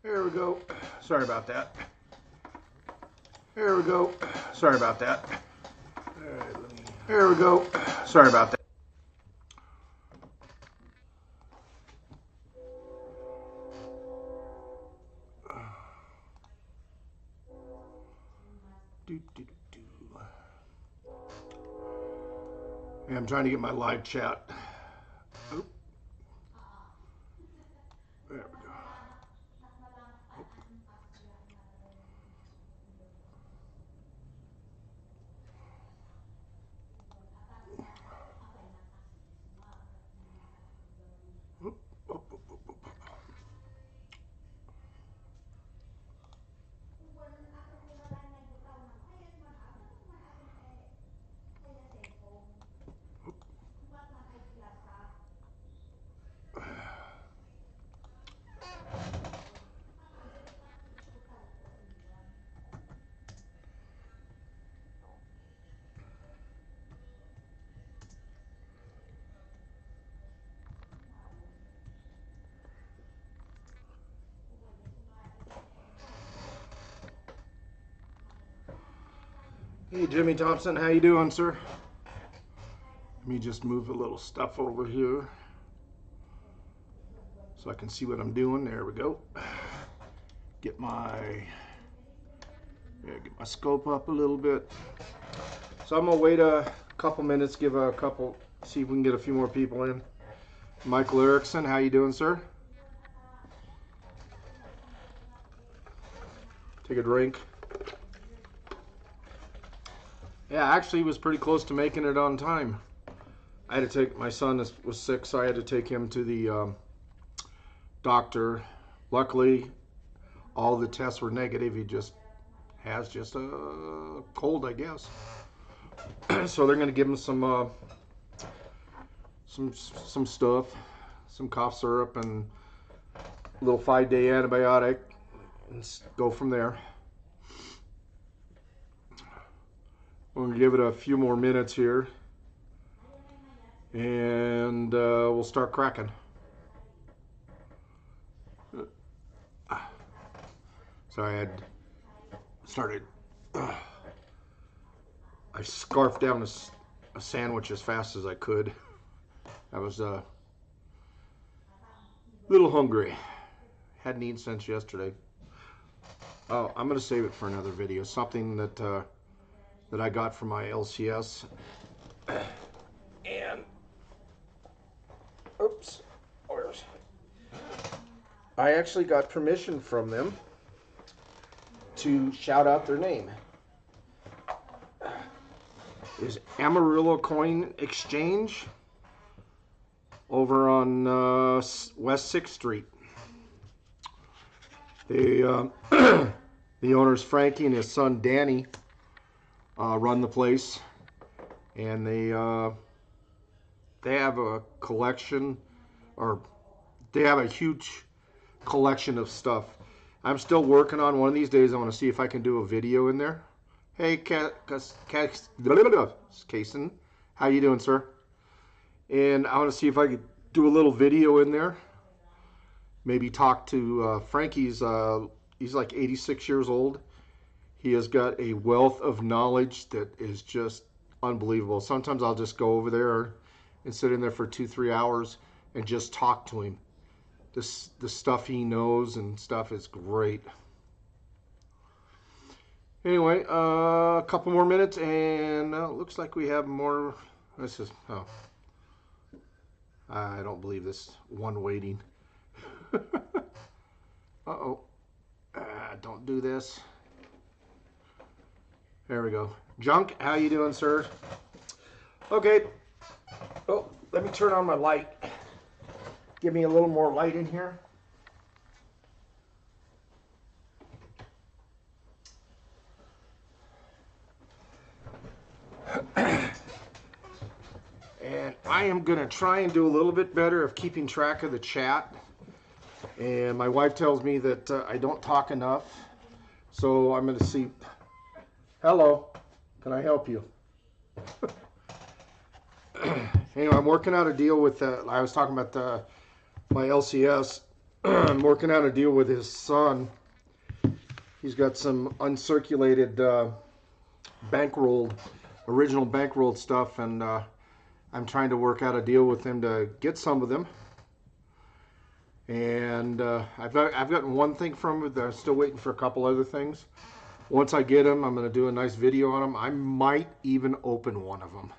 There we go. Sorry about that. There we go. Sorry about that. There we go. Sorry about that. Yeah, I'm trying to get my live chat. Oop. There we go. Oop, oop, oop, oop, oop. Hey, Jimmy Thompson, how you doing, sir? Let me just move a little stuff over here so I can see what I'm doing. There we go. Get my scope up a little bit. So I'm gonna wait a couple minutes, see if we can get a few more people in. Michael Erickson, how you doing, sir? Take a drink. Yeah, actually, he was pretty close to making it on time. I had to take, my son was sick, so I had to take him to the doctor. Luckily, all the tests were negative. He just has a cold, I guess. So they're going to give him some stuff, some cough syrup, and a little 5-day antibiotic, and go from there. We're going to give it a few more minutes here, and we'll start cracking. Sorry, I had started. I scarfed down a sandwich as fast as I could. I was a little hungry. Hadn't eaten since yesterday. Oh, I'm going to save it for another video. Something that I got from my LCS. And, oops, I actually got permission from them to shout out their name. Is Amarillo Coin Exchange over on West 6th Street. The owners, Frankie and his son Danny, run the place, and they have a collection, or they have a huge collection of stuff. I'm still working on one of these days. I want to see if I can do a video in there. Hey, Kason, how you doing, sir? And I want to see if I could do a little video in there. Maybe talk to Frankie's. He's like 86 years old. He has got a wealth of knowledge that is just unbelievable. Sometimes I'll just go over there and sit in there for 2-3 hours and just talk to him. The stuff he knows and stuff is great. Anyway, a couple more minutes, and it looks like we have more. This is, oh, I don't believe this one waiting. Uh-oh. Don't do this. There we go. Junk, how you doing, sir? Okay. Oh, let me turn on my light. Give me a little more light in here. And I am going to try and do a little bit better of keeping track of the chat. And my wife tells me that I don't talk enough. So I'm going to see. Hello. Can I help you? Anyway, I'm working out a deal with, I was talking about my LCS. I'm working out a deal with his son. He's got some uncirculated bankrolled, original bankrolled stuff, and I'm trying to work out a deal with him to get some of them. And I've gotten one thing from it. I'm still waiting for a couple other things. Once I get them, I'm going to do a nice video on them. I might even open one of them.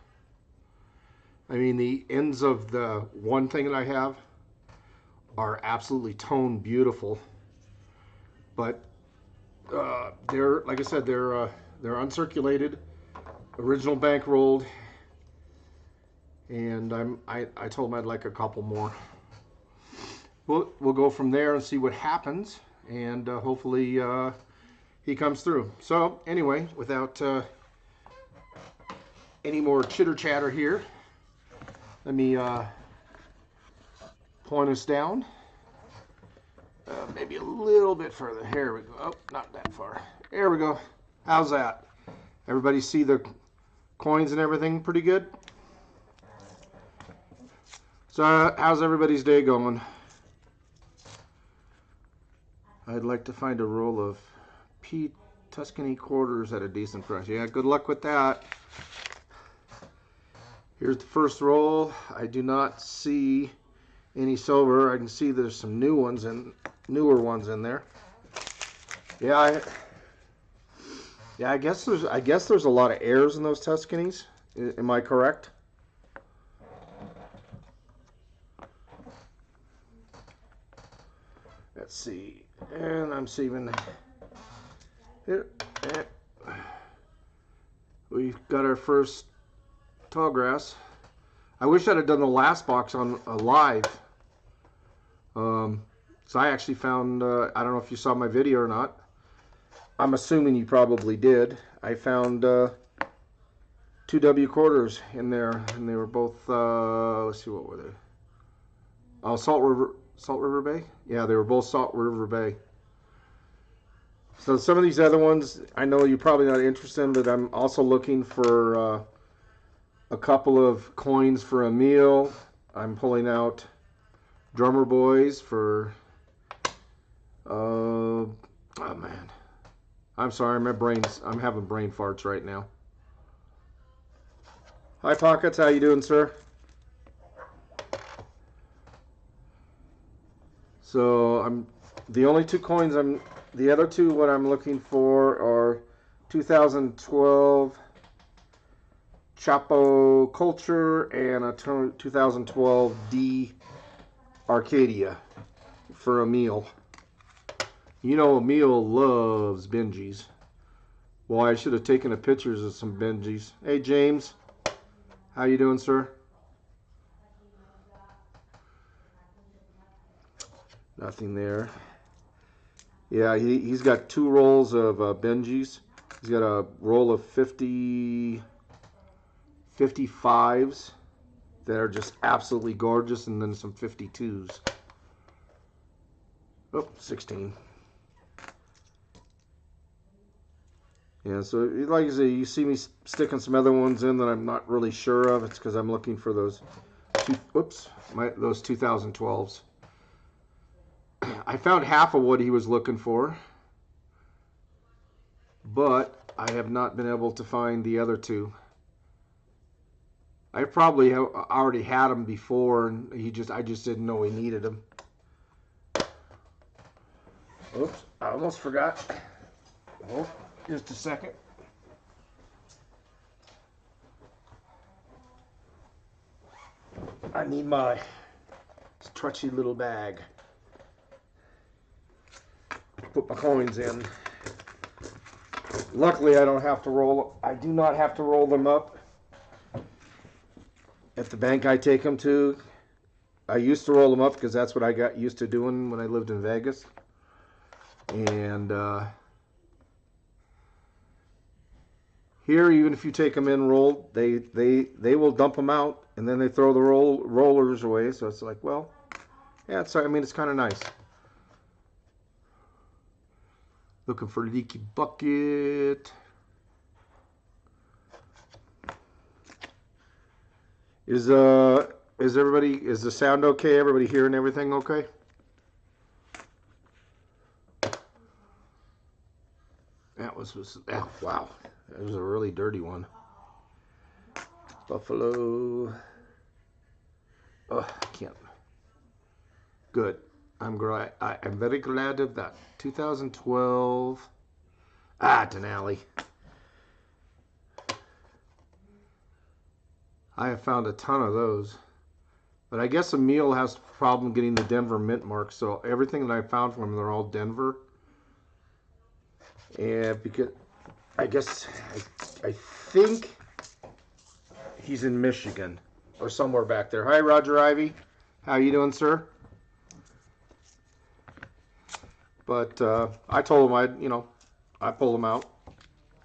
I mean, the ends of the one thing that I have are absolutely toned beautiful, but they're, like I said, they're uncirculated, original bankrolled, and I told him I'd like a couple more. We'll go from there and see what happens, and hopefully he comes through. So anyway, without any more chitter chatter here, let me point us down. Maybe a little bit further. Here we go. Oh, not that far. There we go. How's that? Everybody see the coins and everything pretty good? So how's everybody's day going? I'd like to find a roll of P Tuscany quarters at a decent price. Yeah, good luck with that. Here's the first roll. I do not see any silver. I can see there's some newer ones in there. Yeah, I guess there's a lot of airs in those Tuscanys. Am I correct? Let's see. And I'm saving here. We've got our first tall grass. I wish I'd have done the last box on live. So I actually found, I don't know if you saw my video or not. I'm assuming you probably did. I found 2 W quarters in there, and they were both, let's see, what were they? Oh, Salt River Bay? Yeah, they were both Salt River Bay. So some of these other ones, I know you're probably not interested in, but I'm also looking for a couple of coins for a meal. I'm pulling out Drummer Boys for, oh man. I'm sorry, I'm having brain farts right now. Hi Pockets, how you doing, sir? So the only 2 coins the other 2 what I'm looking for are 2012 Chapo Culture and a 2012 D Arcadia for Emil. You know Emil loves Benjis. Well, I should have taken a pictures of some Benjis. Hey James, how you doing, sir? Nothing there. Yeah, he's got 2 rolls of Benjis. He's got a roll of 55s that are just absolutely gorgeous, and then some 52s. Oh, 16. Yeah, so like I say, you see me sticking some other ones in that I'm not really sure of. It's because I'm looking for those those 2012s. I found half of what he was looking for, but I have not been able to find the other 2. I probably already had them before, and I just didn't know he needed them. Oops, I almost forgot. Oh, just a second. I need my trusty little bag. Put my coins in. Luckily, I don't have to roll. I do not have to roll them up at the bank I take them to. I used to roll them up because that's what I got used to doing when I lived in Vegas. And here, even if you take them in rolled, they will dump them out, and then they throw the rollers away. So it's like, well, yeah. I mean, it's kind of nice. Looking for Leaky Bucket. Is the sound okay? Everybody hearing everything okay? This was, oh, wow. It was a really dirty one. Buffalo. Oh, I can't. Good. I'm very glad of that. 2012. Denali. I have found a ton of those. But I guess Emil has a problem getting the Denver mint mark, so everything that I found from him, they're all Denver. And because I guess I think he's in Michigan or somewhere back there. Hi, Roger Ivy. How you doing, sir? But I told him I pull them out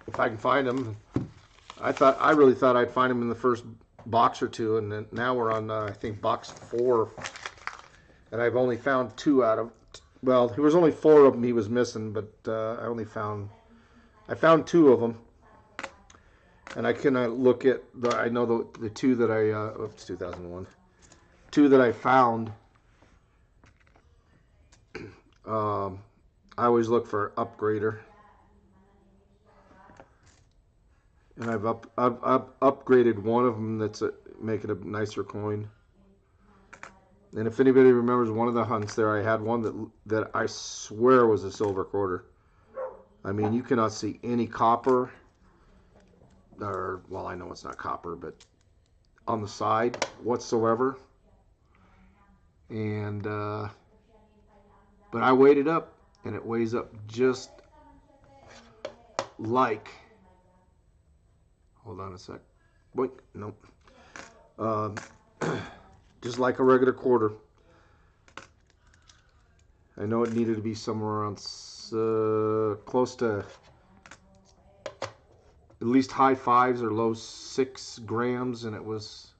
if I can find them. I really thought I'd find them in the first box or two, and then now we're on I think box 4, and I've only found 2 out of. Well, there was only 4 of them he was missing, but I found 2 of them, and I can look at I know the 2 that it's 2001, 2 that I found. I always look for upgrader, and I've upgraded one of them that's making a nicer coin. And if anybody remembers one of the hunts there, I had one that I swear was a silver quarter. I mean, you cannot see any copper, or well, I know it's not copper, but on the side whatsoever. And but I weighed it up, and it weighs up just like. Hold on a sec. Wait, nope. Just like a regular quarter. I know it needed to be somewhere around close to at least high 5s or low 6 grams, and it was.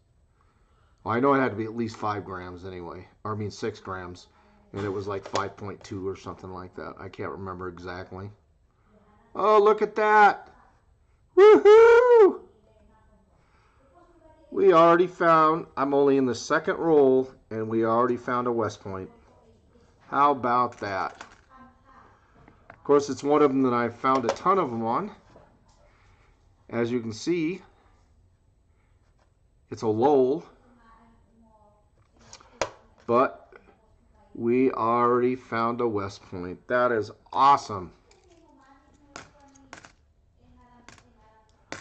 Well, I know it had to be at least 5 grams anyway, or I mean 6 grams, and it was like 5.2 or something like that. I can't remember exactly. Oh, look at that! Woohoo! We already found, I'm only in the second roll, and we already found a West Point. How about that? Of course, it's one of them that I found a ton of them on. As you can see, it's a Lowell, but we already found a West Point. That is awesome.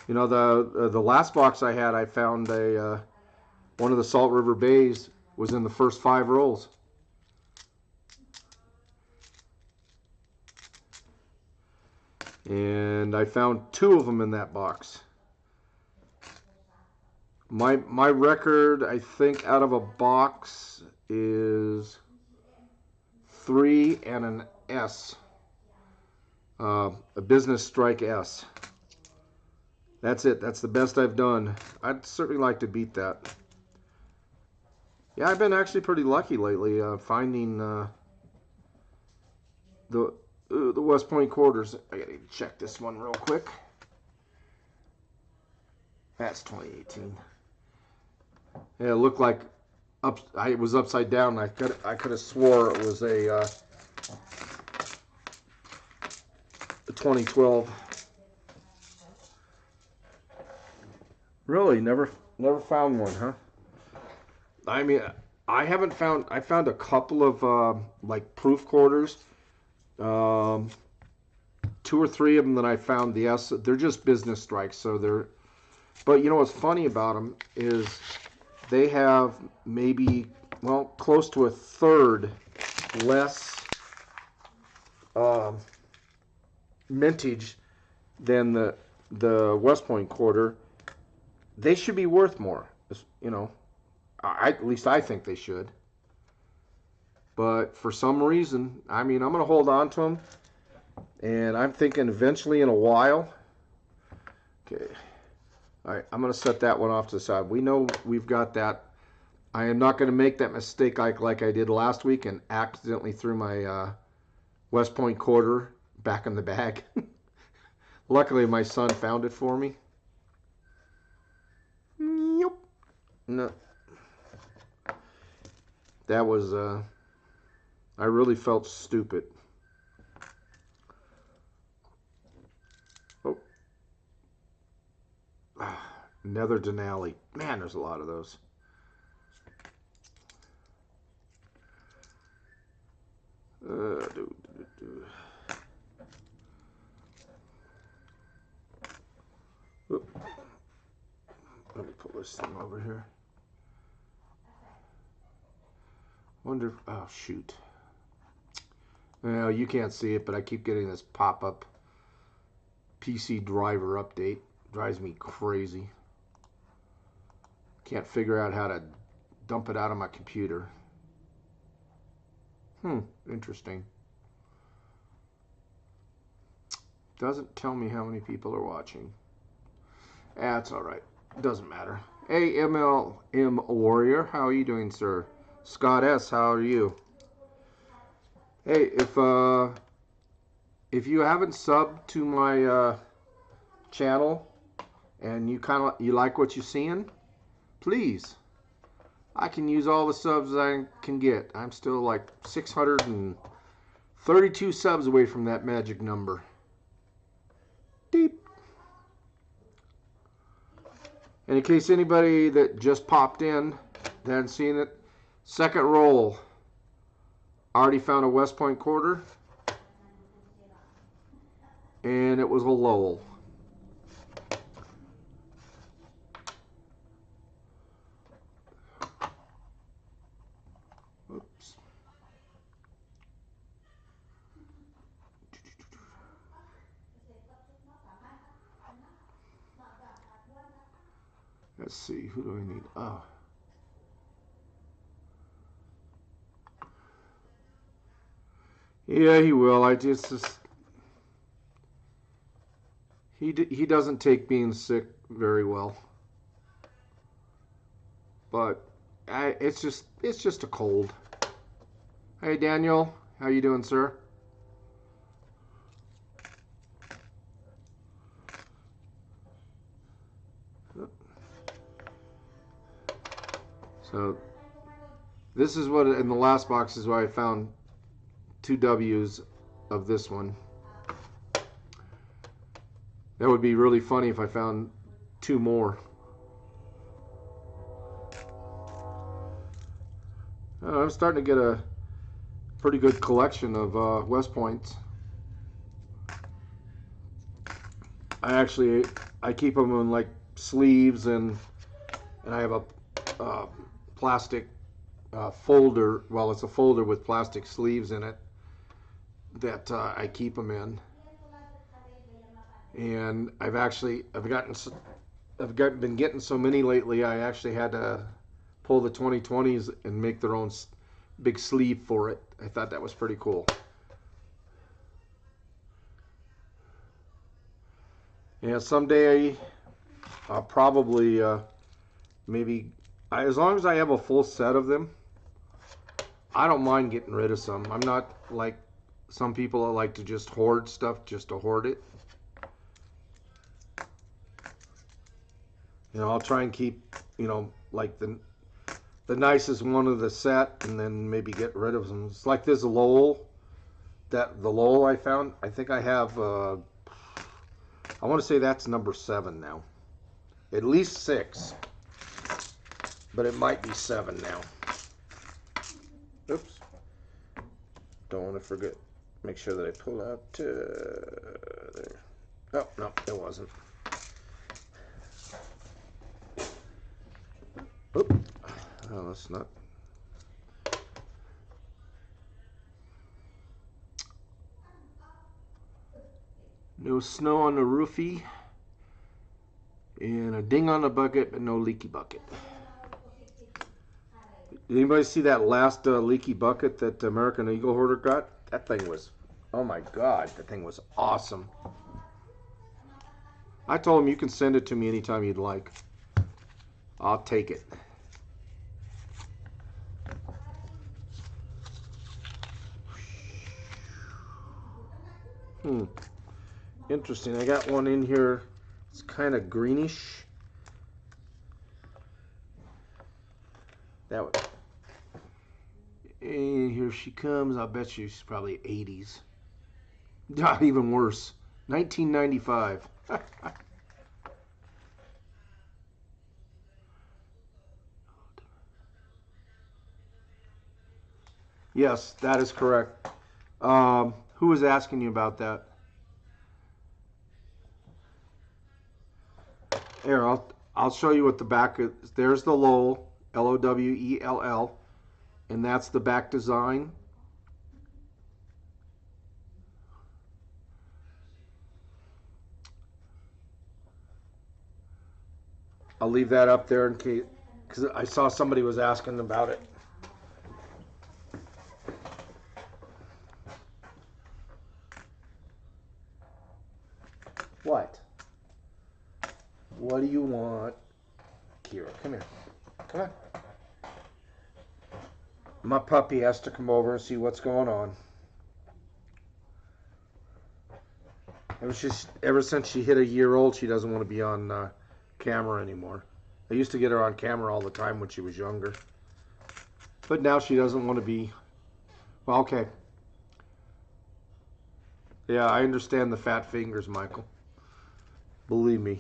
You know, the last box I had, I found one of the Salt River Bays was in the first 5 rolls. And I found 2 of them in that box. My record, I think, out of a box is 3 and an S. A Business Strike S. That's it. That's the best I've done. I'd certainly like to beat that. Yeah, I've been actually pretty lucky lately finding the West Point quarters. I gotta check this one real quick. That's 2018. Yeah, it looked like it was upside down. I could have swore it was a 2012. Really, never found one, huh? I mean, I found a couple of like proof quarters. 2 or 3 of them that I found, yes, they're just business strikes. So they're, but you know what's funny about them is they have maybe, well, close to a third less mintage than the West Point quarter. They should be worth more, you know. At least I think they should. But for some reason, I mean, I'm going to hold on to them. And I'm thinking eventually in a while. Okay. All right, I'm going to set that one off to the side. We know we've got that. I am not going to make that mistake like I did last week and accidentally threw my West Point quarter back in the bag. Luckily, my son found it for me. Nope. No. That was, I really felt stupid. Nether Denali. Man, there's a lot of those. Oop. Let me pull this thing over here. Wonder, oh shoot. Well, you can't see it, but I keep getting this pop-up PC driver update. Drives me crazy. Can't figure out how to dump it out of my computer. Interesting. Doesn't tell me how many people are watching. That's alright. Doesn't matter. Hey, MLM Warrior, how are you doing, sir? Scott S, how are you? Hey, if you haven't subbed to my channel and you like what you're seeing, please. I can use all the subs I can get. I'm still like 632 subs away from that magic number. Deep. And in case anybody that just popped in that hadn't seen it, second roll. Already found a West Point quarter. And it was a Lowell. Oops. Let's see, who do I need? Oh. Yeah, he will. He doesn't take being sick very well. But it's just a cold. Hey Daniel, how you doing, sir? So this is what in the last box is where I found 2 W's of this one. That would be really funny if I found 2 more. I'm starting to get a pretty good collection of West Points. I keep them in like sleeves, and I have a plastic folder. Well, it's a folder with plastic sleeves in it that I keep them in. And I've been getting so many lately. I actually had to pull the 2020s and make their own big sleeve for it. I thought that was pretty cool. Yeah, someday I'll probably as long as I have a full set of them, I don't mind getting rid of some. I'm not like some people that like to just hoard stuff just to hoard it. I'll try and keep, like the nicest one of the set, and then maybe get rid of them. It's like this Lowell, the Lowell I found. I think I have, I want to say that's number 7 now. At least 6, but it might be 7 now. Oops. Don't want to forget. Make sure that I pull out there. Oh, no, it wasn't. Oop. Oh, that's not. No snow on the roofie. And a ding on the bucket, but no leaky bucket. Did anybody see that last leaky bucket that American Eagle Hoarder got? That thing was, oh my God, that thing was awesome. I told him you can send it to me anytime you'd like. I'll take it. Interesting. I got one in here. It's kind of greenish. That one. And here she comes. I'll bet you she's probably 80s. Not even worse. 1995. Yes, that is correct. Who was asking you about that? Here, I'll show you what the back is. There's the Lowell, Lowell, and that's the back design. I'll leave that up there in case, because I saw somebody was asking about it. What? What do you want? Kira, come here. Come on. My puppy has to come over and see what's going on. Ever since she hit a year old, she doesn't want to be on camera anymore. I used to get her on camera all the time when she was younger. But now she doesn't want to be. Well, okay. Yeah, I understand the fat fingers, Michael. Believe me.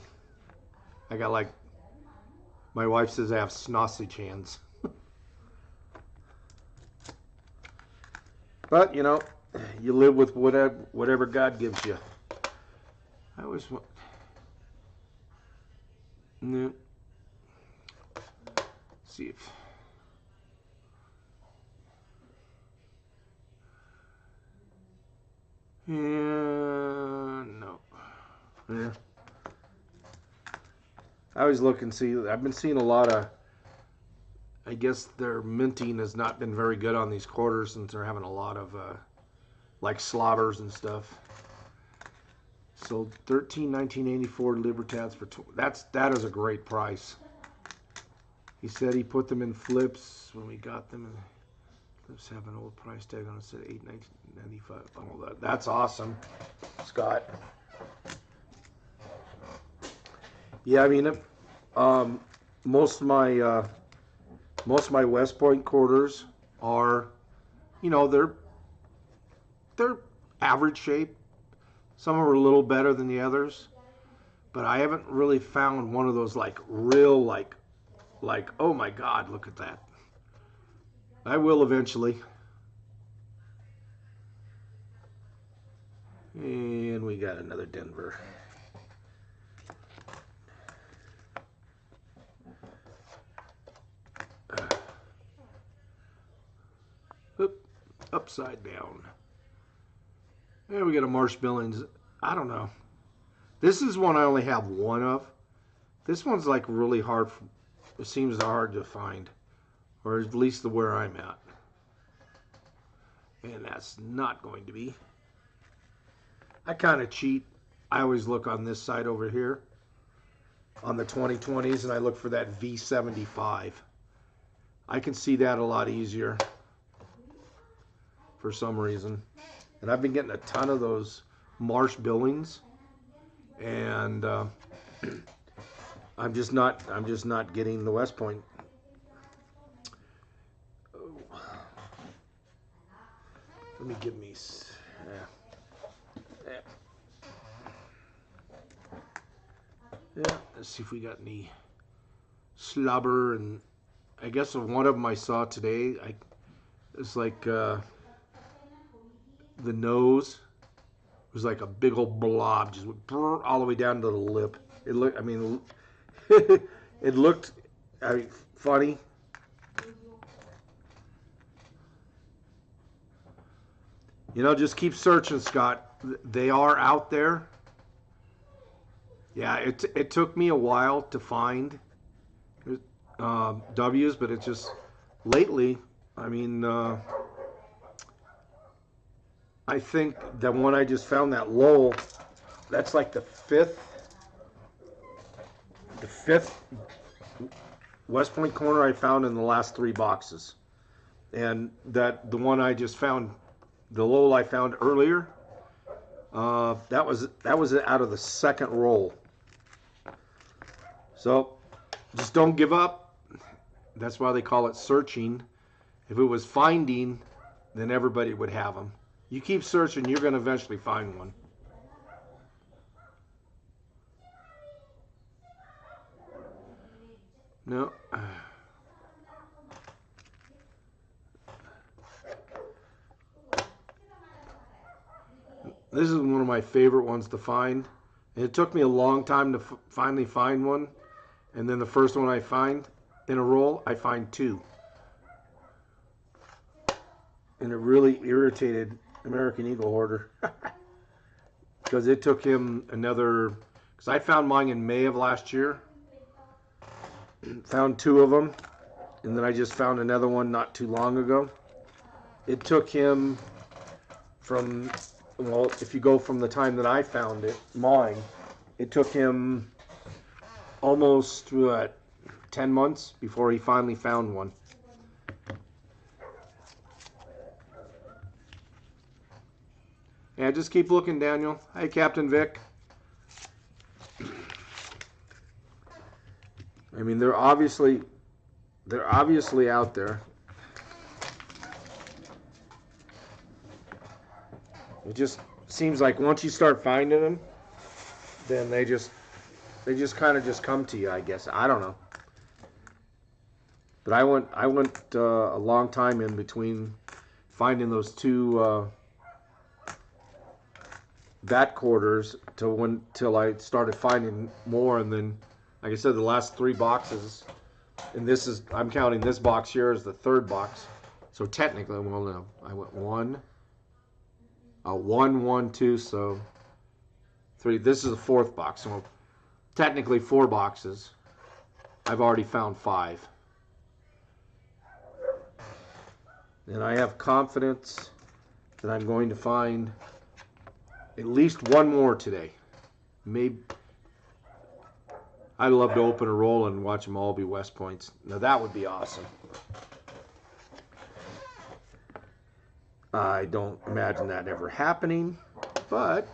I got like, my wife says I have sausage hands. But, you know, you live with whatever God gives you. I always want. No. See if. Yeah, no. Yeah. I always look and see. I've been seeing a lot of. I guess their minting has not been very good on these quarters since they're having a lot of like slobbers and stuff. So 1984 Libertats for that is a great price. He said he put them in flips when we got them. And flips have an old price tag on it. Said $8.95. Oh, that's awesome, Scott. Yeah, I mean, most of my West Point quarters are, you know, they're average shape. Some are a little better than the others, but I haven't really found one of those like real like oh my God, look at that. I will eventually. And we got another Denver. Upside down. And we got a Marsh Billings. I don't know. This is one I only have one of. This one's like really hard. It seems hard to find, or at least the where I'm at. And that's not going to be. I kind of cheat. I always look on this side over here on the 2020s, and I look for that V75. I can see that a lot easier for some reason. And I've been getting a ton of those Marsh Billings, and I'm just not getting the West Point. Oh. Let me give me. Yeah, let's see if we got any slobber. And I guess one of them I saw today. It's like the nose was like a big old blob, just went all the way down to the lip. It looked. I mean, it looked. Funny. You know, just keep searching, Scott. They are out there. Yeah, it took me a while to find W's, but it's just lately. I mean, I think the one I just found, that Lowell, that's like the fifth West Point corner I found in the last 3 boxes, and that the one I just found, the Lowell I found earlier, that was out of the second roll. So just don't give up. That's why they call it searching. If it was finding, then everybody would have them. You keep searching, you're going to eventually find one. No. This is one of my favorite ones to find. And it took me a long time to finally find one. And then the first one I find in a roll, I find two. And it really irritated American Eagle Hoarder. Because it took him another... Because I found mine in May of last year. Found two of them. And then I just found another one not too long ago. It took him from... Well, if you go from the time that I found it, mine, it took him almost, 10 months before he finally found one. Yeah, just keep looking, Daniel. Hi, Captain Vic. I mean, they're obviously out there. It just seems like once you start finding them, then they just kind of just come to you, I guess. I don't know. But I went a long time in between finding those two bat quarters till I started finding more, and then, like I said, the last 3 boxes, and I'm counting this box here as the 3rd box. So technically, well, no, I went 1, 1, 2, so 3. This is the 4th box. So technically 4 boxes. I've already found 5. And I have confidence that I'm going to find at least one more today. Maybe. I'd love to open a roll and watch them all be West Points. Now that would be awesome. I don't imagine that ever happening, but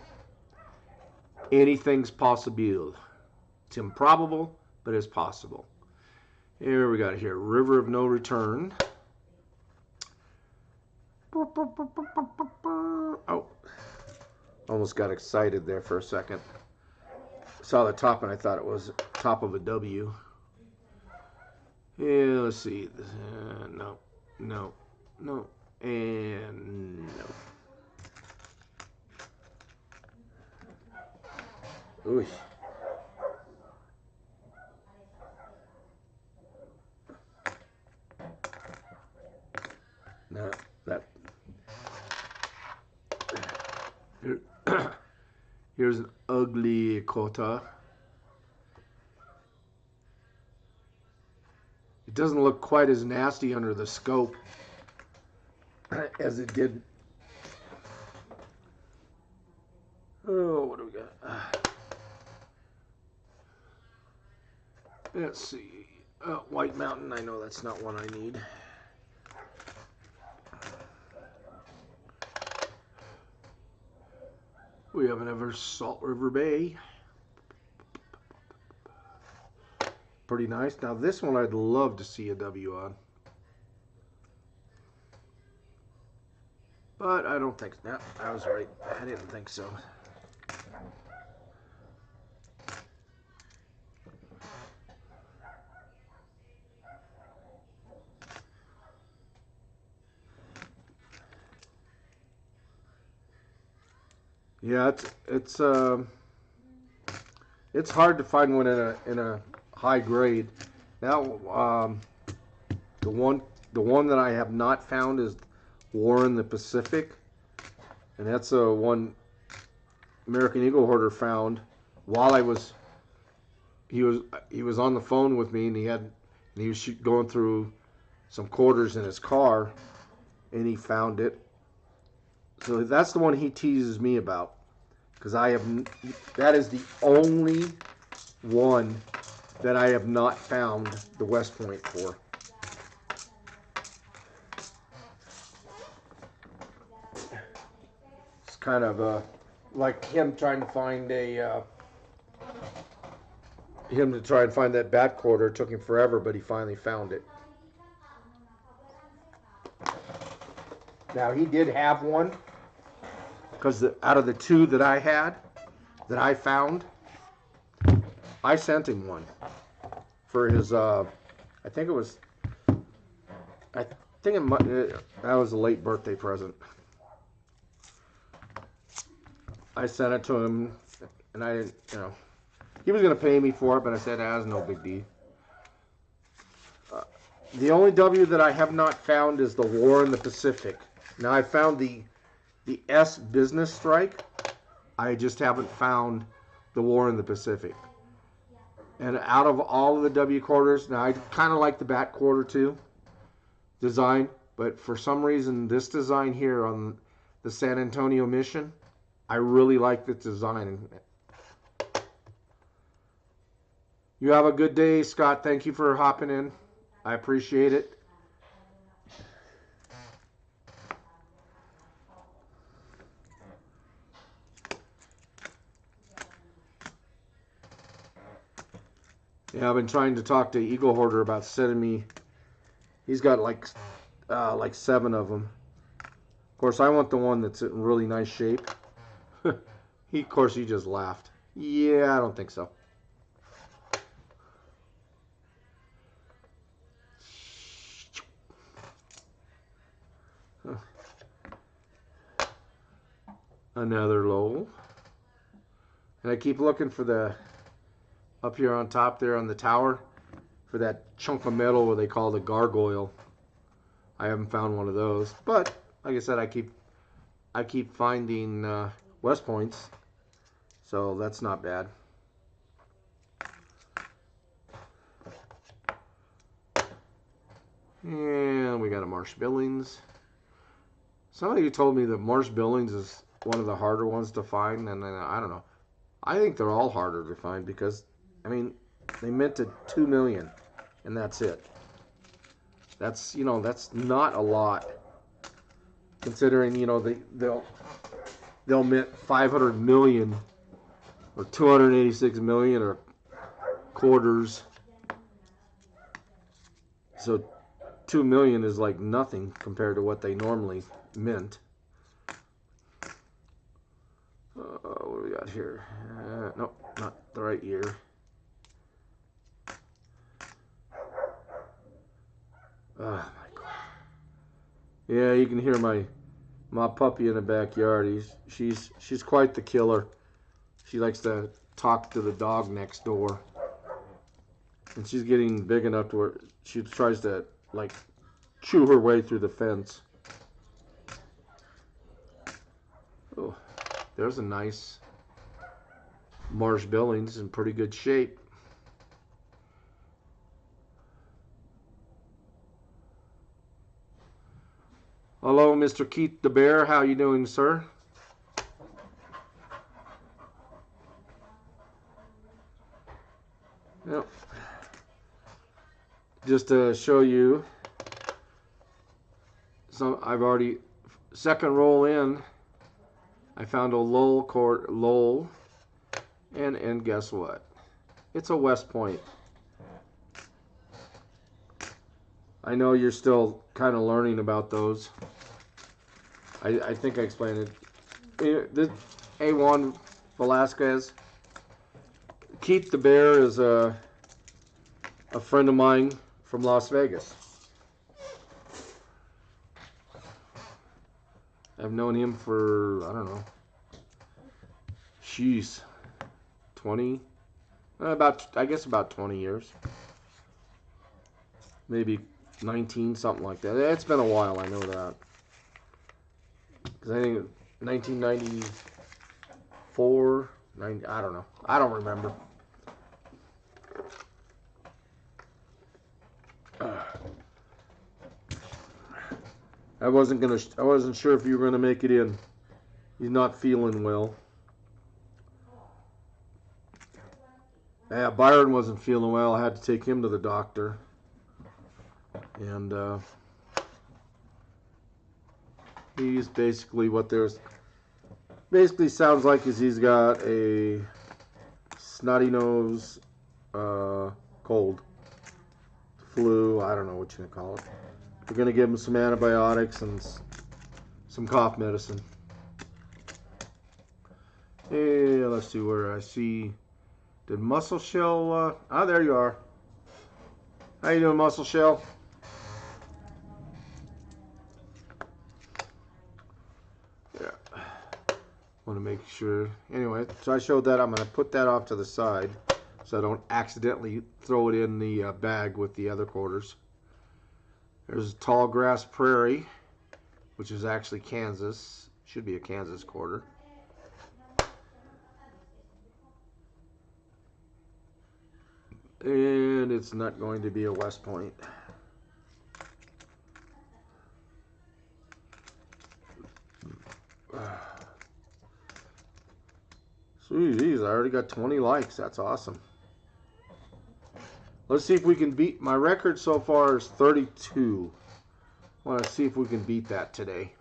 anything's possible. It's improbable, but it's possible. Here we got here, River of No Return. Oh, almost got excited there for a second. Saw the top and I thought it was top of a W. Yeah, let's see. No, no, no, and no. Ooh. No, that. Here's an ugly quota. It doesn't look quite as nasty under the scope as it did. Oh, what do we got? Let's see. White Mountain. I know that's not one I need. We have another Salt River Bay. Pretty nice. Now this one I'd love to see a W on. But I don't think so. No, I was right. I didn't think so. Yeah, it's hard to find one in a high grade. Now, the one that I have not found is Warren the Pacific, and that's one American Eagle Hoarder found while he was on the phone with me, and he was going through some quarters in his car, and he found it. So that's the one he teases me about, because that is the only one that I have not found the West Point for. It's kind of like him trying to find that bat quarter. It took him forever, but he finally found it. Now he did have one, because out of the 2 that I found, I sent him one for his. I think it was. That was a late birthday present. I sent it to him, and I didn't, he was going to pay me for it, but I said, that's no big deal. The only W that I have not found is the War in the Pacific. Now, I found the S business strike. I just haven't found the War in the Pacific. And out of all of the W quarters, now I kind of like the back quarter too, design, but for some reason this design here on the San Antonio Mission, I really like the design. You have a good day, Scott. Thank you for hopping in. I appreciate it. Yeah, I've been trying to talk to Eagle Hoarder about sending me. He's got like 7 of them. Of course, I want the one that's in really nice shape. Of course, he just laughed. Yeah, I don't think so. Another Lowell. And I keep looking for the up here on top there on the tower for that chunk of metal where they call the gargoyle. I haven't found one of those, but like I said, I keep finding West Points, so that's not bad. And we got a Marsh Billings. Somebody told me that Marsh Billings is one of the harder ones to find, and I don't know. I think they're all harder to find because, I mean, they minted 2 million, and that's it. That's, that's not a lot, considering, they'll mint 500 million or 286 million or quarters. So 2 million is like nothing compared to what they normally mint. What do we got here? Nope, not the right year. Oh my God. Yeah, you can hear my puppy in the backyard. She's quite the killer. She likes to talk to the dog next door. And she's getting big enough to where she tries to like chew her way through the fence. Oh, there's a nice Marsh Billings in pretty good shape. Hello, Mr. Keith the Bear. How you doing, sir? Yep. Just to show you, so I've already second roll in. I found a Lowell, and guess what? It's a West Point. I know you're still kind of learning about those. I think I explained it. This A1 Velasquez. Keith the Bear is a friend of mine from Las Vegas. I've known him for, I don't know, 20, I guess about 20 years. Maybe 19, something like that. It's been a while, I know that. Because I think 1994, I don't know. I don't remember. I wasn't sure if you were gonna make it in. He's not feeling well. Yeah, Byron wasn't feeling well. I had to take him to the doctor. And he's basically sounds like is he's got a snotty nose, cold, flu. I don't know what you're gonna call it. We're gonna give him some antibiotics and some cough medicine. Hey, let's see where I see. Did Muscle Shell? There you are. How you doing, Muscle Shell? Yeah. Want to make sure. Anyway, so I showed that. I'm going to put that off to the side so I don't accidentally throw it in the bag with the other quarters. There's Tall Grass Prairie, which is actually Kansas. Should be a Kansas quarter. And it's not going to be a West Point. Sweet, geez, I already got 20 likes. That's awesome. Let's see if we can beat my record so far is 32. I want to see if we can beat that today.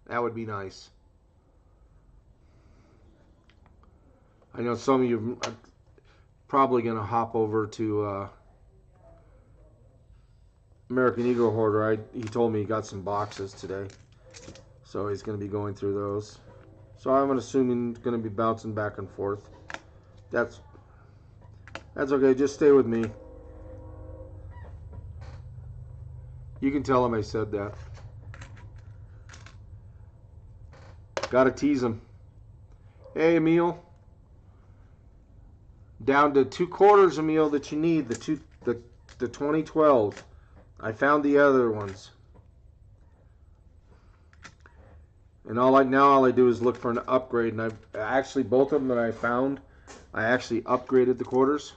That would be nice. I know some of you are probably going to hop over to American Eagle Hoarder. He told me he got some boxes today, so he's going to be going through those. So I'm assuming it's going to be bouncing back and forth. That's okay. Just stay with me. You can tell him I said that. Gotta tease him. Hey, Emil. Down to 2 quarters, Emil, that you need. The 2012. I found the other ones. And all I do is look for an upgrade. And I've actually, both of them that I found, I actually upgraded the quarters.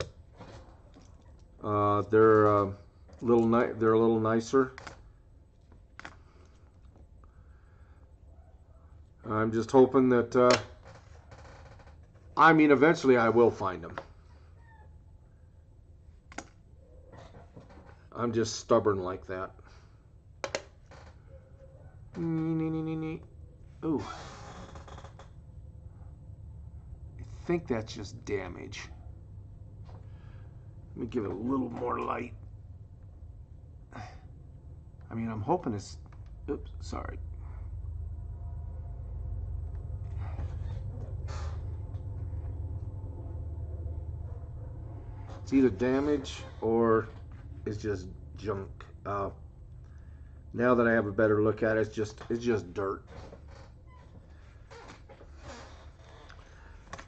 They're a little nicer. I'm just hoping that, eventually I will find them. I'm just stubborn like that. Ooh. I think that's just damage. Let me give it a little more light. I'm hoping it's... Oops, sorry. It's either damage or it's just junk. Now that I have a better look at it, it's just dirt.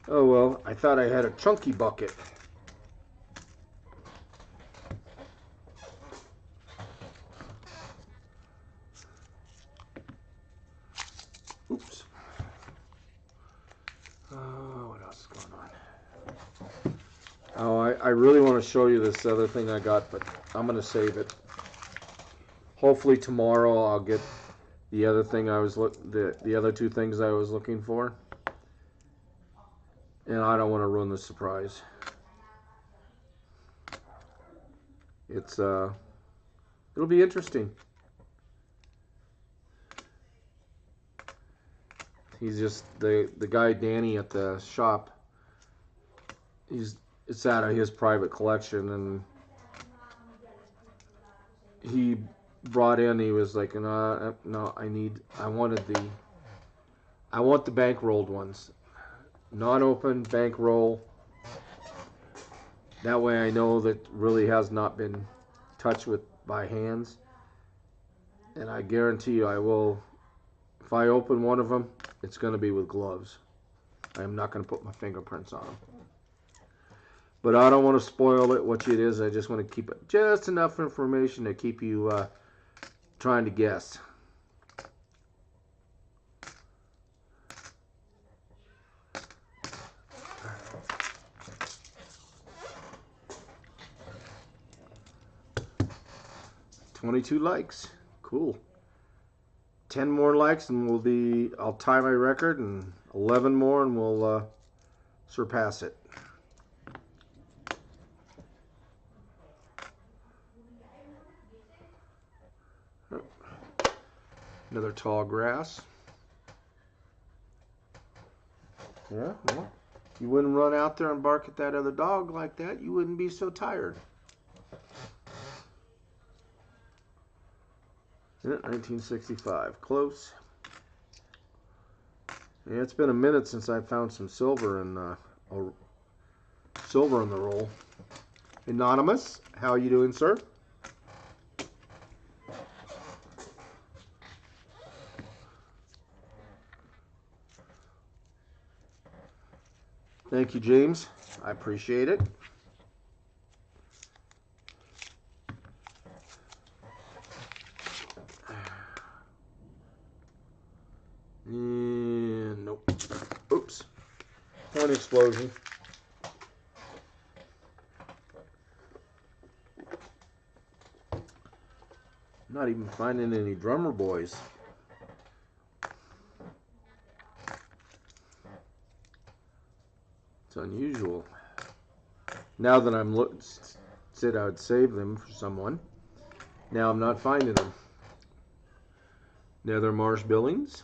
Oh well, I thought I had a chunky bucket. Oops. What else is going on? Oh, I really want to show you this other thing I got, but I'm going to save it. Hopefully tomorrow I'll get the other thing the other 2 things I was looking for. And I don't want to ruin the surprise. It'll be interesting. He's just the guy Danny at the shop. It's out of his private collection, and he brought in. He was like, no, I want the bankrolled ones, non-open bankroll. That way, I know that really has not been touched with by hands, and I guarantee you, I will. If I open one of them, it's going to be with gloves. I am not going to put my fingerprints on them. But I don't want to spoil it, what it is. I just want to keep it just enough information to keep you trying to guess. $22 likes. Cool. 10 more likes and I'll tie my record, and 11 more and we'll surpass it. Another Tall Grass. Yeah, well, you wouldn't run out there and bark at that other dog like that. You wouldn't be so tired. Yeah, 1965. Close. Yeah, it's been a minute since I found some silver in the roll. Anonymous, how are you doing, sir? Thank you, James. I appreciate it. And nope. Oops. Point explosion. Not even finding any drummer boys. It's unusual. Now that I'm said I would save them for someone. Now I'm not finding them. Nether Marsh Billings.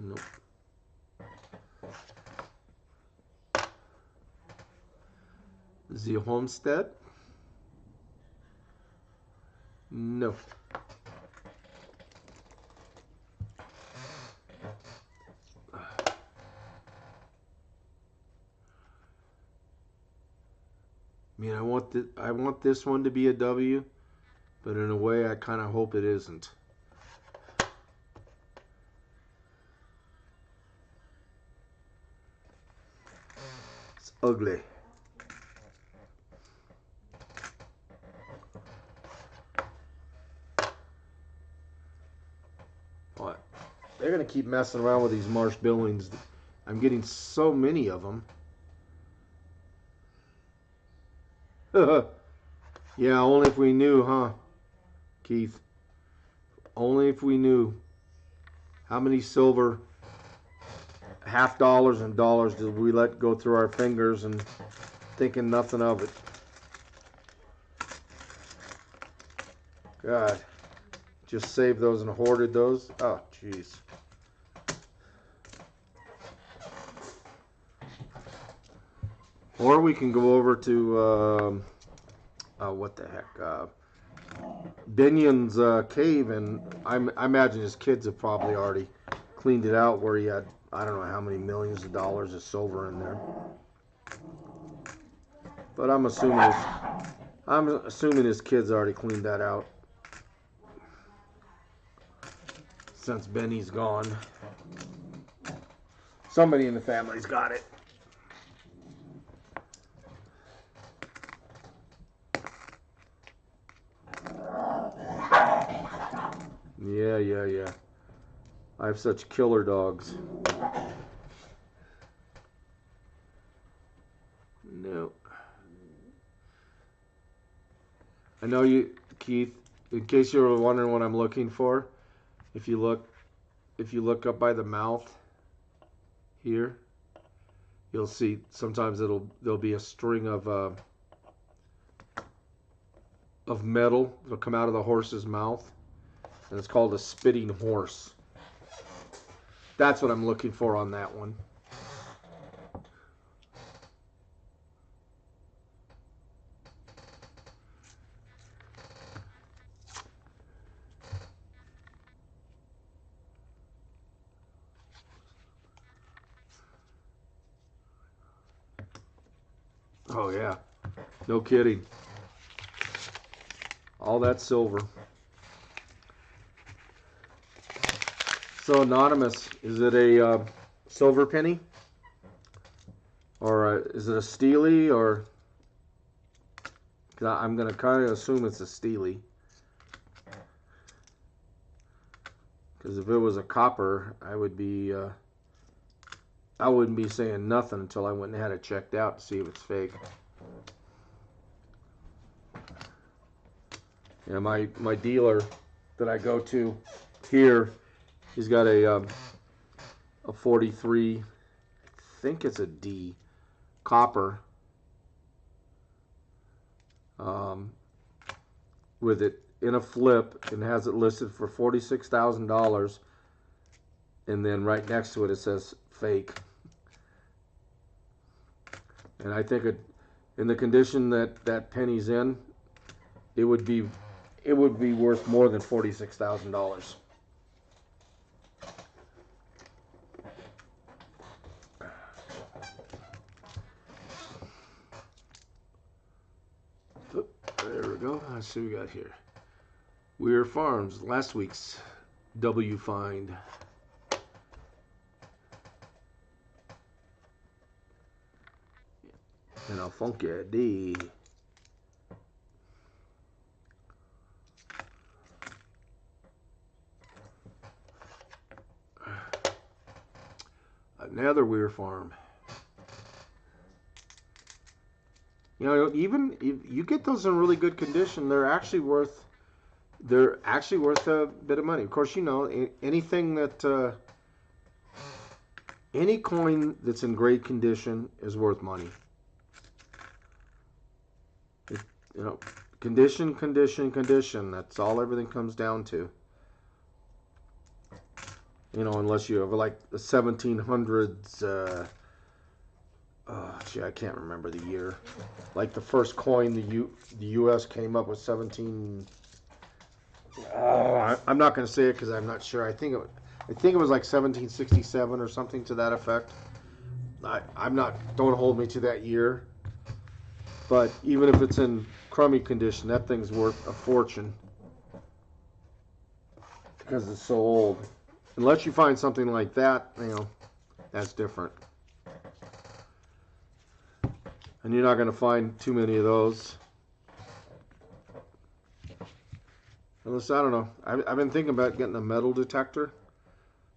Nope. The Homestead. No. I mean, I want this one to be a W, but in a way, I kind of hope it isn't. It's ugly. What? They're gonna keep messing around with these Marsh Billings. I'm getting so many of them. Yeah, only if we knew, huh, Keith? Only if we knew how many silver half dollars and dollars did we let go through our fingers and thinking nothing of it. God, just saved those and hoarded those. Oh, jeez. Or we can go over to what the heck, Binion's cave, and I imagine his kids have probably already cleaned it out where he had, I don't know how many millions of dollars of silver in there. But I'm assuming his kids already cleaned that out since Benny's gone. Somebody in the family's got it. Yeah. I have such killer dogs. No. I know you, Keith, in case you were wondering what I'm looking for, if you look up by the mouth here, you'll see sometimes there'll be a string of metal that'll come out of the horse's mouth, and it's called a spitting horse. That's what I'm looking for on that one. Oh yeah, no kidding. All that silver. So Anonymous, is it a silver penny? Or is it a Steely? Or I'm going to kind of assume it's a Steely. Because if it was a copper, I wouldn't be saying nothing until I went and had it checked out to see if it's fake. Yeah, my dealer that I go to here, he's got a 43, I think it's a D, copper, with it in a flip, and has it listed for $46,000, and then right next to it says fake. And I think in the condition that penny's in, it would be worth more than $46,000. go. Let's see what we got here. Weir Farms, last week's W find. And a funky D. Another Weir Farm. You know, even if you get those in really good condition, they're actually worth a bit of money. Of course, you know, anything that any coin that's in great condition is worth money. You know, condition, condition, condition. That's all everything comes down to. You know, unless you have like the 1700s. Gee, I can't remember the year. Like the first coin the U.S. came up with 17. I'm not going to say it because I'm not sure. I think it was like 1767 or something to that effect. I'm not. Don't hold me to that year. But even if it's in crummy condition, that thing's worth a fortune because it's so old. Unless you find something like that, you know, that's different. And you're not going to find too many of those. Unless, I don't know. I've been thinking about getting a metal detector.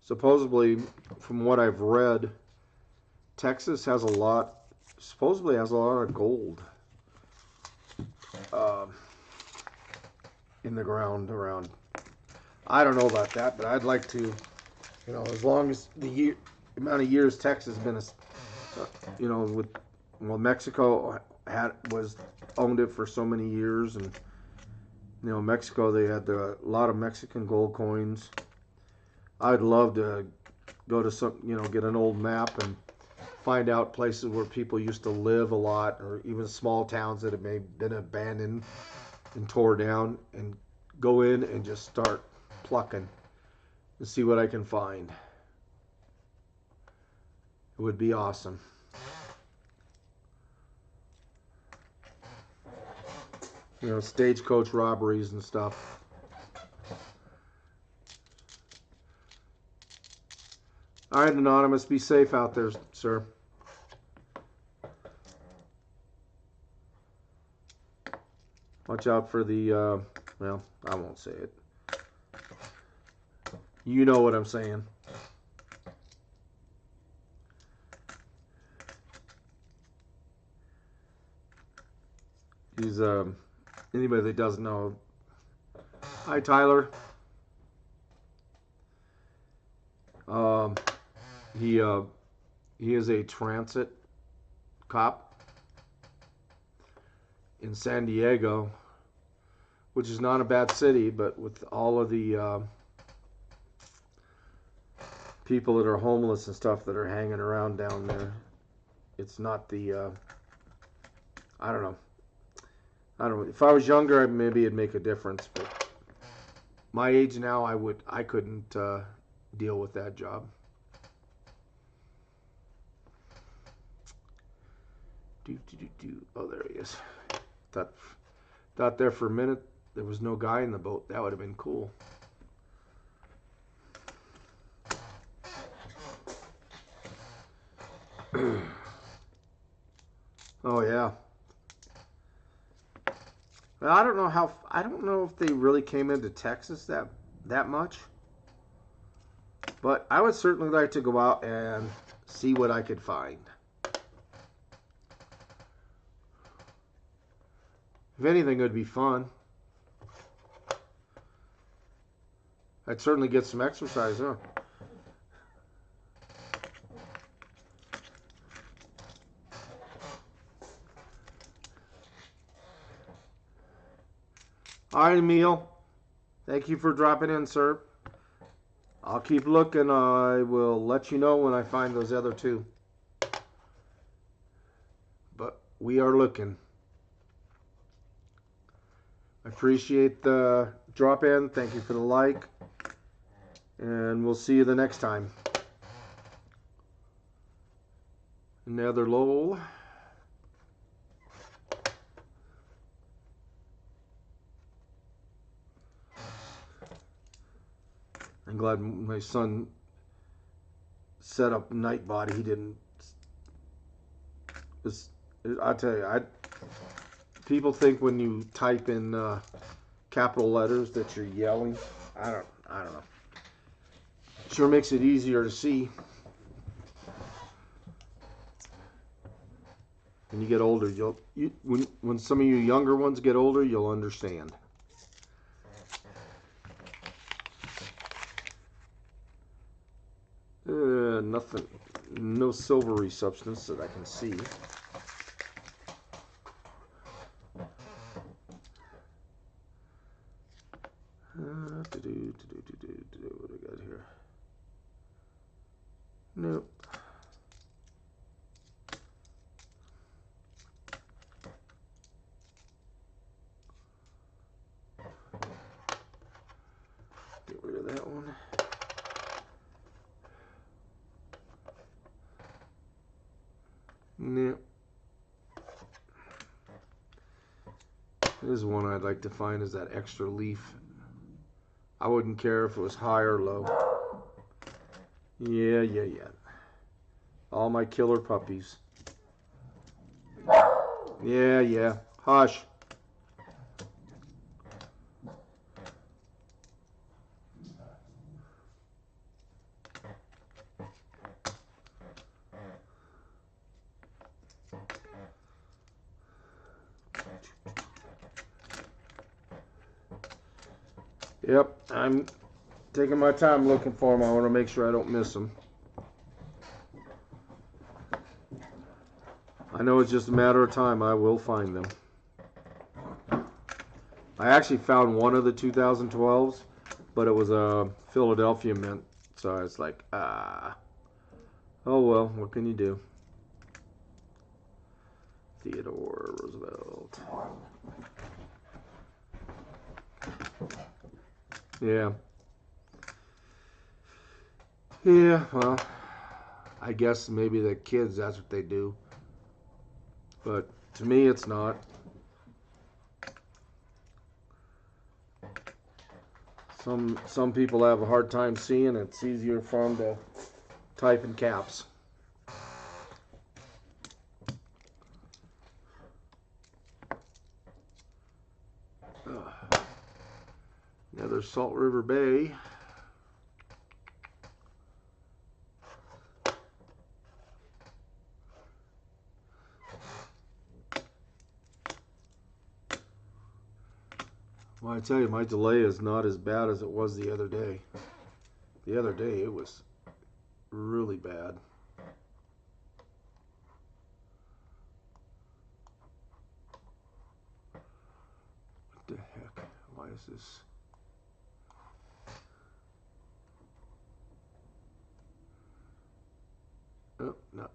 Supposedly, from what I've read, Texas supposedly has a lot of gold in the ground around. I don't know about that, but I'd like to, you know, as long as the amount of years Texas has been, you know, Mexico owned it for so many years, and you know, Mexico, they had a lot of Mexican gold coins. I'd love to go to some, you know, get an old map and find out places where people used to live a lot, or even small towns that have been abandoned and tore down, and go in and just start plucking and see what I can find. It would be awesome. You know, stagecoach robberies and stuff. All right, Anonymous, be safe out there, sir. Watch out for the, well, I won't say it. You know what I'm saying. He's, anybody that doesn't know. Hi, Tyler. He is a transit cop in San Diego, which is not a bad city, but with all of the people that are homeless and stuff that are hanging around down there, it's not the, I don't know. If I was younger, maybe it'd make a difference, but my age now, I couldn't deal with that job. Oh, there he is. Thought there for a minute there was no guy in the boat. That would have been cool. Oh yeah. Well, I don't know if they really came into Texas that much. But I would certainly like to go out and see what I could find. If anything, it would be fun. I'd certainly get some exercise, huh? All right, Emil. Thank you for dropping in, sir. I'll keep looking. I will let you know when I find those other two. But we are looking. I appreciate the drop in. Thank you for the like. And we'll see you the next time. Another Lowell. I'm glad my son set up Nightbot. He didn't. I tell you, people think when you type in capital letters that you're yelling. I don't know. Sure makes it easier to see. When you get older, when some of you younger ones get older, you'll understand. Nothing, no silvery substance that I can see. What do I got here? Nope. Get rid of that one. Nope. This is one I'd like to find, is that extra leaf. I wouldn't care if it was high or low. Yeah. All my killer puppies. Yeah. Hush. Yep, I'm taking my time looking for them. I want to make sure I don't miss them. I know it's just a matter of time. I will find them. I actually found one of the 2012s, but it was a Philadelphia mint. So it's like, oh well, what can you do? Theodore Roosevelt. Yeah, well, I guess maybe the kids, that's what they do. But to me, it's not. Some people have a hard time seeing. It's easier for them to type in caps. Another Salt River Bay. Well, I tell you, my delay is not as bad as it was the other day. The other day, it was really bad. What the heck? Why is this? Oh, no.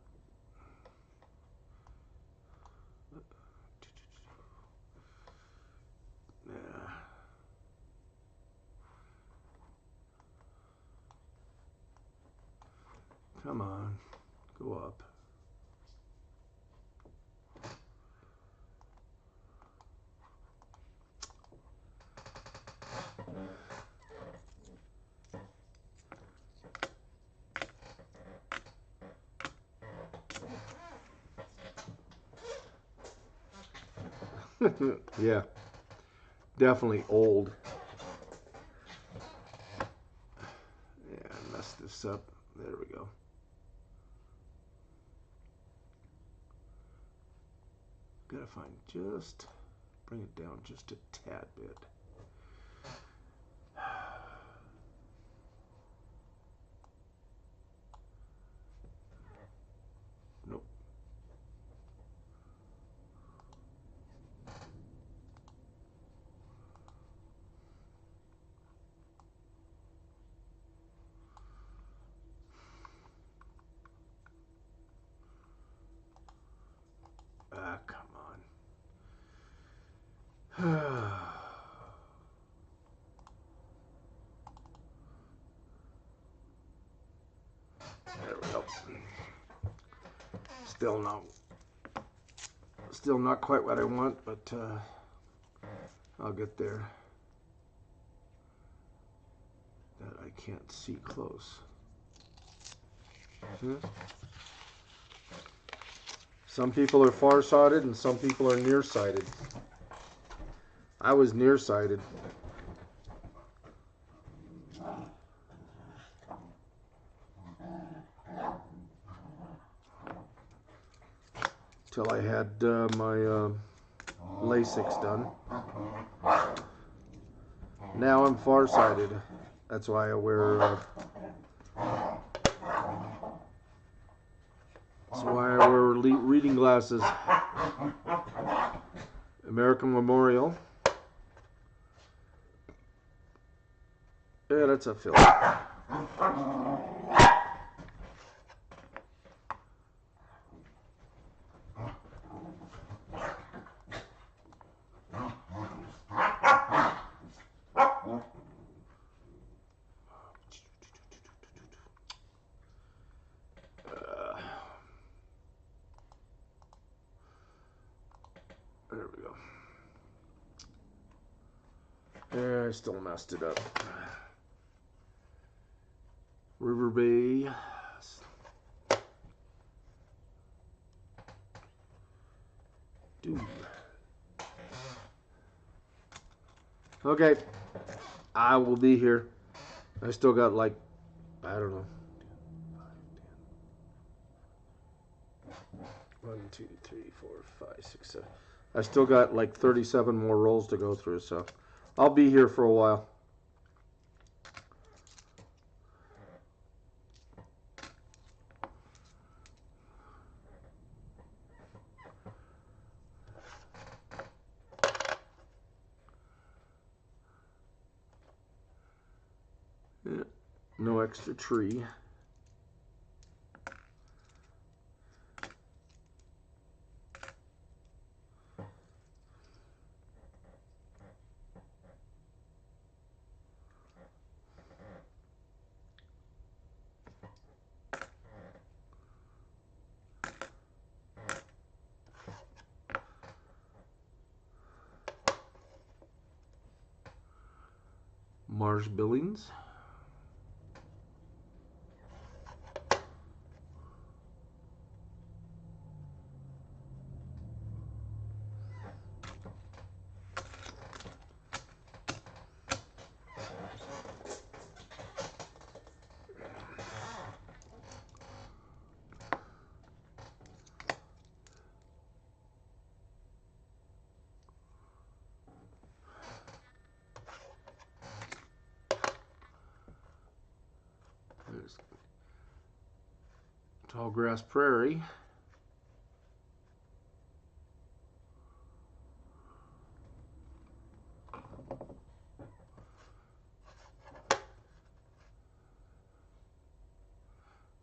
Yeah. Come on, go up. Yeah, definitely old. Yeah, I messed this up. There we go. Gotta find just, bring it down just a tad bit. Nope. Ah, come on. There we go. Still not quite what I want, but I'll get there. That I Can't see close. Hmm? Some people are far-sighted and some people are nearsighted. I was nearsighted. Till I had my LASIK done. Now I'm farsighted. That's why I wear. That's why I wear reading glasses. American Memorial. Yeah, that's a filly. There we go. Yeah, I still messed it up. River Bay. Dude. Okay. I will be here. I still got like, I don't know. 1, 2, 3, 4, 5, 6, 7. I still got like 37 more rolls to go through, so I'll be here for a while. Yeah, no extra tree. Marsh Billings. There's Tall Grass Prairie.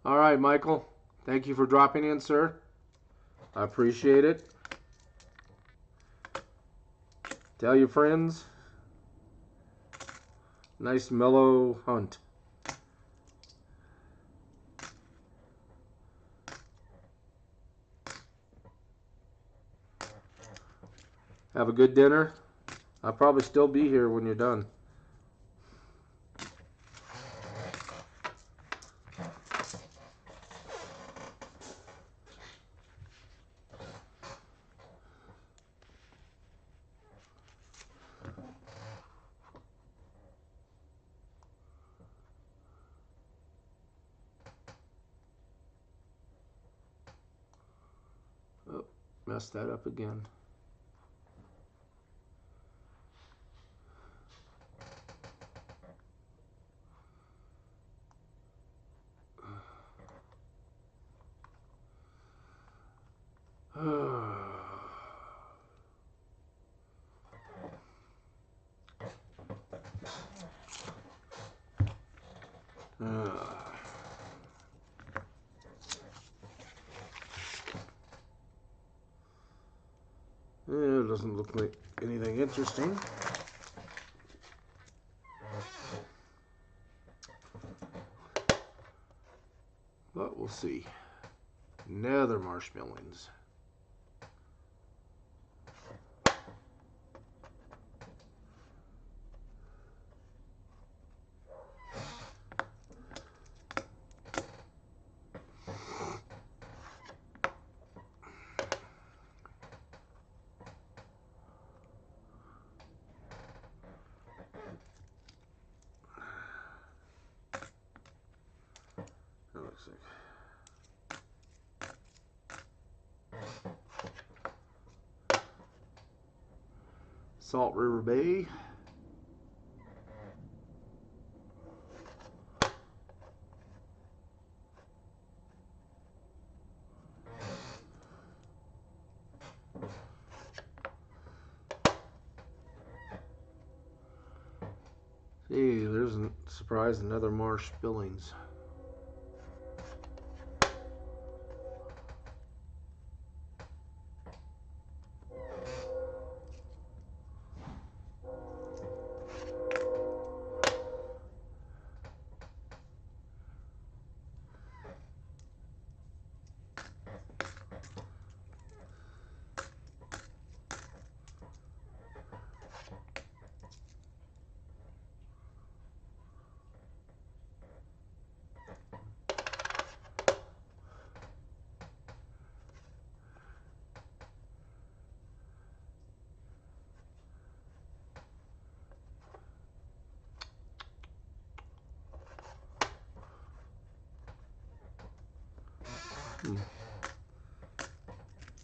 All right, Michael. Thank you for dropping in, sir. I appreciate it. Tell your friends. Nice mellow hunt. Have a good dinner. I'll probably still be here when you're done. Oh, messed that up again. It doesn't look like anything interesting. But we'll see. Nether Marsh Billings. Salt River Bay. See, there's a surprise, another Marsh Billings.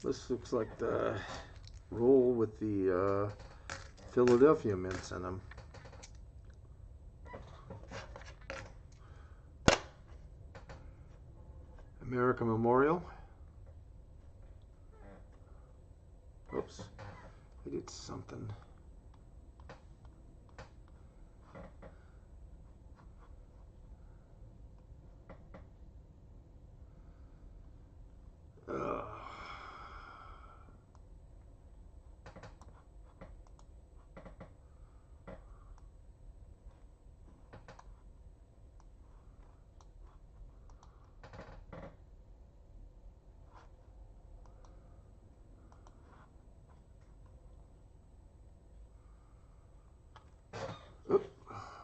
This looks like the roll with the Philadelphia mints in them. American Memorial. Oops, I did something.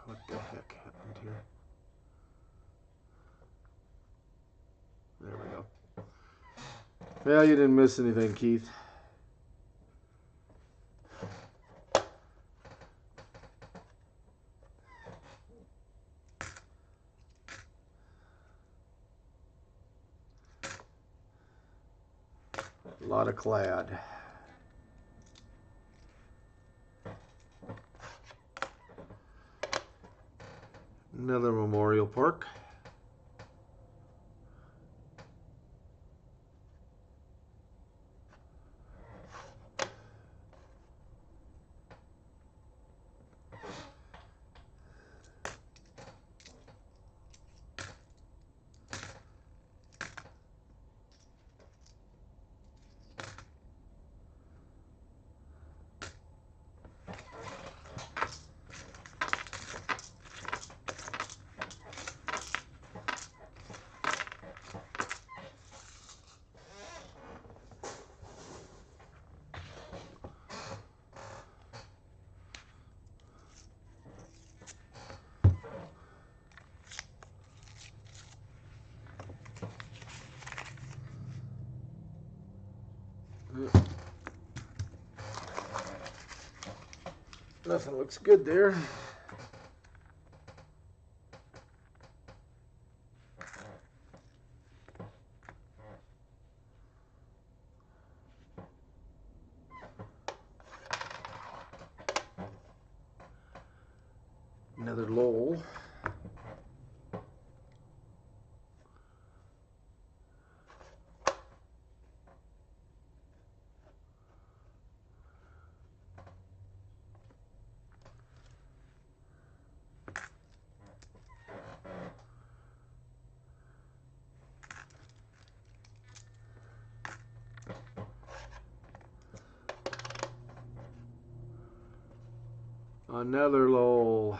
What the heck happened here? There we go. Well, you didn't miss anything, Keith. A lot of clad. Another Memorial Park. Nothing looks good there. Another Lowell. Another Lowell.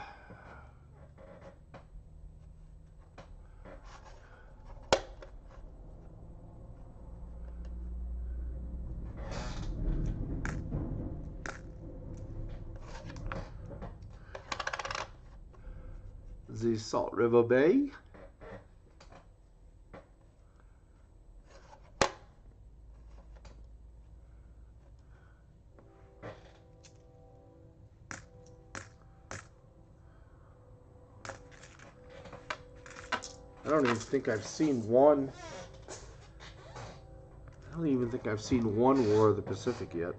The Salt River Bay. I don't even think I've seen one. I don't even think I've seen one War of the Pacific yet.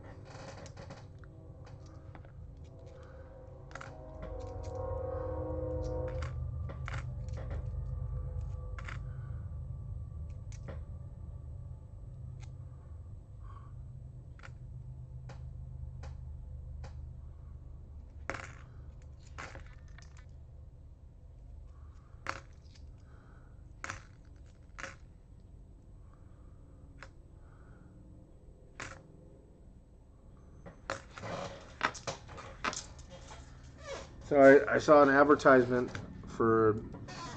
So I saw an advertisement for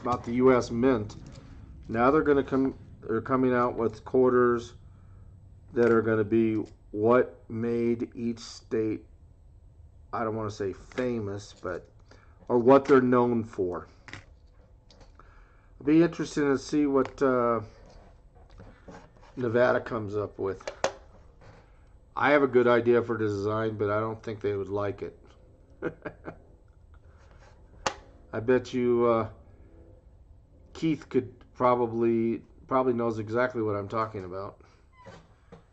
about the U.S. Mint. Now they're coming out with quarters that are going to be what made each state, I don't want to say famous, but or what they're known for. It'll be interesting to see what Nevada comes up with. I have a good idea for the design, but I don't think they would like it. I bet you Keith could probably knows exactly what I'm talking about.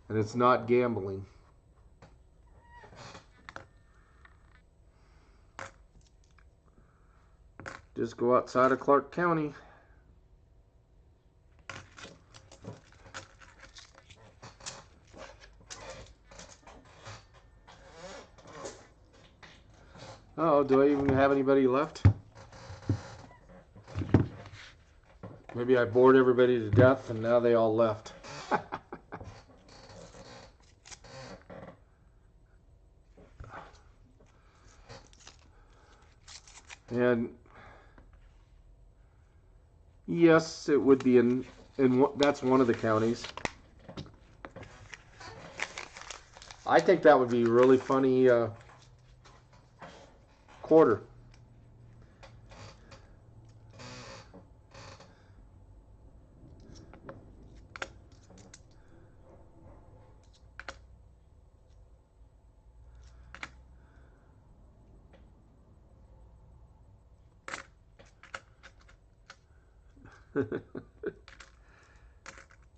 And it's not gambling. Just go outside of Clark County. Oh, do I even have anybody left? Maybe I bored everybody to death and now they all left. And yes, it would be in that's one of the counties. I think that would be a really funny quarter.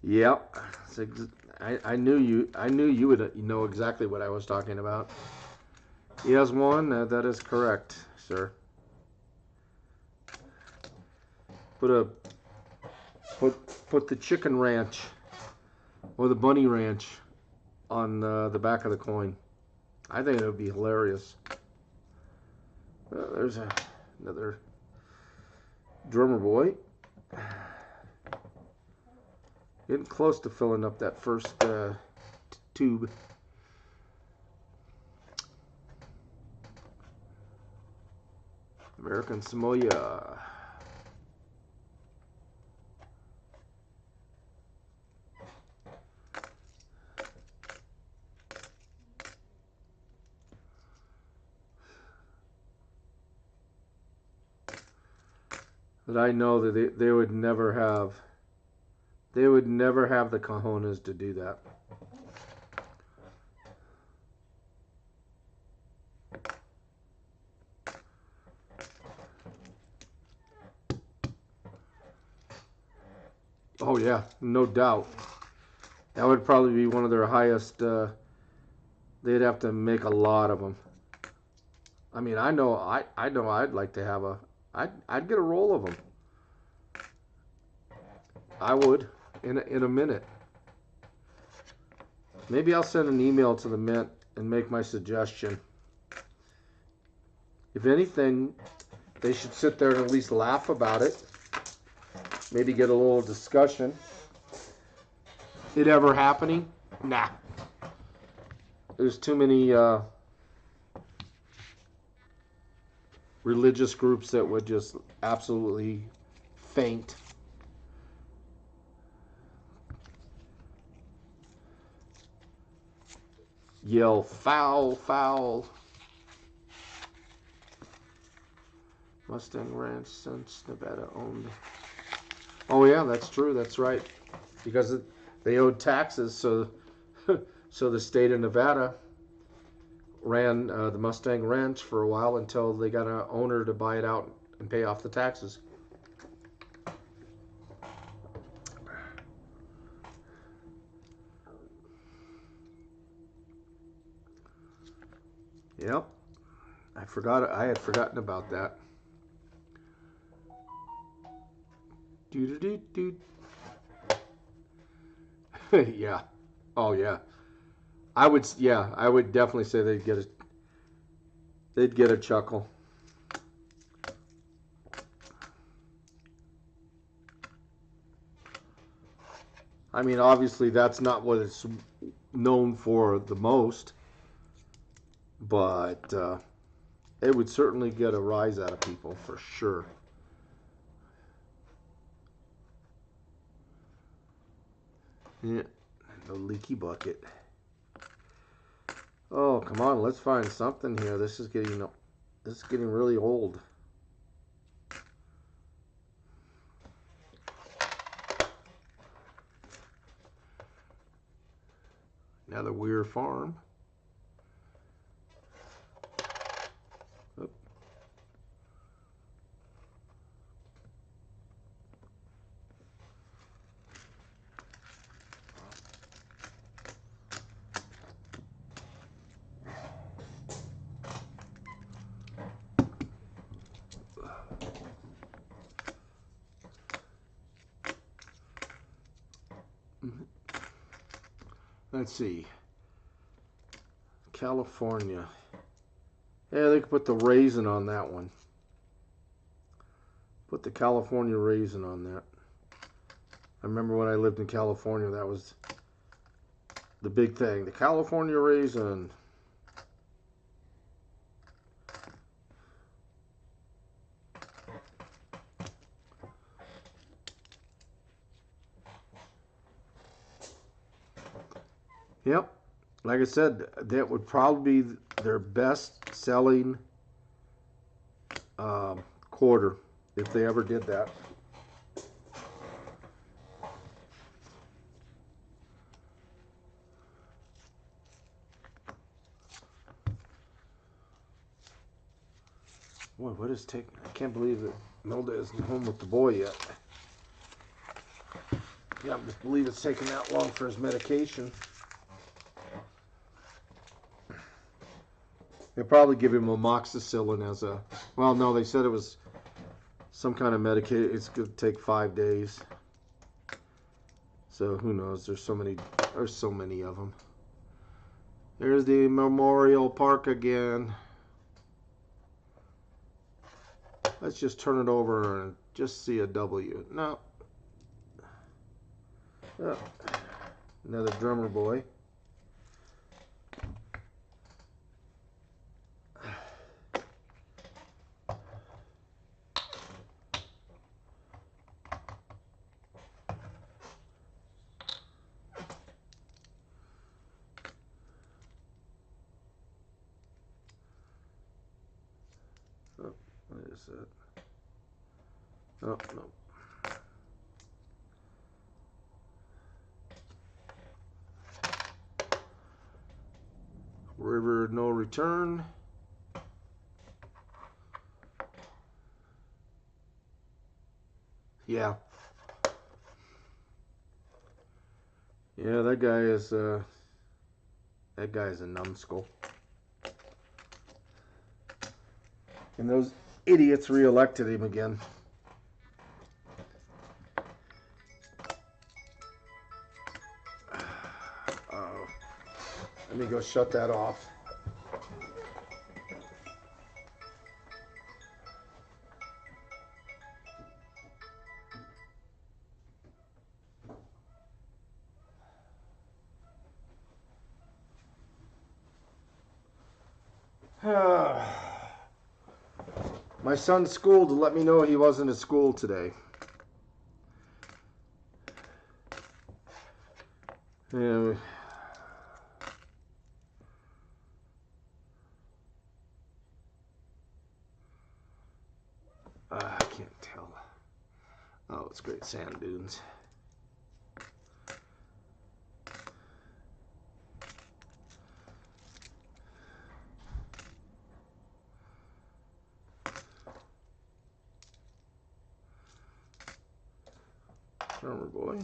Yep. I knew you would know exactly what I was talking about. He has one. That is correct, sir. Put the chicken ranch or the bunny ranch on the back of the coin. I think it would be hilarious. There's another drummer boy. Getting close to filling up that first tube. American Samoa. But I know that they would never have. They would never have the cojones to do that. Oh yeah, no doubt. That would probably be one of their highest. They'd have to make a lot of them. I mean, I know I'd like to have I'd get a roll of them. I would in a minute. Maybe I'll send an email to the Mint and make my suggestion. If anything, they should sit there and at least laugh about it. Maybe get a little discussion. It ever happening? Nah. There's too many religious groups that would just absolutely faint. Yell foul, foul. Mustang Ranch since Nevada owned. Oh yeah, that's true. That's right. Because they owed taxes, so so the state of Nevada ran the Mustang Ranch for a while until they got an owner to buy it out and pay off the taxes. Yep. I had forgotten about that. Do. Yeah. Oh yeah. I would definitely say they'd get a chuckle. I mean, obviously that's not what it's known for the most, but it would certainly get a rise out of people for sure. Yeah, the leaky bucket. Oh, come on, let's find something here. This is getting really old. Another Weir Farm. Oop. Let's see. California. Yeah, they could put the raisin on that one. Put the California raisin on that. I remember when I lived in California, that was the big thing. The California raisin. Yep. Like I said, that would probably be their best selling quarter if they ever did that. Boy, what is taking? I can't believe that Milda isn't home with the boy yet. Yeah, I just believe it's taking that long for his medication. They'll probably give him amoxicillin as a... Well, no, they said it was some kind of medication. It's going to take 5 days. So who knows? There's so many of them. There's the Memorial Park again. Let's just turn it over and just see a W. No. Oh, another drummer boy. Oh, what is that? Oh, no. River No Return. Yeah. Yeah, that guy is a numbskull. And those idiots reelected him again. Let me go shut that off. My son's school to let me know he wasn't at school today. Yeah. I can't tell. Oh, it's great sand dunes. Drummer boy.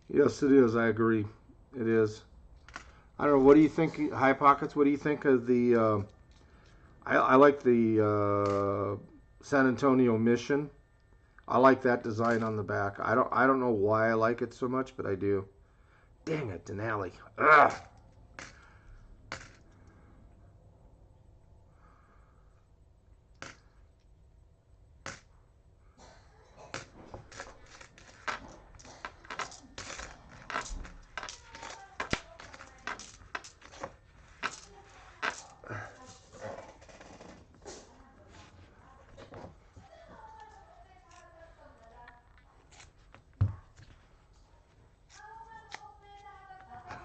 Yes, it is. I agree. It is. I don't know. What do you think, High Pockets? What do you think of the? I like the San Antonio Mission. I like that design on the back. I don't know why I like it so much, but I do. Dang it, Denali. Ugh.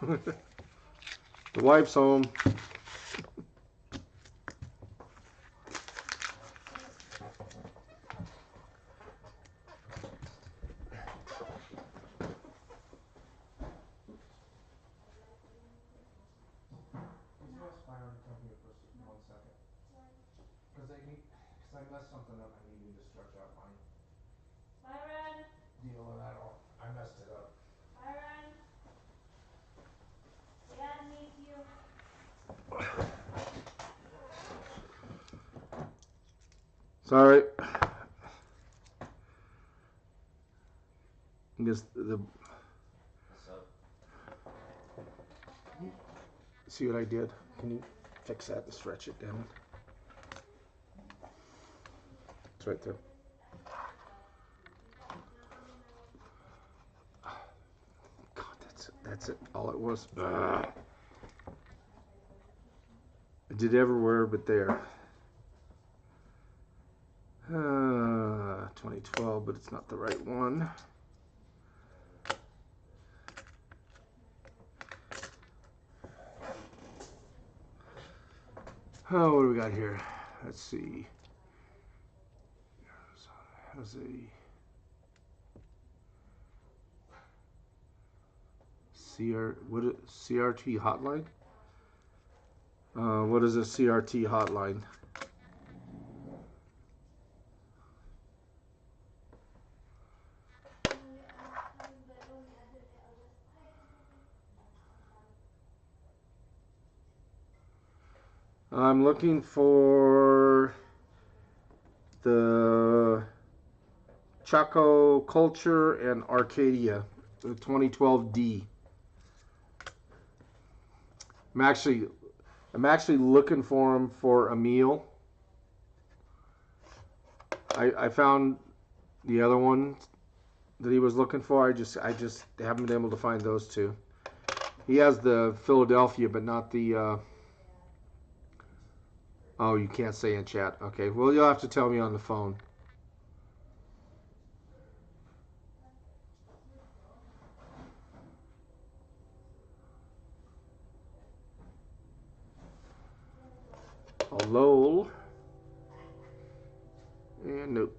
The wife's home. I messed something up. I need you to stretch out my deal, and I messed it up. It's all right. I guess see what I did? Can you fix that and stretch it down? It's right there. God, that's it. All it was. I did everywhere but there. 2012, but it's not the right one. Oh, what do we got here? Let's see. How's CRT hotline? What is a CRT hotline? I'm looking for the Chaco Culture and Arcadia, the 2012D. I'm actually looking for him for a meal. I found the other one that he was looking for. I just haven't been able to find those two. He has the Philadelphia, but not the. Oh, you can't say in chat. Okay, well, you'll have to tell me on the phone. Hello. And nope.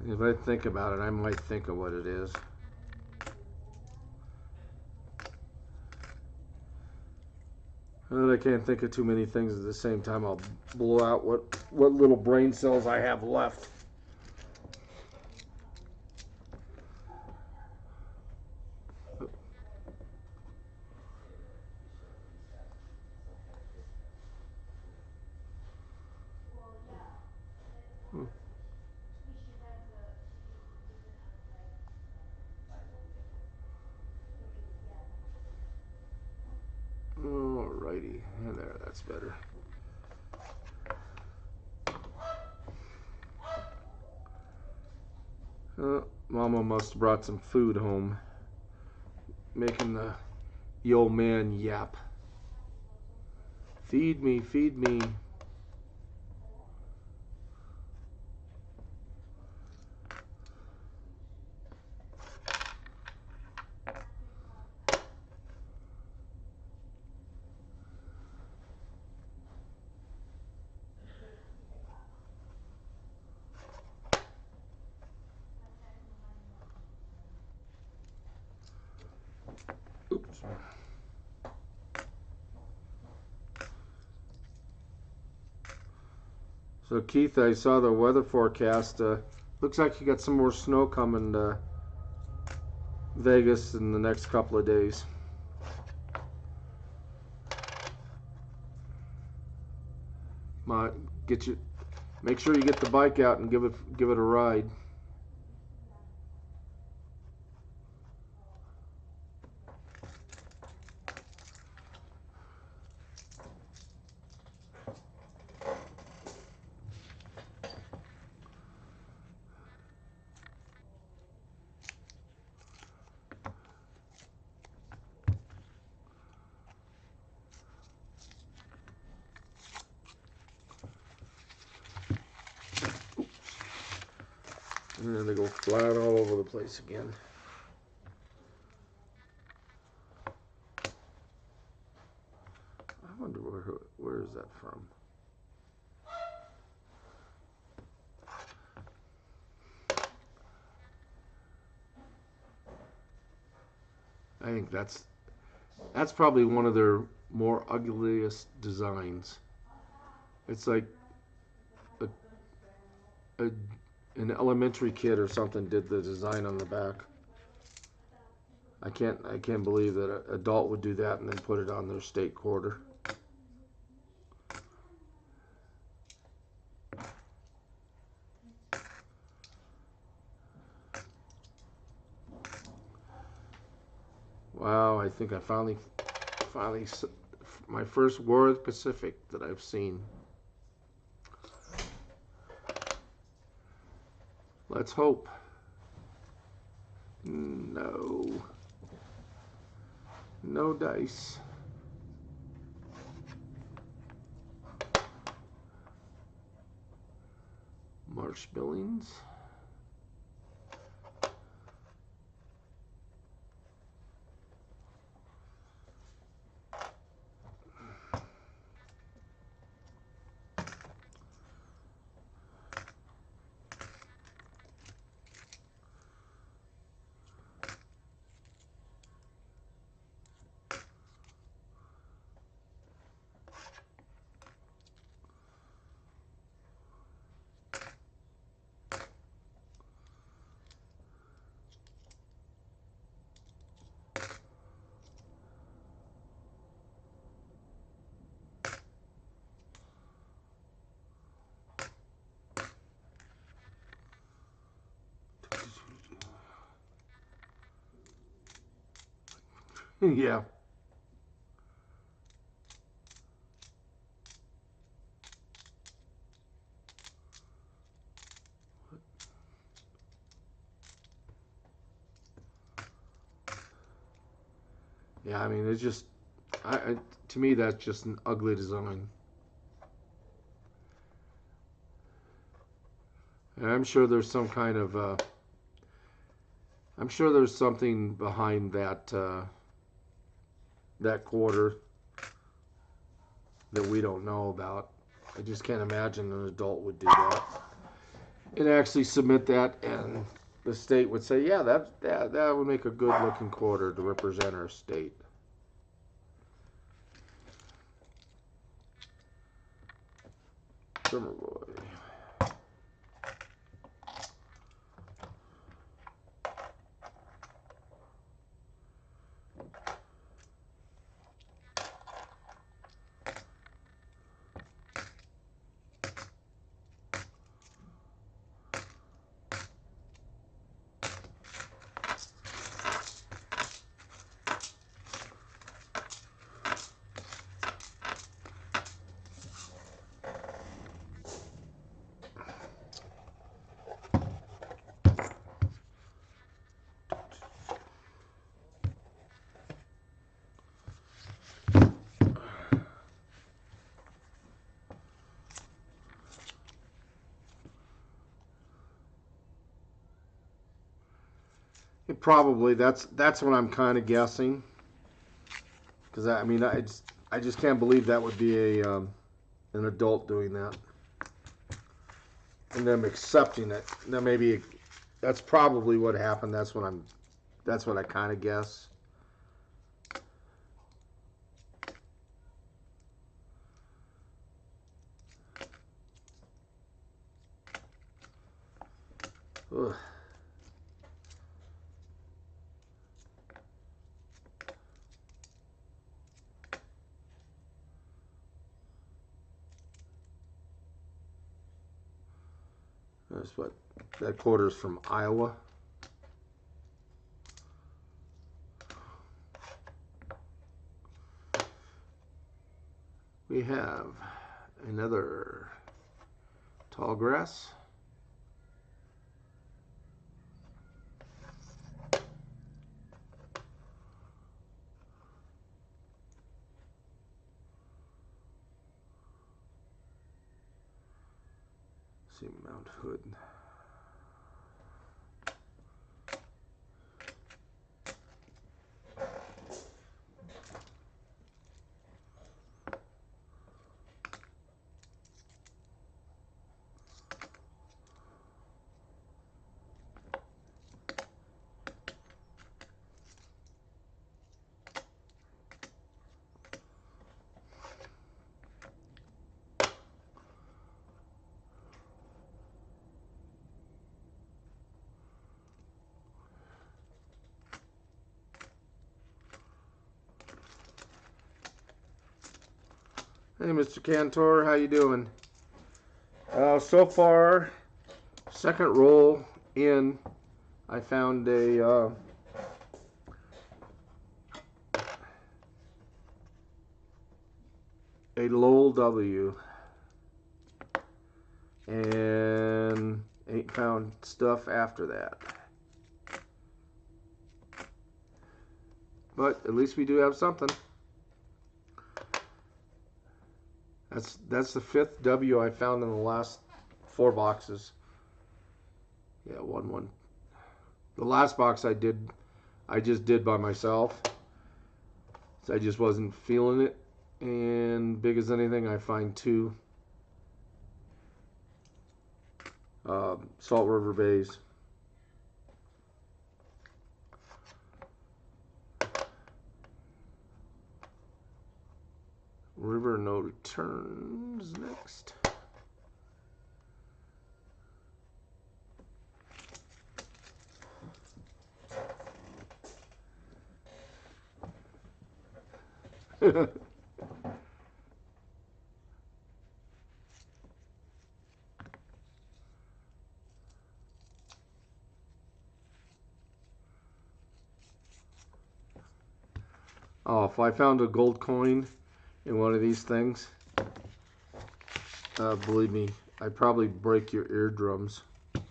If I think about it, I might think of what it is. Well, I can't think of too many things at the same time. I'll blow out what little brain cells I have left. Alrighty, and there, that's better. Mama must have brought some food home, making the old man yap. Feed me, feed me. Oops. So Keith, I saw the weather forecast. Looks like you got some more snow coming to Vegas in the next couple of days. Make sure you get the bike out and give it a ride. And then they go flying all over the place again. I wonder where is that from? I think that's probably one of their more ugliest designs. It's like a, a an elementary kid or something did the design on the back. I can't believe that an adult would do that and then put it on their state quarter. Wow, I think I finally my first War of the Pacific that I've seen. Let's hope. No. No dice. Marsh Billings. Yeah. Yeah, I mean, it's just, to me, that's just an ugly design. And I'm sure there's some kind of, I'm sure there's something behind that quarter that we don't know about. I just can't imagine an adult would do that and actually submit that, and the state would say, yeah, that would make a good looking quarter to represent our state. Drummer boy. Probably that's what I'm kind of guessing, because I mean I just can't believe that would be an adult doing that and them accepting it. Now maybe that's probably what happened. That's what I kind of guess. Ugh. That's what that quarter's from Iowa. We have another tall grass. See Mount Hood. Hey, Mr. Cantor, how you doing? So far, second roll in, I found a Lowell W, and ain't found stuff after that. But at least we do have something. That's the fifth W I found in the last 4 boxes. Yeah, one. The last box I just did by myself. So I just wasn't feeling it. And big as anything, I find 2 Salt River Bays. River No Returns next. Oh, if I found a gold coin in one of these things, believe me, I'd probably break your eardrums. Of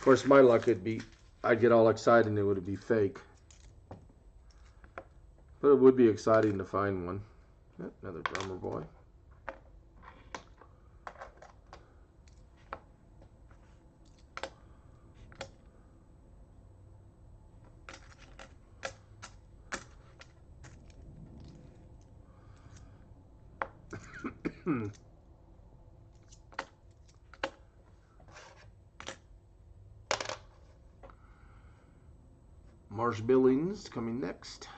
course, my luck, I'd get all excited and it would be fake. But it would be exciting to find one. Another drummer boy. Marsh Billings coming next.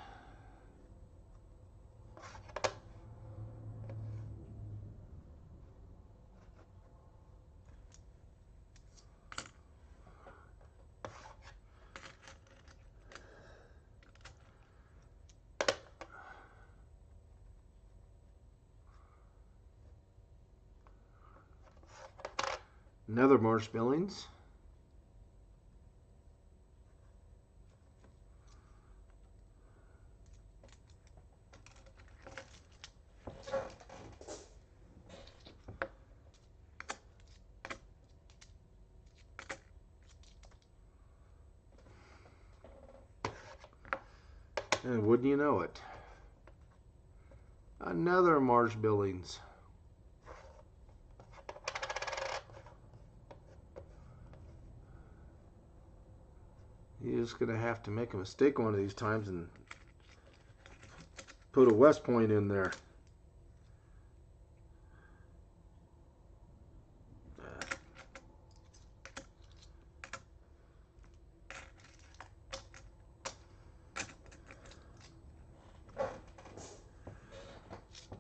Another Marsh Billings. And wouldn't you know it, another Marsh Billings. You're just going to have to make a mistake one of these times and put a West Point in there.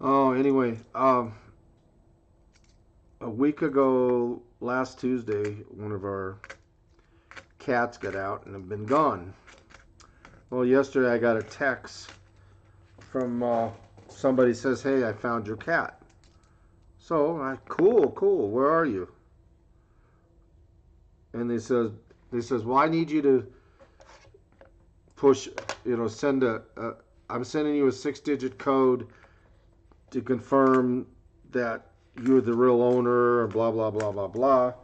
Oh, anyway, a week ago, last Tuesday, one of our cats got out and have been gone. Well, yesterday I got a text from somebody says, "Hey, I found your cat." So, cool, where are you? And they says, "Well, I need you to push, send I'm sending you a 6-digit code to confirm that you're the real owner," and blah, blah, blah, blah, blah.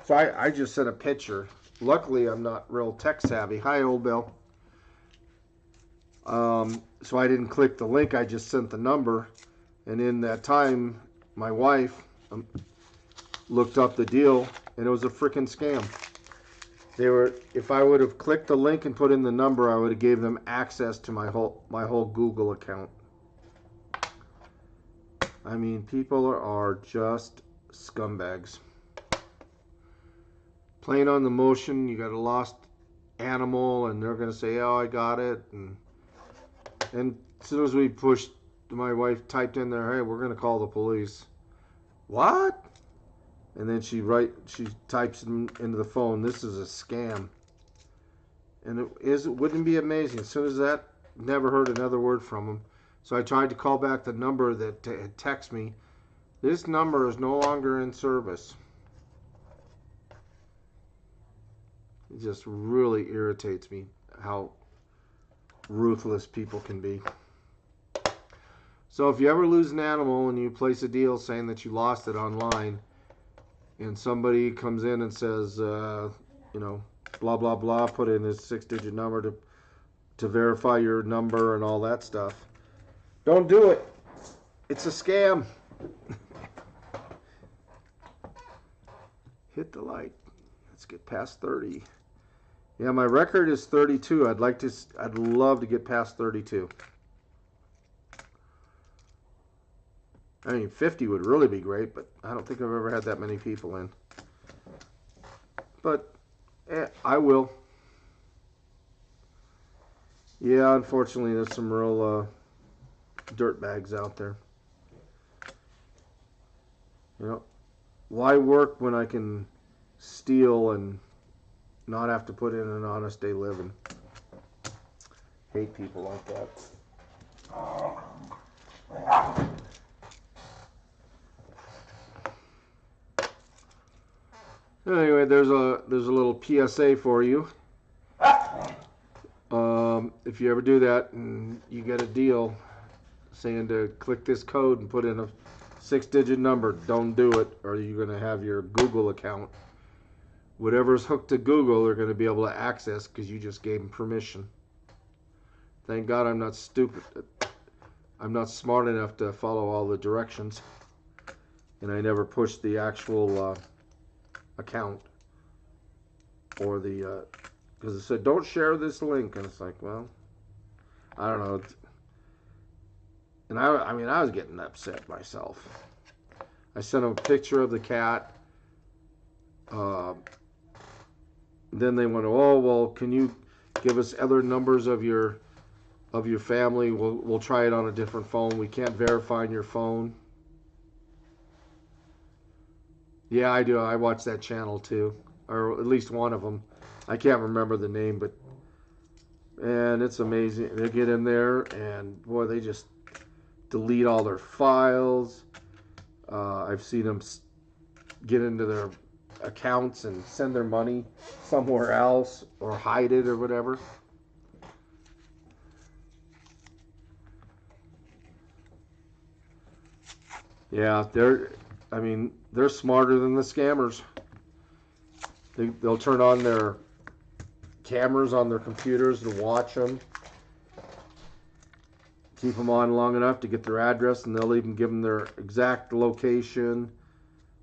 So I just sent a picture. Luckily, I'm not real tech savvy. Hi, Old Bill. So I didn't click the link. I just sent the number. And in that time, my wife looked up the deal, and it was a freaking scam. If I would have clicked the link and put in the number, I would have gave them access to my whole Google account. I mean, people are just scumbags. Playing on the motion, you got a lost animal, and they're going to say, "Oh, I got it." And as soon as we pushed, my wife typed in there, "Hey, we're going to call the police." What? And then she types into the phone, "This is a scam." And wouldn't it be amazing? As soon as that, never heard another word from them. So I tried to call back the number that had texted me. This number is no longer in service. It just really irritates me how ruthless people can be. So if you ever lose an animal and you place a deal saying that you lost it online, and somebody comes in and says, you know, blah, blah, blah, put in his 6-digit number to verify your number and all that stuff, don't do it. It's a scam. Hit the like. Let's get past 30. Yeah, my record is 32. I'd love to get past 32. I mean, 50 would really be great, but I don't think I've ever had that many people in. But I will. Yeah, unfortunately, there's some real dirt bags out there. You know, why work when I can steal and not have to put in an honest day living? Hate people like that. Anyway, there's a little PSA for you. If you ever do that and you get a deal saying to click this code and put in a 6-digit number, don't do it, or you're going to have your Google account. Whatever's hooked to Google, they're going to be able to access because you just gave them permission. Thank God I'm not stupid. I'm not smart enough to follow all the directions, and I never pushed the actual account or the because it said don't share this link, and it's like, well, I don't know. And I mean, I was getting upset myself. I sent them a picture of the cat. Then they went, oh well, can you give us other numbers of your family? We'll try it on a different phone. We can't verify on your phone. Yeah, I do. I watch that channel too, or at least one of them. I can't remember the name, but and it's amazing. They get in there and boy, they just delete all their files. I've seen them get into their accounts and send their money somewhere else or hide it or whatever. Yeah, they're smarter than the scammers. They'll turn on their cameras on their computers to watch them. Keep them on long enough to get their address, and they'll even give them their exact location,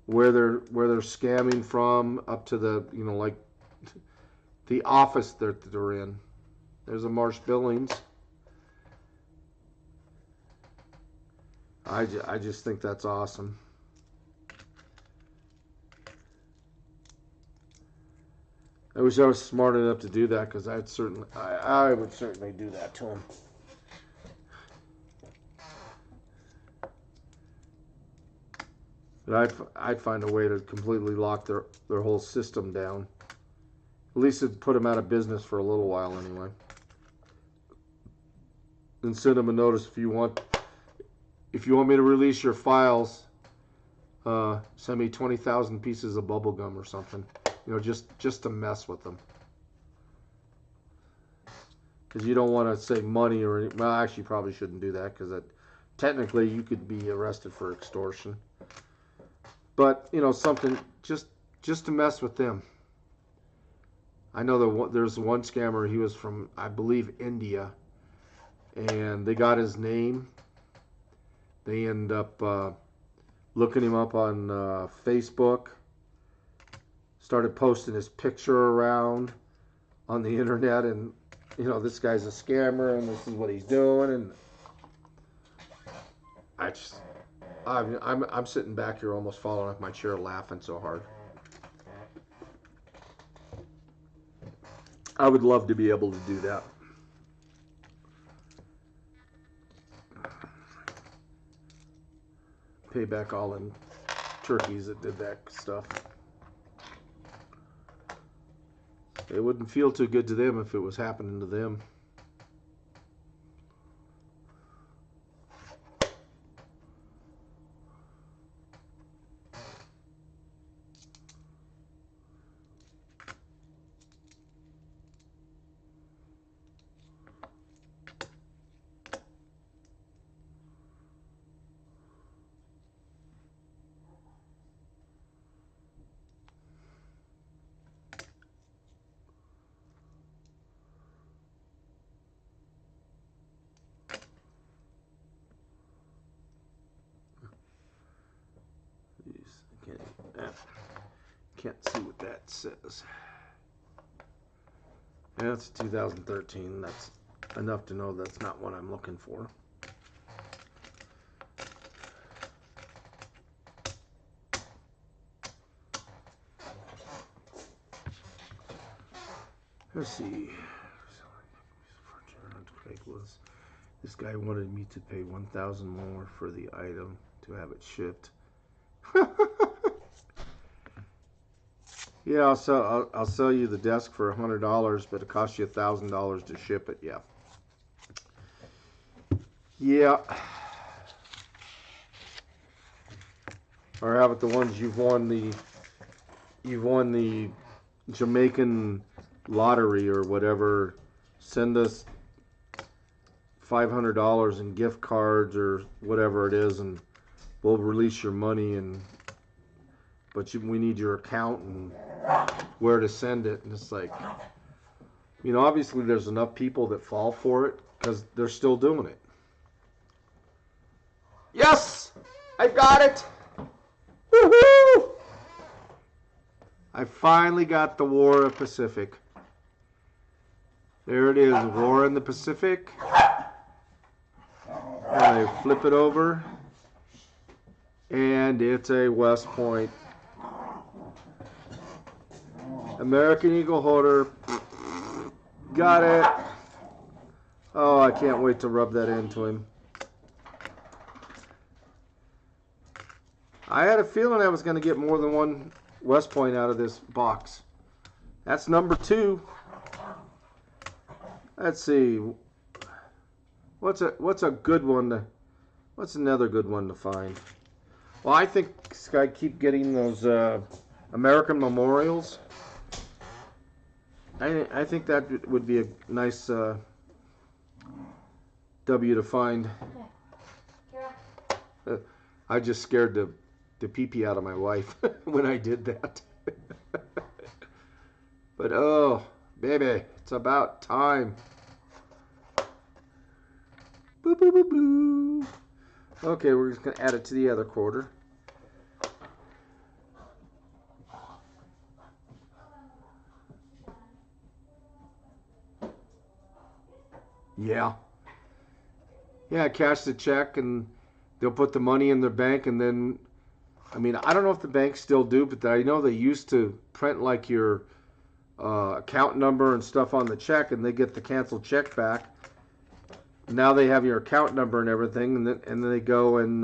where they're scamming from, up to the, you know, like the office that they're in. There's a Marsh Billings. I just think that's awesome. I wish I was smart enough to do that, because I would certainly do that to them. But I'd find a way to completely lock their whole system down. At least it'd put them out of business for a little while anyway. And send them a notice if you want me to release your files, send me 20,000 pieces of bubble gum or something. You know, just to mess with them. Because you don't want to say money or well, actually, you probably shouldn't do that, because technically you could be arrested for extortion. But you know, something just to mess with them. I know there's one scammer. He was from, I believe, India, and they got his name. They end up looking him up on Facebook. Started posting his picture around on the internet, and you know, this guy's a scammer, and this is what he's doing, and I'm sitting back here almost falling off my chair laughing so hard. I would love to be able to do that. Pay back all them turkeys that did that stuff. It wouldn't feel too good to them if it was happening to them. Can't see what that says. That's 2013. That's enough to know that's not what I'm looking for. Let's see. This guy wanted me to pay $1,000 more for the item to have it shipped. Yeah, I'll sell you the desk for $100, but it costs you $1,000 to ship it. Yeah. Yeah. Or how about the ones you've won the Jamaican lottery or whatever? Send us $500 in gift cards or whatever it is, and we'll release your money. But we need your account and where to send it. And it's like, obviously there's enough people that fall for it because they're still doing it. Yes, I got it. Woohoo! I finally got the War of Pacific. There it is, War in the Pacific. And I flip it over, and it's a West Point. American Eagle holder. Got it. Oh, I can't wait to rub that into him. I had a feeling I was going to get more than one West Point out of this box. That's number 2. Let's see. What's a good one to? What's another good one to find? Well, I think I keep getting those American Memorials. I think that would be a nice W to find. I just scared the pee-pee out of my wife when I did that. But oh, baby, it's about time. Boo, boo, boo, boo. Okay, we're just going to add it to the other quarter. Yeah. Yeah, cash the check and they'll put the money in their bank, and then, I mean, I don't know if the banks still do, but I know they used to print like your account number and stuff on the check, and they get the canceled check back. Now they have your account number and everything, and then they go and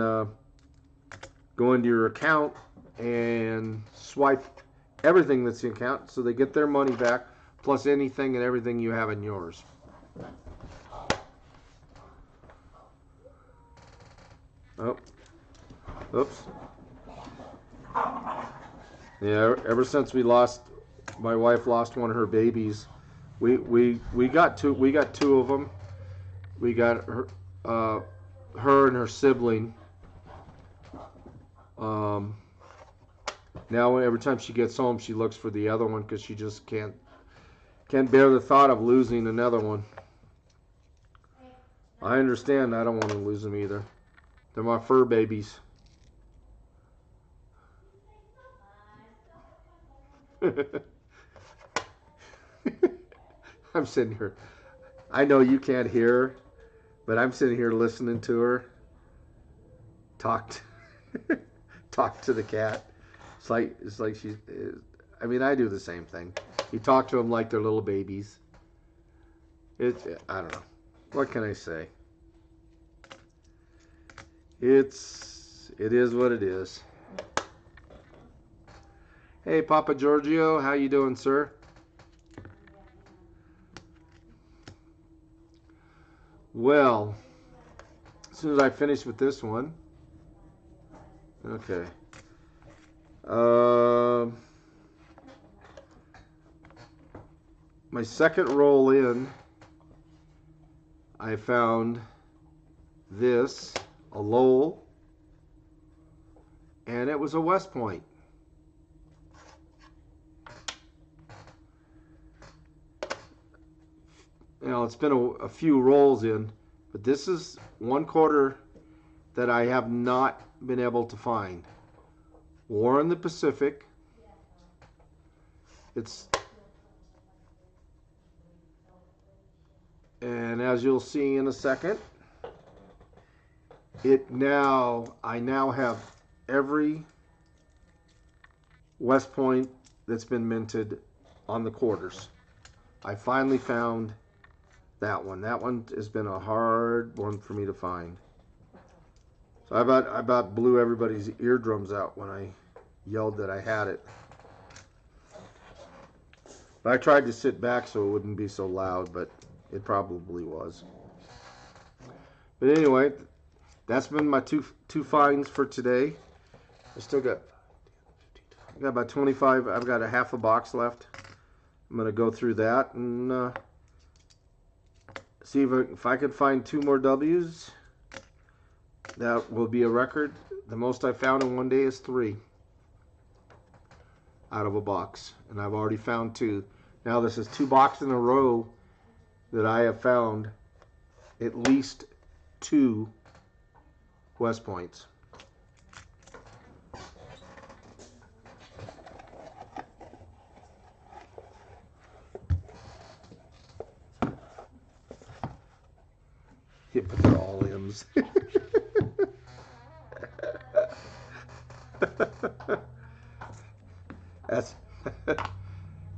go into your account and swipe everything that's in the account, so they get their money back plus anything and everything you have in yours. Oh, oops. Yeah, ever since my wife lost one of her babies, we got two of them. We got her and her sibling. Now every time she gets home, she looks for the other one because she just can't bear the thought of losing another one. I understand. I don't want to lose them either. They're my fur babies. I'm sitting here. I know you can't hear her, but I'm sitting here listening to her talk to the cat. It's like she's. I mean, I do the same thing. You talk to them like they're little babies. I don't know. What can I say? It is what it is. Hey, Papa Giorgio, how you doing, sir? Well, as soon as I finish with this one, okay. My second roll in, I found this, a Lowell, and it was a West Point. You know, it's been a few rolls in, but this is one quarter that I have not been able to find. War in the Pacific. And as you'll see in a second, I now have every West Point that's been minted on the quarters. I finally found that one. That one has been a hard one for me to find. So I about blew everybody's eardrums out when I yelled that I had it. But I tried to sit back so it wouldn't be so loud, but it probably was. But anyway, that's been my two finds for today. I got about 25. I've got a half a box left. I'm gonna go through that and see if I could find 2 more W's. That will be a record. The most I found in one day is 3 out of a box, and I've already found 2. Now this is 2 boxes in a row that I have found at least 2 West Points. Yeah, but they're all M's.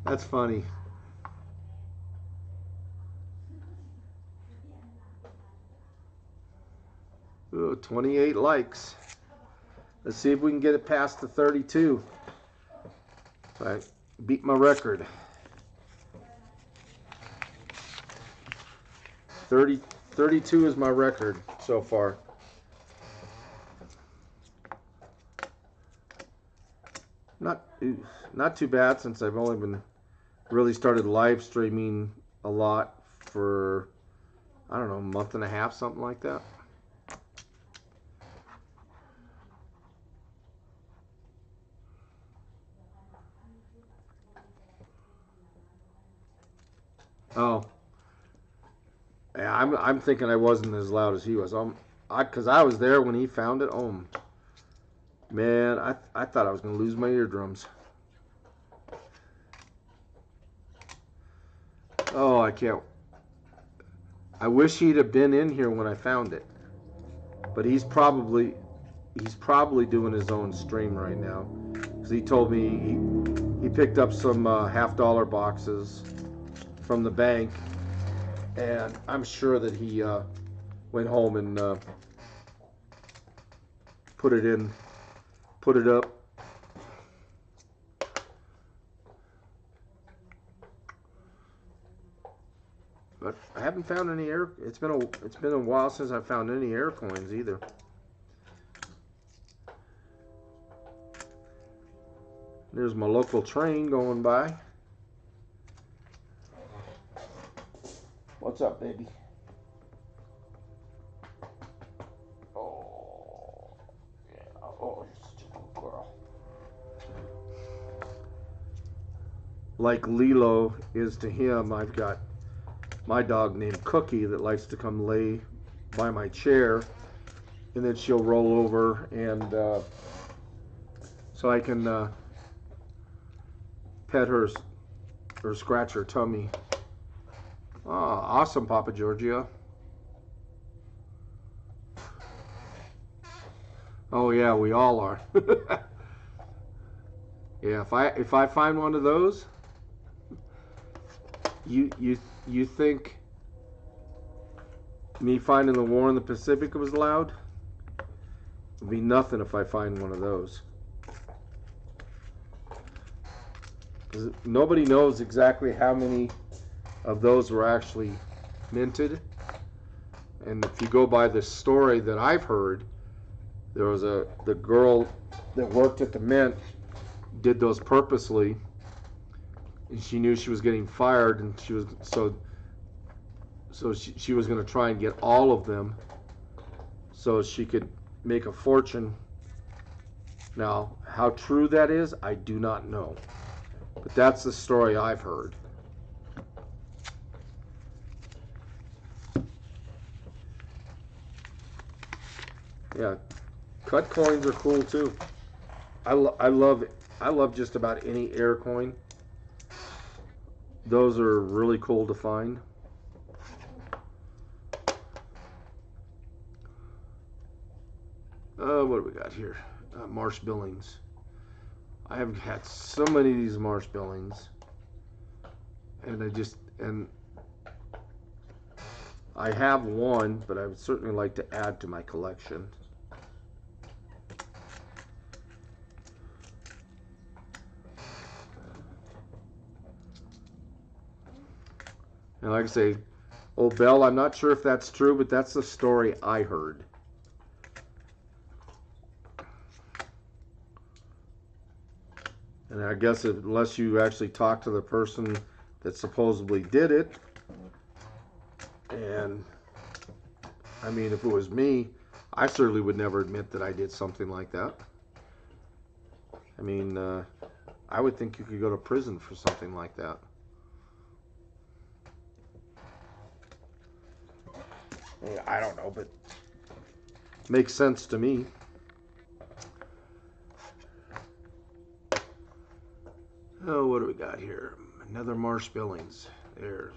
That's funny. Ooh, 28 likes. Let's see if we can get it past the 32. I beat my record. 32 is my record so far. Not too bad, since I've only been really started live streaming a lot for, I don't know, a month and a half, something like that. Oh, yeah, I'm thinking I wasn't as loud as he was. Because I was there when he found it. Oh, man, I thought I was gonna lose my eardrums. Oh, I can't. I wish he'd have been in here when I found it, but he's probably doing his own stream right now, because he told me he picked up some $50 boxes from the bank, and I'm sure that he went home and put it up. But I haven't found any air. It's been a while since I found any air coins either. There's my local train going by. What's up, baby? Oh, yeah. Oh, you're such a good girl. Like Lilo is to him, I've got my dog named Cookie that likes to come lay by my chair, and then she'll roll over, and so I can pet her or scratch her tummy. Oh, awesome, Papa Giorgio. Oh yeah, we all are. Yeah, if I find one of those, you think me finding the War in the Pacific was loud? It'd be nothing if I find one of those. 'Cause nobody knows exactly how many of those were actually minted. And if you go by the story that I've heard, there was the girl that worked at the mint did those purposely, and she knew she was getting fired, and she was she was going to try and get all of them so she could make a fortune. Now, how true that is, I do not know, but that's the story I've heard. Yeah, cut coins are cool too. I love just about any air coin. Those are really cool to find. What do we got here? Marsh Billings. I have had so many of these Marsh Billings, and I have one, but I would certainly like to add to my collection. And like I say, old Bell, I'm not sure if that's true, but that's the story I heard. And I guess unless you actually talk to the person that supposedly did it, and I mean, if it was me, I certainly would never admit that I did something like that. I mean, I would think you could go to prison for something like that. I don't know, but makes sense to me. Oh, what do we got here? Another Marsh Billings. There's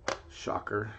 a shocker.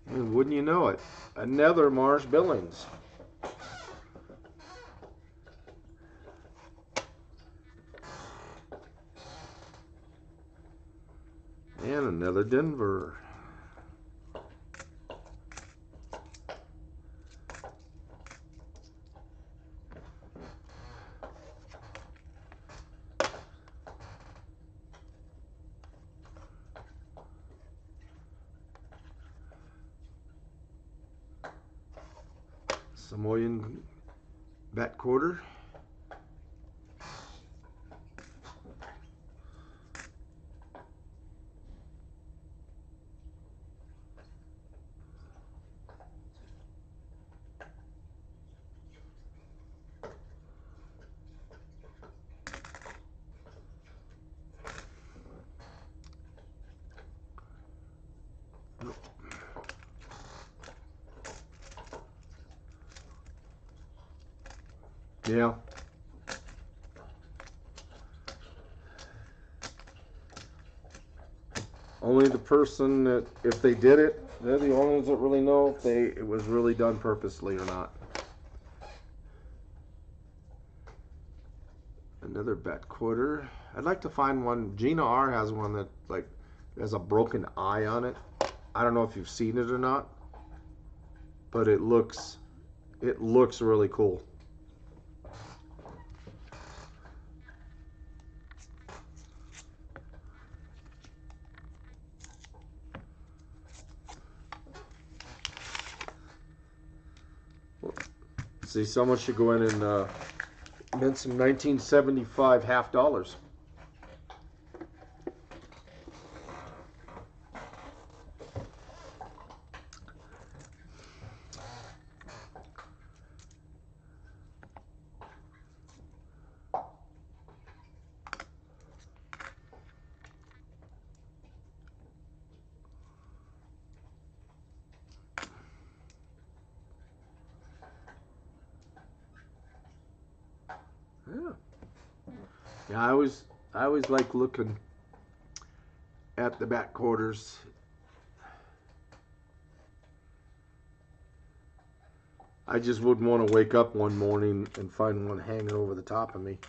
And wouldn't you know it, another Marsh Billings. And another Denver. Samoan bat quarter. Yeah. Only the person that, if they did it, they're the only ones that really know if it was really done purposely or not. Another bat quarter. I'd like to find one. Gina R has one that like has a broken eye on it. I don't know if you've seen it or not, but it looks really cool. See, someone should go in and mint some 1975 half dollars. Yeah. Yeah, I always like looking at the back quarters. I just wouldn't want to wake up one morning and find one hanging over the top of me.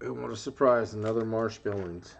And what a surprise, another Marsh Billings.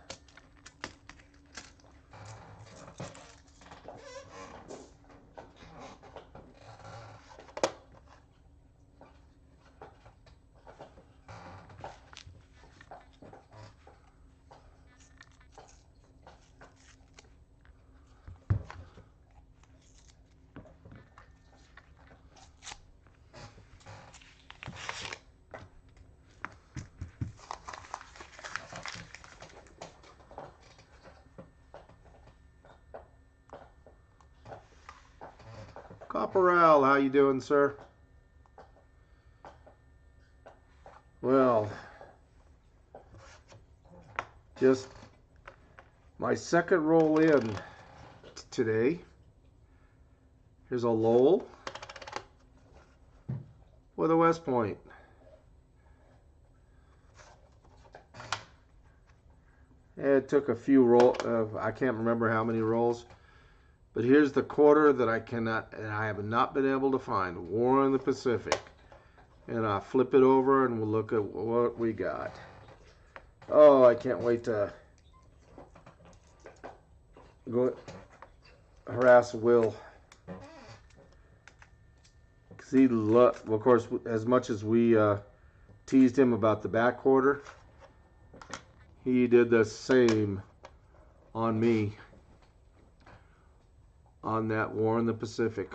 Copperell, how you doing, sir? Well, just my second roll in today. Here's a Lowell with a West Point. It took a few I can't remember how many rolls, but here's the quarter that I have not been able to find. War in the Pacific. And I flip it over and we'll look at what we got. Oh, I can't wait to go harass Will. Because well, of course, as much as we teased him about the back quarter, he did the same on me on that War in the Pacific.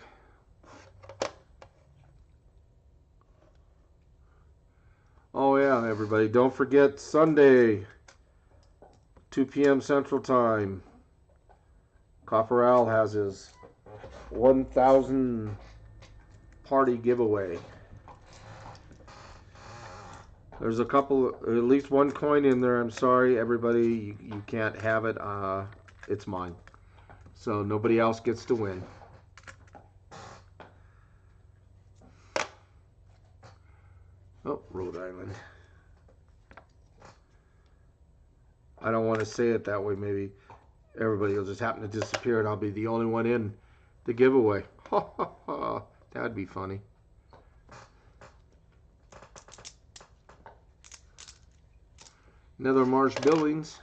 Oh yeah, everybody, don't forget Sunday, 2 p.m. Central Time. Copperell has his 1,000 party giveaway. There's a couple, at least one coin in there. I'm sorry, everybody, you can't have it. It's mine. So nobody else gets to win. Oh, Rhode Island. I don't want to say it that way. Maybe everybody will just happen to disappear and I'll be the only one in the giveaway. Ha ha ha. That'd be funny. Another Marsh Billings.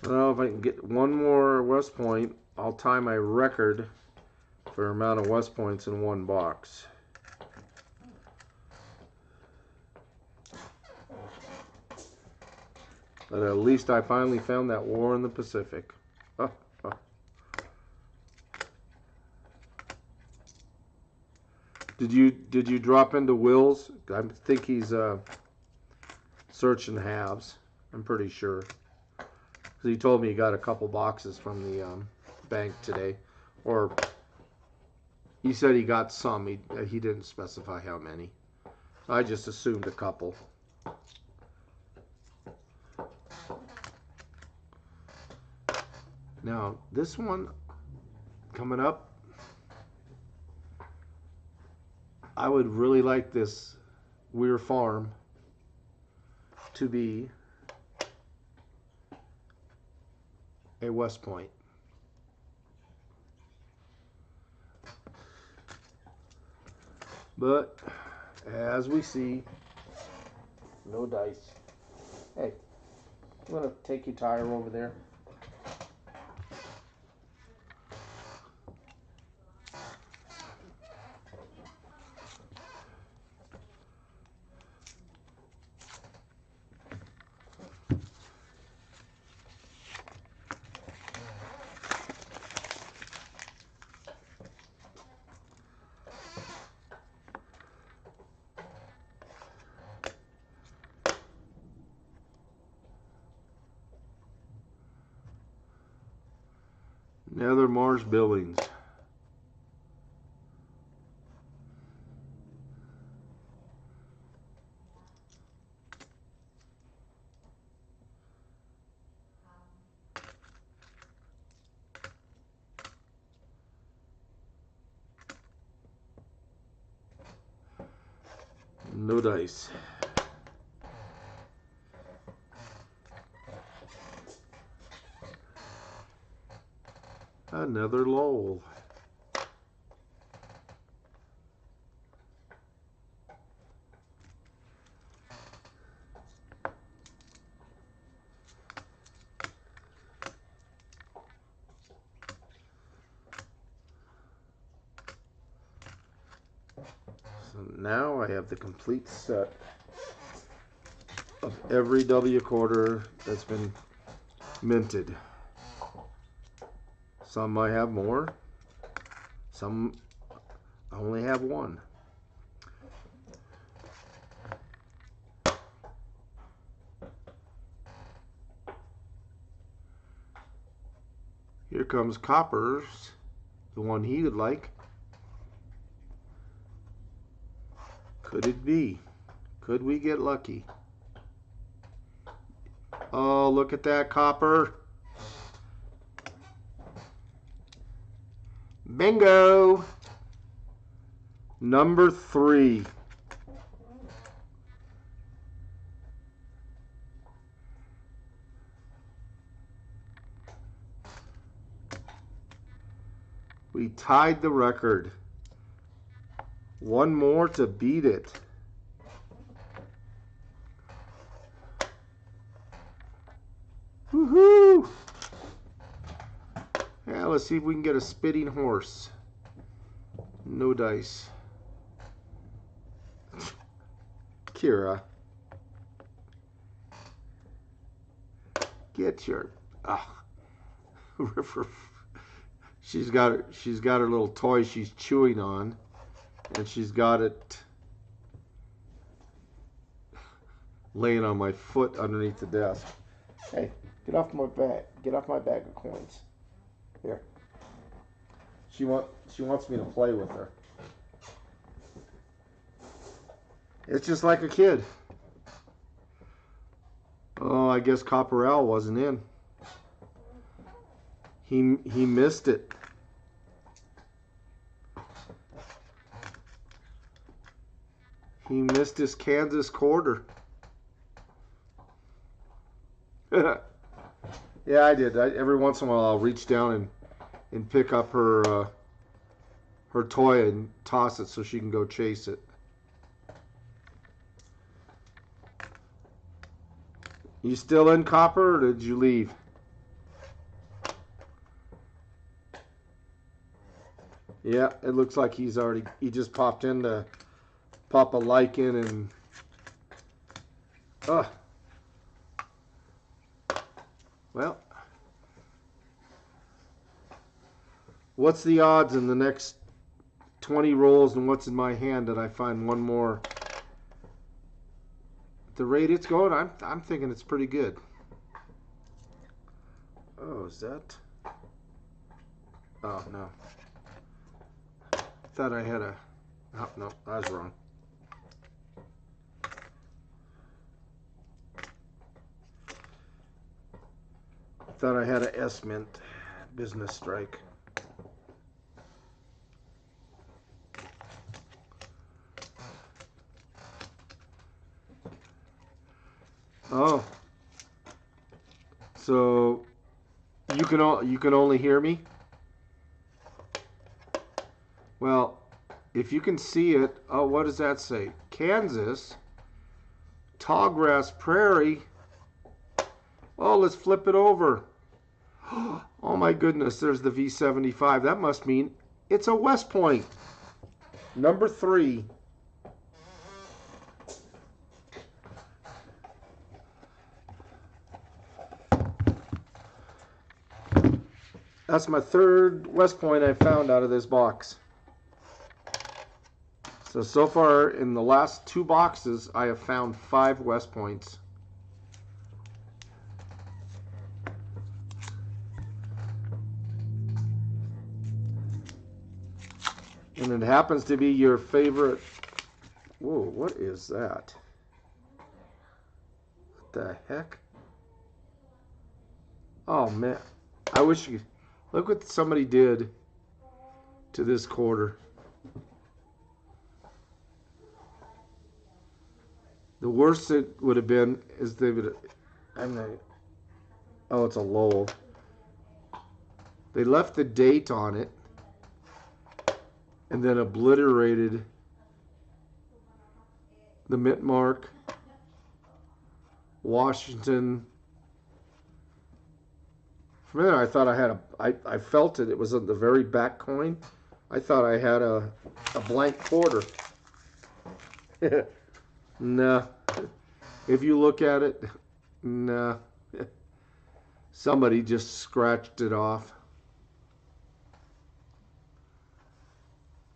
Well, if I can get one more West Point, I'll tie my record for amount of West Points in one box. But at least I finally found that War in the Pacific. Did you drop into Will's? I think he's searching halves. I'm pretty sure. He told me he got a couple boxes from the bank today, or he said he got some. He didn't specify how many. So I just assumed a couple. Now this one coming up, I would really like this Weir Farm to be a West Point. But as we see, no dice. Hey, I'm gonna take your tire over there. Another Marsh Billings. No dice. Another Lowell. So now I have the complete set of every W quarter that's been minted. Some I have more, some I only have one. Here comes Coppers, the one he would like. Could it be? Could we get lucky? Oh, look at that, Copper. Bingo! Number 3. We tied the record. One more to beat it. Woohoo! Yeah, let's see if we can get a spitting horse. No dice. Kira. Get your... She's got her little toy she's chewing on, and she's got it laying on my foot underneath the desk. Hey, get off my bag. Get off my bag of coins. Here. She wants me to play with her. It's just like a kid. Oh, I guess Copperell wasn't in. He missed it. He missed his Kansas quarter. Yeah, I did. Every once in a while, I'll reach down and pick up her her toy and toss it so she can go chase it. You still in, Copper, or did you leave? Yeah, it looks like he just popped in to pop a like in and... Well, what's the odds in the next 20 rolls and what's in my hand that I find one more? At the rate it's going, I'm thinking it's pretty good. Oh, is that? Oh, no. Thought I had a... Oh, no, I was wrong. Thought I had a S-Mint business strike. Oh. So you can only hear me? Well, if you can see it, oh, what does that say? Kansas, Tallgrass Prairie. Oh, let's flip it over. Oh my goodness, there's the V75. That must mean it's a West Point. Number 3. That's my third West Point I found out of this box. So far in the last 2 boxes, I have found 5 West Points. And it happens to be your favorite. Whoa, what is that? What the heck? Oh man, I wish you... Look what somebody did to this quarter. The worst it would have been is they would... Oh, it's a Lowell. They left the date on it and then obliterated the mint mark, Washington. For a minute, I thought I had I felt it. It was at the very back coin. I thought I had a blank quarter. Nah. If you look at it, nah. Somebody just scratched it off.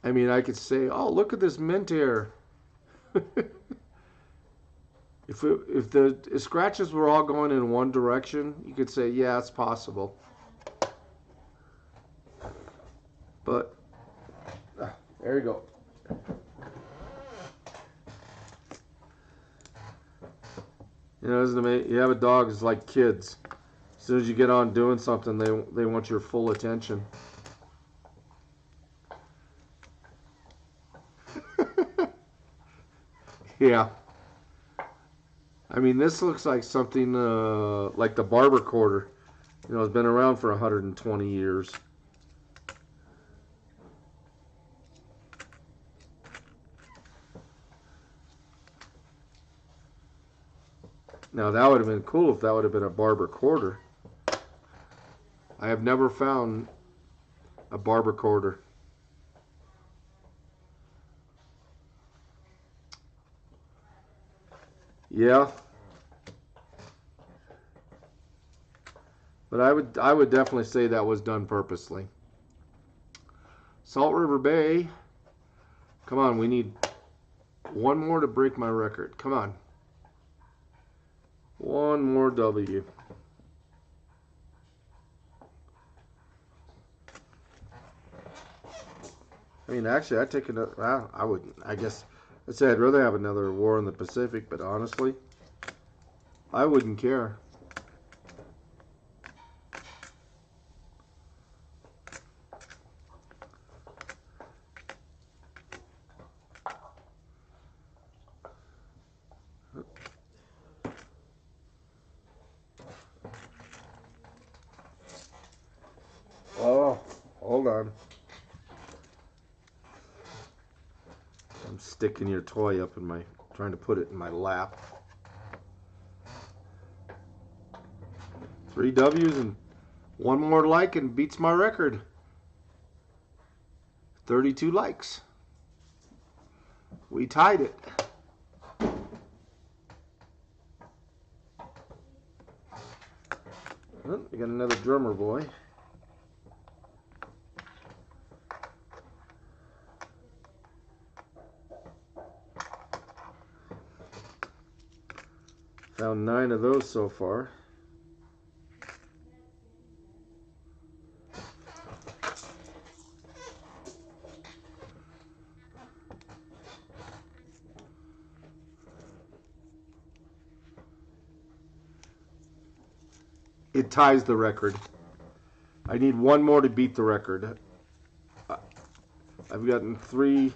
I mean, I could say, oh, look at this mint here. If the scratches were all going in one direction, you could say, yeah, it's possible. But, there you go. You know, isn't it amazing? You have a dog, it's like kids. As soon as you get on doing something, they want your full attention. Yeah. I mean, this looks like something like the barber quarter. You know, it's been around for 120 years. Now, that would have been cool if that would have been a barber quarter. I have never found a barber quarter. Yeah. But I would definitely say that was done purposely. Salt River Bay. Come on, we need one more to break my record. Come on. One more W. I mean, actually, I'd take another. Well, I wouldn't. I guess I'd say I'd rather have another war in the Pacific, but honestly, I wouldn't care. Oh, hold on. I'm sticking your toy up in my, trying to put it in my lap. 3 W's and one more like and beats my record. 32 likes. We tied it. Oh, we got another drummer boy. Found 9 of those so far. It ties the record. I need one more to beat the record. I've gotten 3.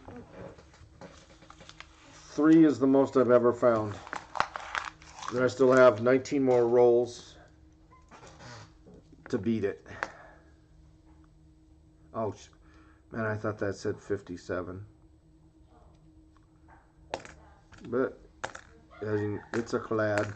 3 is the most I've ever found. Then I still have 19 more rolls to beat it. Oh, man, I thought that said 57. But it's a clad.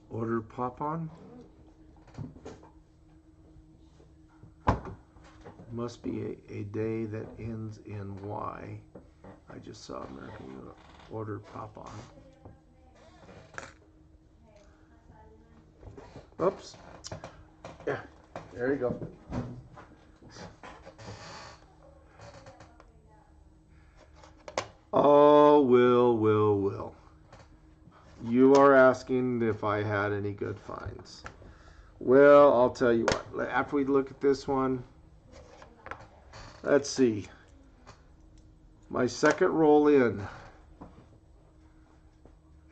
Order pop on. Must be a day that ends in Y. I just saw American order pop on. Oops. Yeah, there you go. Oh, Will. You are asking if I had any good finds. Well, I'll tell you what. After we look at this one, let's see. My second roll in.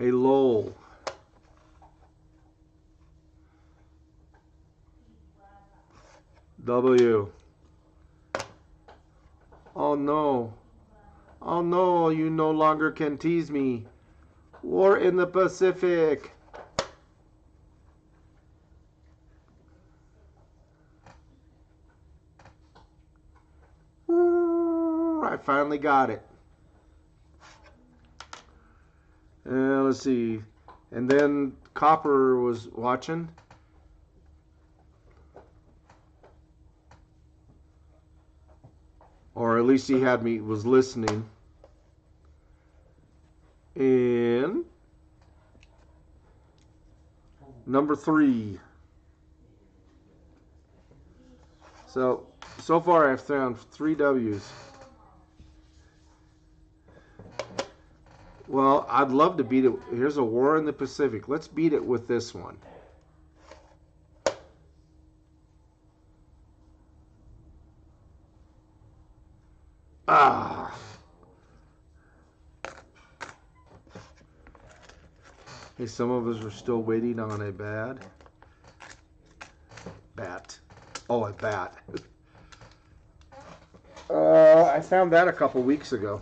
A Lowell. W. Oh no. Oh no, you no longer can tease me. War in the Pacific. I finally got it. Let's see. And then Copper was watching. Or at least he had me, was listening. And number 3. So far I've found 3 W's. Well, I'd love to beat it. Here's a War in the Pacific. Let's beat it with this one. Ah. Hey, some of us are still waiting on a bat. Oh, a bat. I found that a couple weeks ago.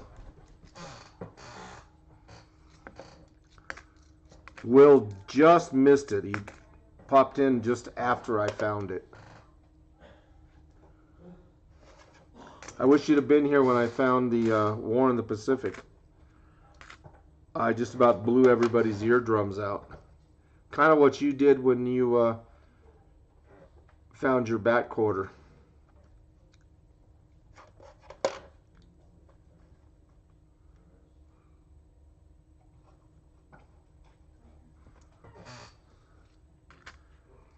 Will just missed it. He popped in just after I found it. I wish you'd have been here when I found the War in the Pacific. I just about blew everybody's eardrums out. Kind of what you did when you found your bat quarter.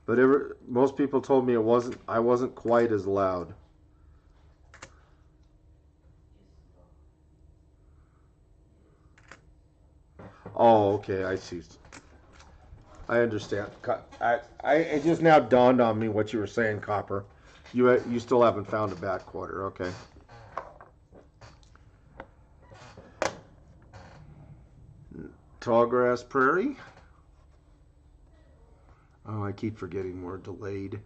But most people told me I wasn't quite as loud. Oh, okay, I see. I understand. It just now dawned on me what you were saying, Copper. You still haven't found a bat quarter, okay? Tallgrass Prairie. Oh, I keep forgetting we're delayed.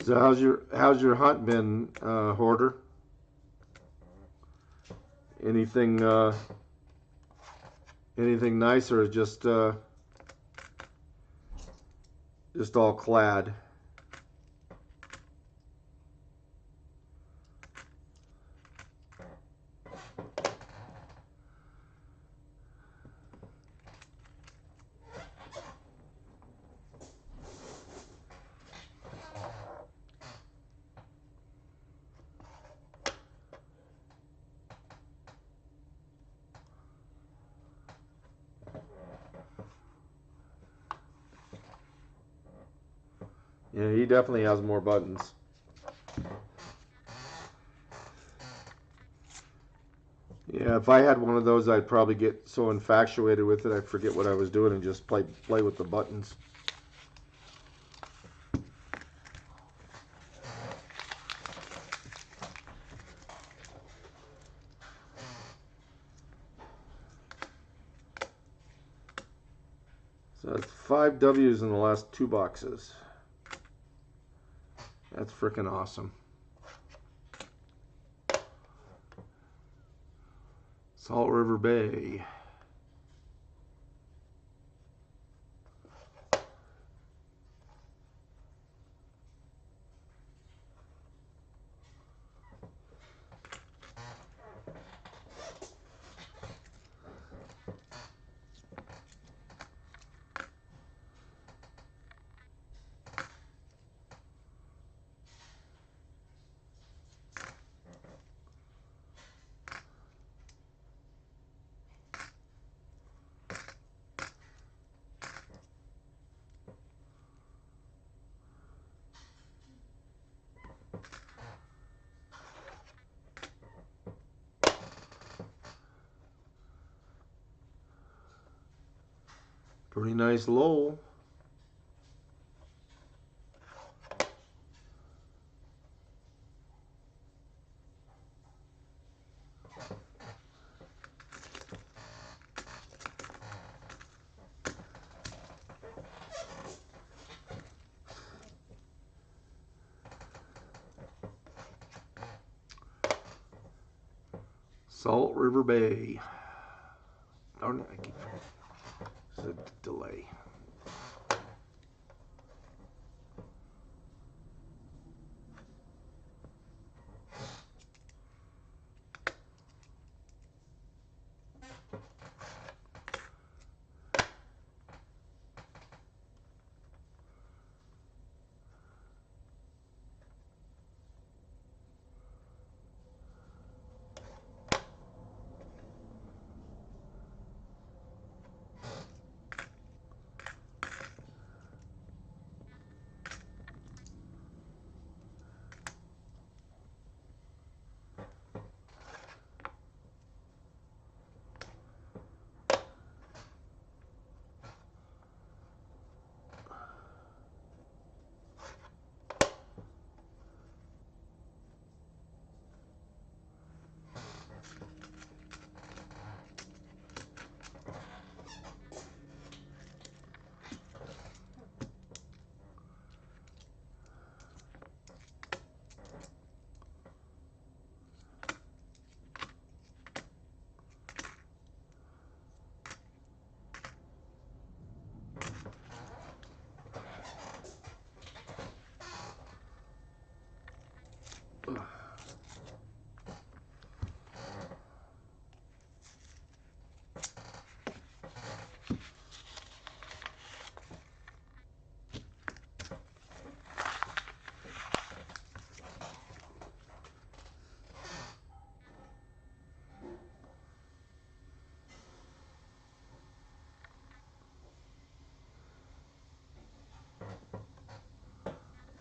So how's your hunt been, Hoarder? Anything nice, or just all clad? Yeah, he definitely has more buttons. Yeah, if I had one of those, I'd probably get so infatuated with it I'd forget what I was doing and just play with the buttons. So that's 5 W's in the last 2 boxes. That's freaking awesome. Salt River Bay. Pretty nice Lowell. Salt River Bay. Darn it, I keep it's a delay.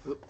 Oop.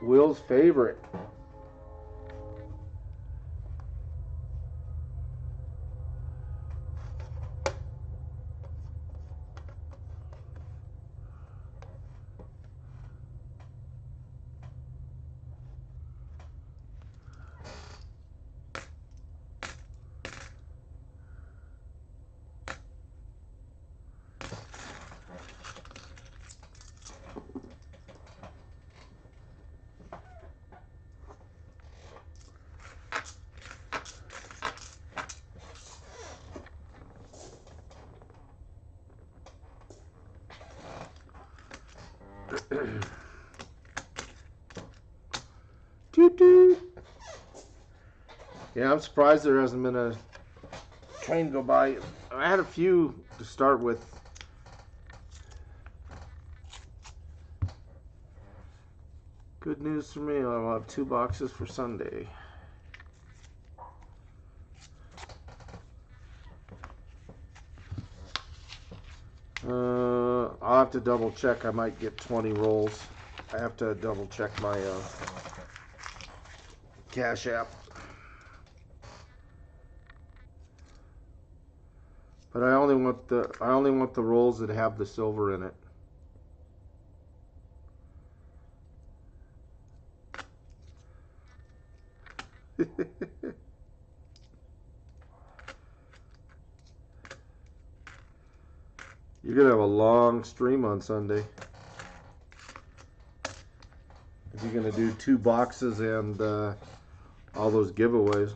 Will's favorite. Toot toot. Yeah, I'm surprised there hasn't been a train go by. I had a few to start with. Good news for me, I'll have 2 boxes for Sunday. I'll have to double check. I might get 20 rolls. I have to double check my Cash App. But I only want the rolls that have the silver in it. You're gonna have a long stream on Sunday if you're gonna do 2 boxes and all those giveaways.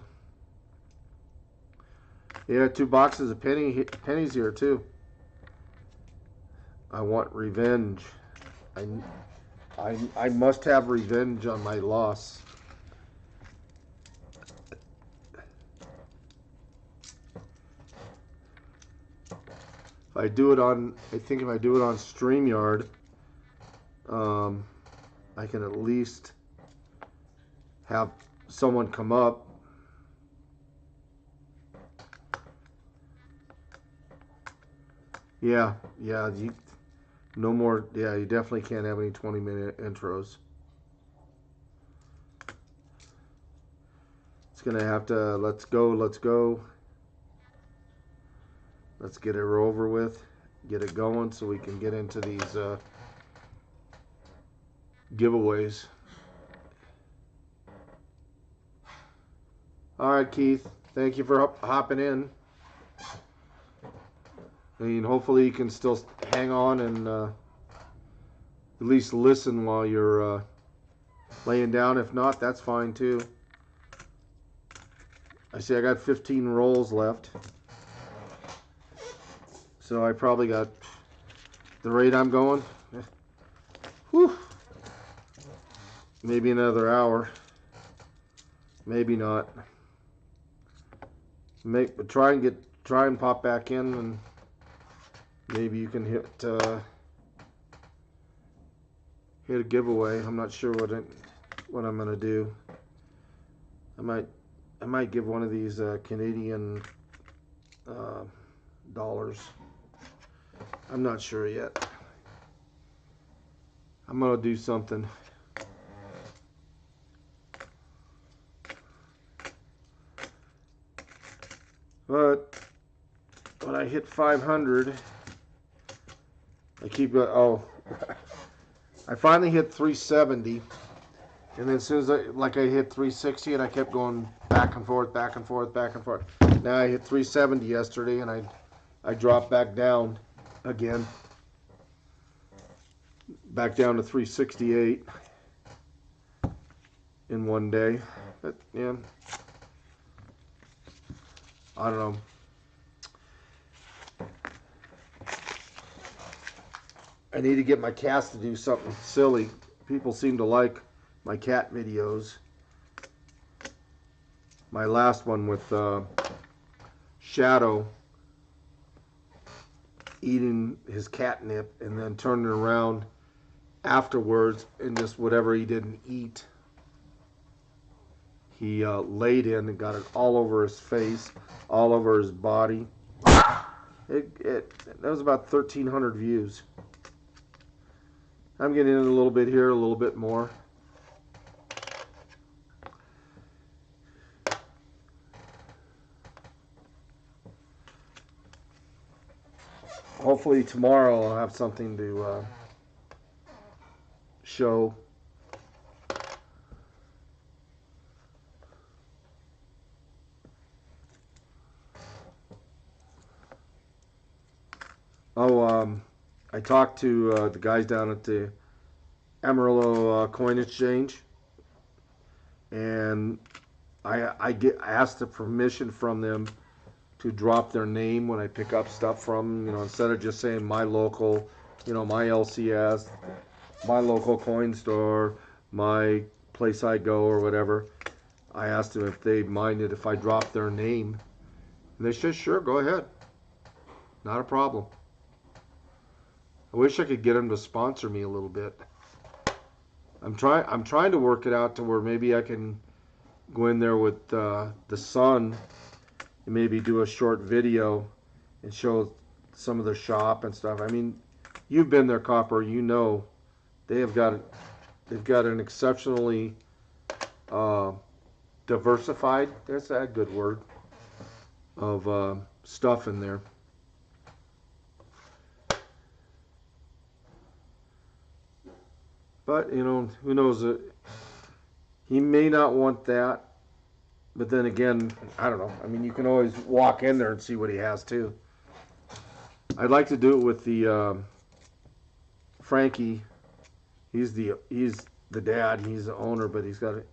Yeah, 2 boxes of pennies here too. I want revenge. I must have revenge on my loss. I think if I do it on StreamYard, I can at least have someone come up. Yeah, no more. Yeah, you definitely can't have any 20-minute intros. It's gonna have to. Let's go. Let's get it over with, get it going so we can get into these giveaways. All right, Keith, thank you for hopping in. I mean, hopefully you can still hang on and at least listen while you're laying down. If not, that's fine too. I see I got 15 rolls left. So I probably got, the rate I'm going, whew, maybe another hour, maybe not. Try and pop back in, and maybe you can hit a giveaway. I'm not sure what I'm gonna do. I might give one of these Canadian dollars. I'm not sure yet. I'm gonna do something. But when I hit 500, I keep oh, I finally hit 370, and then as soon as I hit 360, and I kept going back and forth. Now I hit 370 yesterday, and I dropped back down again, back down to 368 in one day. But yeah, I don't know. I need to get my cats to do something silly. People seem to like my cat videos. My last one with Shadow eating his catnip and then turning around afterwards and just whatever he didn't eat, he laid in and got it all over his face, all over his body. That was about 1,300 views. I'm getting in a little bit here, a little bit more. Hopefully tomorrow I'll have something to show. I talked to the guys down at the Amarillo Coin Exchange, and I asked the permission from them to drop their name when I pick up stuff from them, instead of just saying my local, my LCS, my local coin store, my place I go or whatever. I asked them if they minded if I dropped their name. And they said, sure, go ahead. Not a problem. I wish I could get them to sponsor me a little bit. I'm trying to work it out to where maybe I can go in there with the son and maybe do a short video and show some of their shop and stuff. I mean, you've been there, Copper. You know they've got an exceptionally diversified. That's a good word of stuff in there. But you know, who knows? He may not want that. But then again, I don't know. I mean, you can always walk in there and see what he has too. I'd like to do it with the Frankie. He's the dad. He's the owner, but he's got a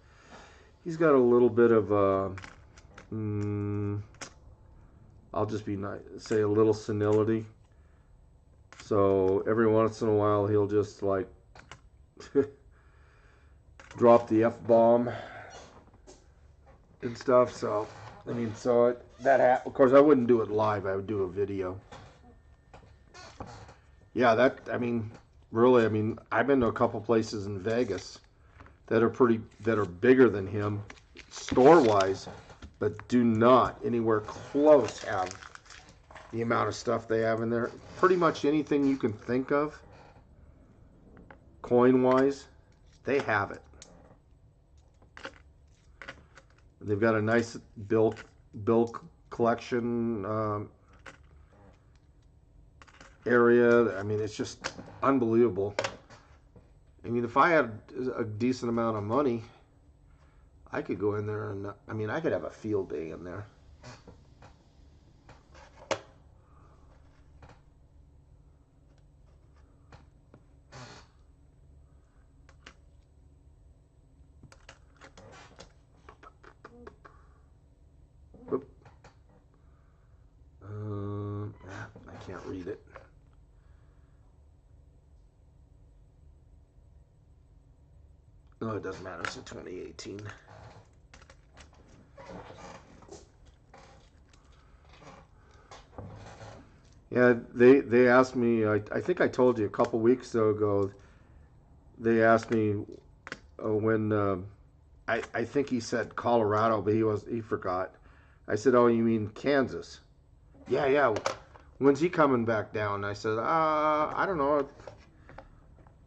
little bit of I'll just be nice, say a little senility. So every once in a while he'll just like drop the F-bomb and stuff. So I mean, of course I wouldn't do it live. I would do a video. Yeah, I mean, really, I mean, I've been to a couple places in Vegas that are bigger than him store-wise, but do not anywhere close have the amount of stuff they have in there. Pretty much anything you can think of, coin-wise, they have it. They've got a nice bill collection area. I mean, it's just unbelievable. I mean, if I had a decent amount of money, I could go in there and, I mean, I could have a field day in there. I can't read it. No, it doesn't matter. It's a 2018. Yeah, they asked me. I think I told you a couple weeks ago. They asked me when I think he said Colorado, but he forgot. I said, "Oh, you mean Kansas?" Yeah. When's he coming back down? I said, I don't know.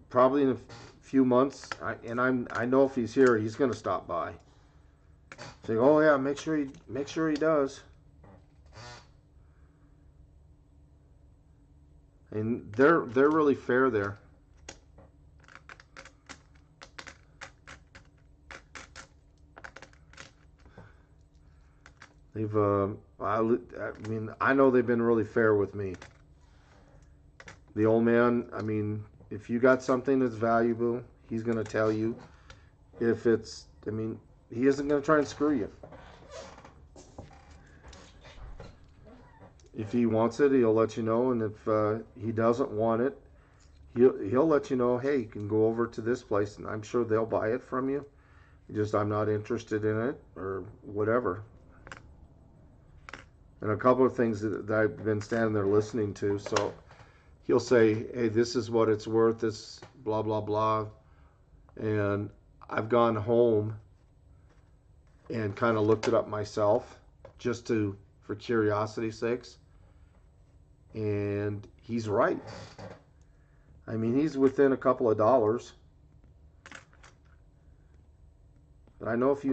Probably in a few months. I know if he's here, he's gonna stop by. Say, oh yeah, make sure he does. And they're really fair there. They've I mean, I know they've been really fair with me. The old man, I mean, if you got something that's valuable, he's going to tell you. If it's, I mean, he isn't going to try and screw you. If he wants it, he'll let you know, and if he doesn't want it, he'll let you know, hey, you can go over to this place, and I'm sure they'll buy it from you. Just I'm not interested in it, or whatever. And a couple of things that I've been standing there listening to, so he'll say, hey, this is what it's worth, this blah, blah, blah. And I've gone home and kind of looked it up myself just for curiosity's sakes. And he's right. I mean, he's within a couple of dollars. But I know if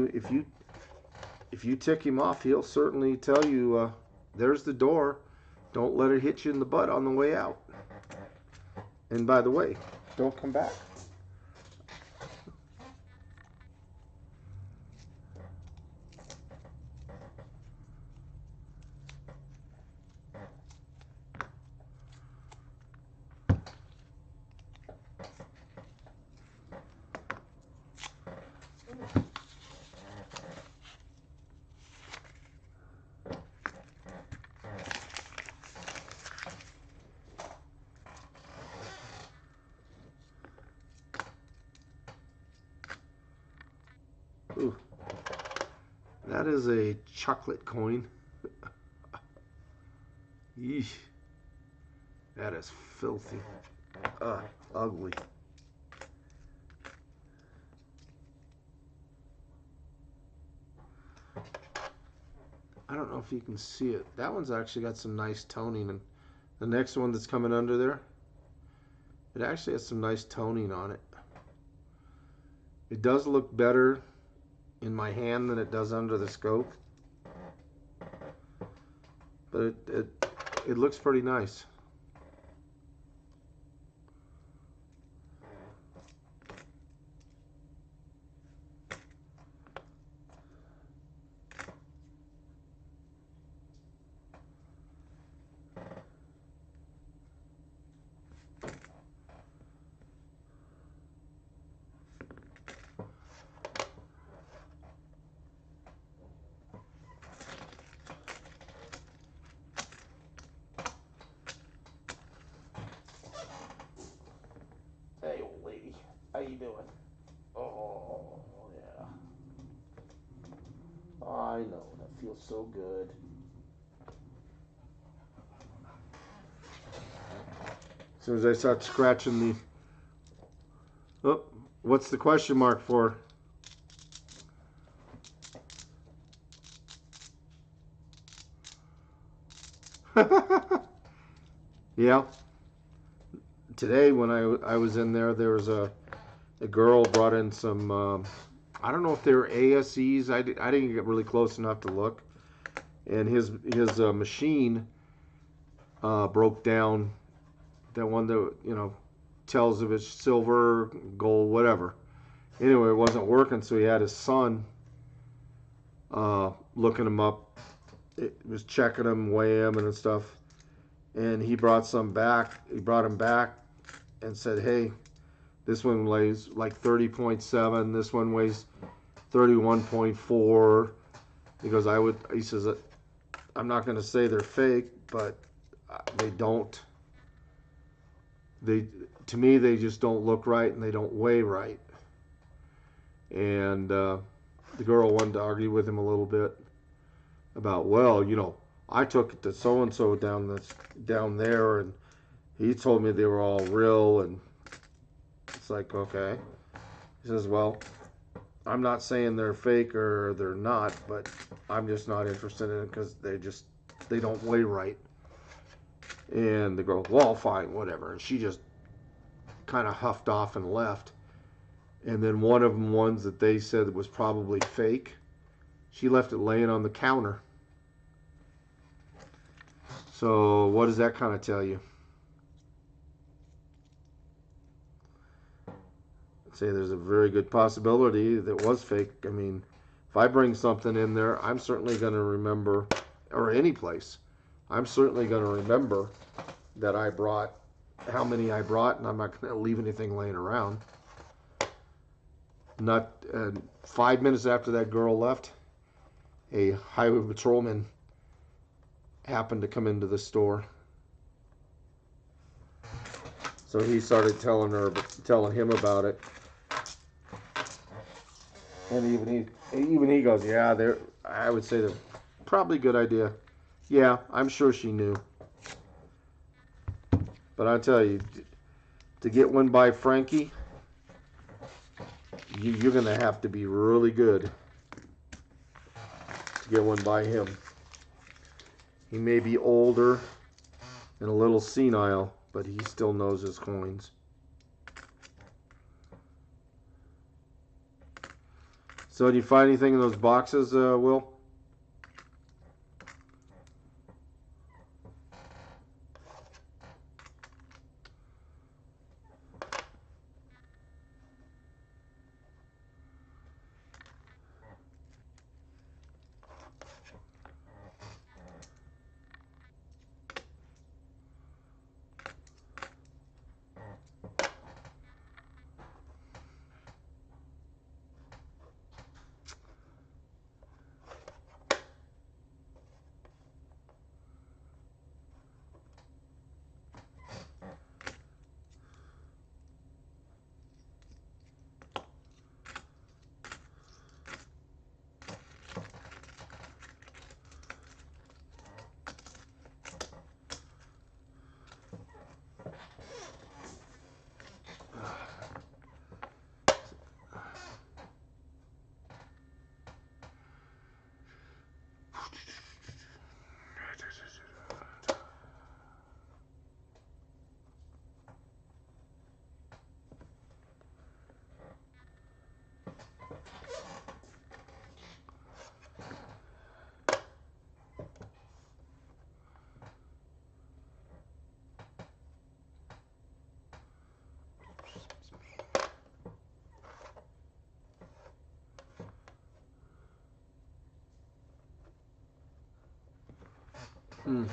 you tick him off, he'll certainly tell you, there's the door. Don't let it hit you in the butt on the way out. And by the way, don't come back. That is a chocolate coin. Yeesh. That is filthy. Ugly. I don't know if you can see it. That one's actually got some nice toning, and the next one that's coming under there, it actually has some nice toning on it. It does look better in my hand than it does under the scope, but it looks pretty nice. Hey, old lady, how you doing? Oh, yeah. I know, that feels so good. As soon as I start scratching the... Oh, what's the question mark for? Yeah. Today when I was in there, there was a girl brought in some, I don't know if they were ASEs. I didn't get really close enough to look. And his machine broke down. That one that, you know, tells if it's silver, gold, whatever. Anyway, it wasn't working, so he had his son looking him up. It was checking him, weighing him and stuff. And he brought some back. He brought him back and said, hey, this one weighs like 30.7. This one weighs 31.4. He goes, he says, I'm not going to say they're fake, but they don't. To me, they just don't look right and they don't weigh right. And the girl wanted to argue with him a little bit about, well, you know, I took it to so-and-so down there, and he told me they were all real, and it's like, okay. He says, well, I'm not saying they're fake or they're not, but I'm just not interested in it because they don't weigh right. And the girl, well, fine, whatever. And she just kind of huffed off and left. And then one of them, ones that they said was probably fake, she left it laying on the counter. So what does that kind of tell you? I'd say there's a very good possibility that it was fake. I mean, if I bring something in there, I'm certainly going to remember, or any place, I'm certainly going to remember that I brought, how many I brought, and I'm not going to leave anything laying around. Not 5 minutes after that girl left, a highway patrolman happened to come into the store. So he started telling him about it. And even he goes, yeah, I would say they're probably a good idea. Yeah, I'm sure she knew. But I tell you, to get one by Frankie, you're going to have to be really good to get one by him. He may be older and a little senile, but he still knows his coins. So, did you find anything in those boxes, Will? Hmm.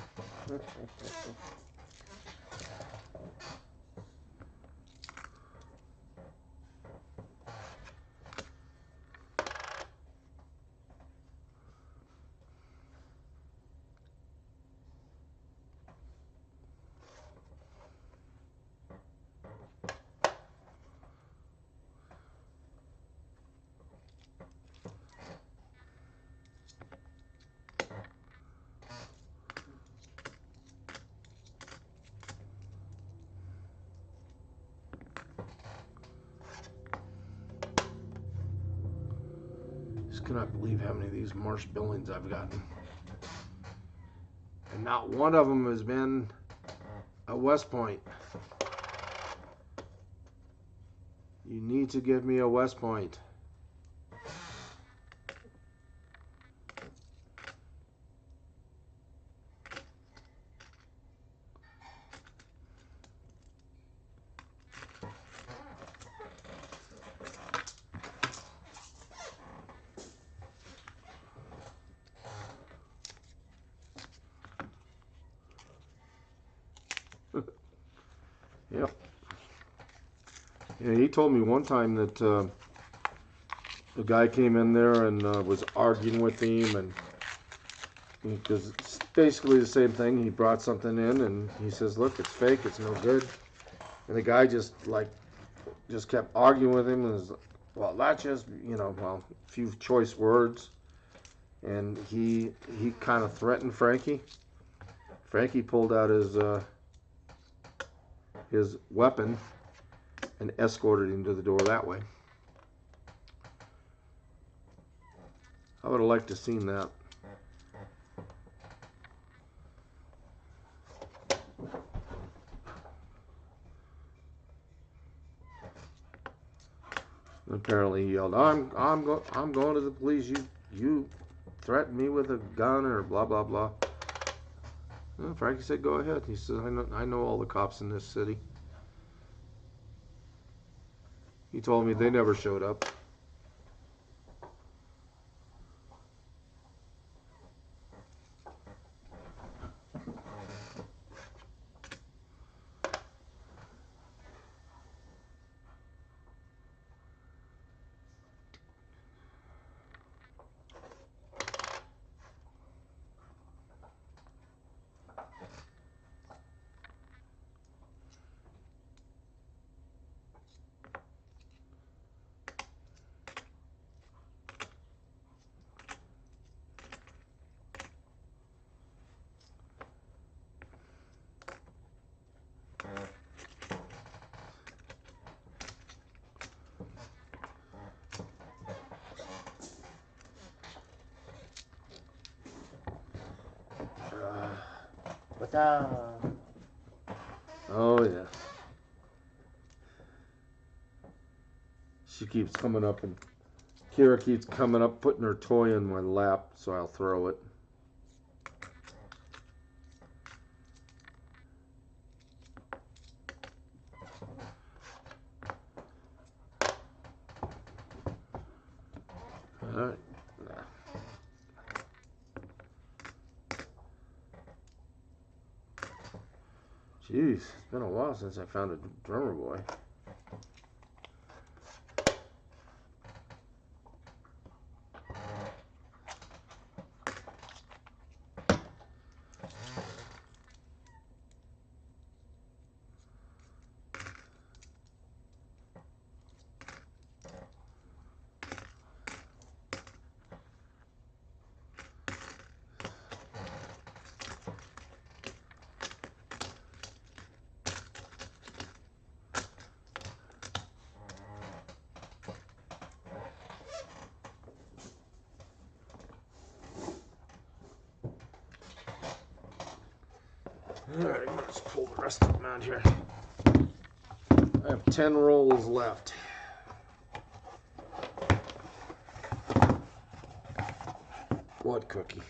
Just cannot believe how many of these Marsh Billings I've gotten. And not one of them has been a West Point. You need to give me a West Point. Yep. Yeah, he told me one time that the guy came in there and was arguing with him, and because it's basically the same thing. He brought something in, and he says, "Look, it's fake. It's no good." And the guy just kept arguing with him, and was, well, that's just a few choice words, and he kind of threatened Frankie. Frankie pulled out his weapon and escorted him to the door that way. I would have liked to have seen that. And apparently he yelled, I'm going to the police. You threatened me with a gun or blah blah blah." Well, Frankie said, "Go ahead." He said, I know all the cops in this city." He told me they never showed up. Oh yeah. She keeps coming up, and Kira keeps coming up, putting her toy in my lap, so I'll throw it. All right. Jeez, it's been a while since I found a drummer boy. Alright, let's pull the rest of them out here. I have 10 rolls left. What cookie?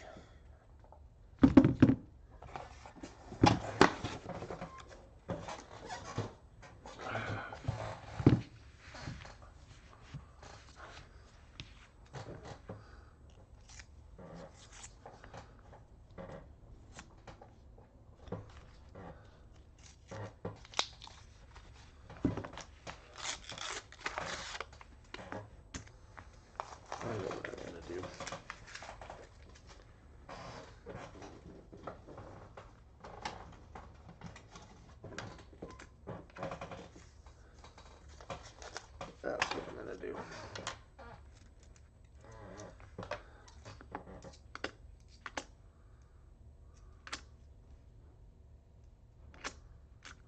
That's what I'm gonna do.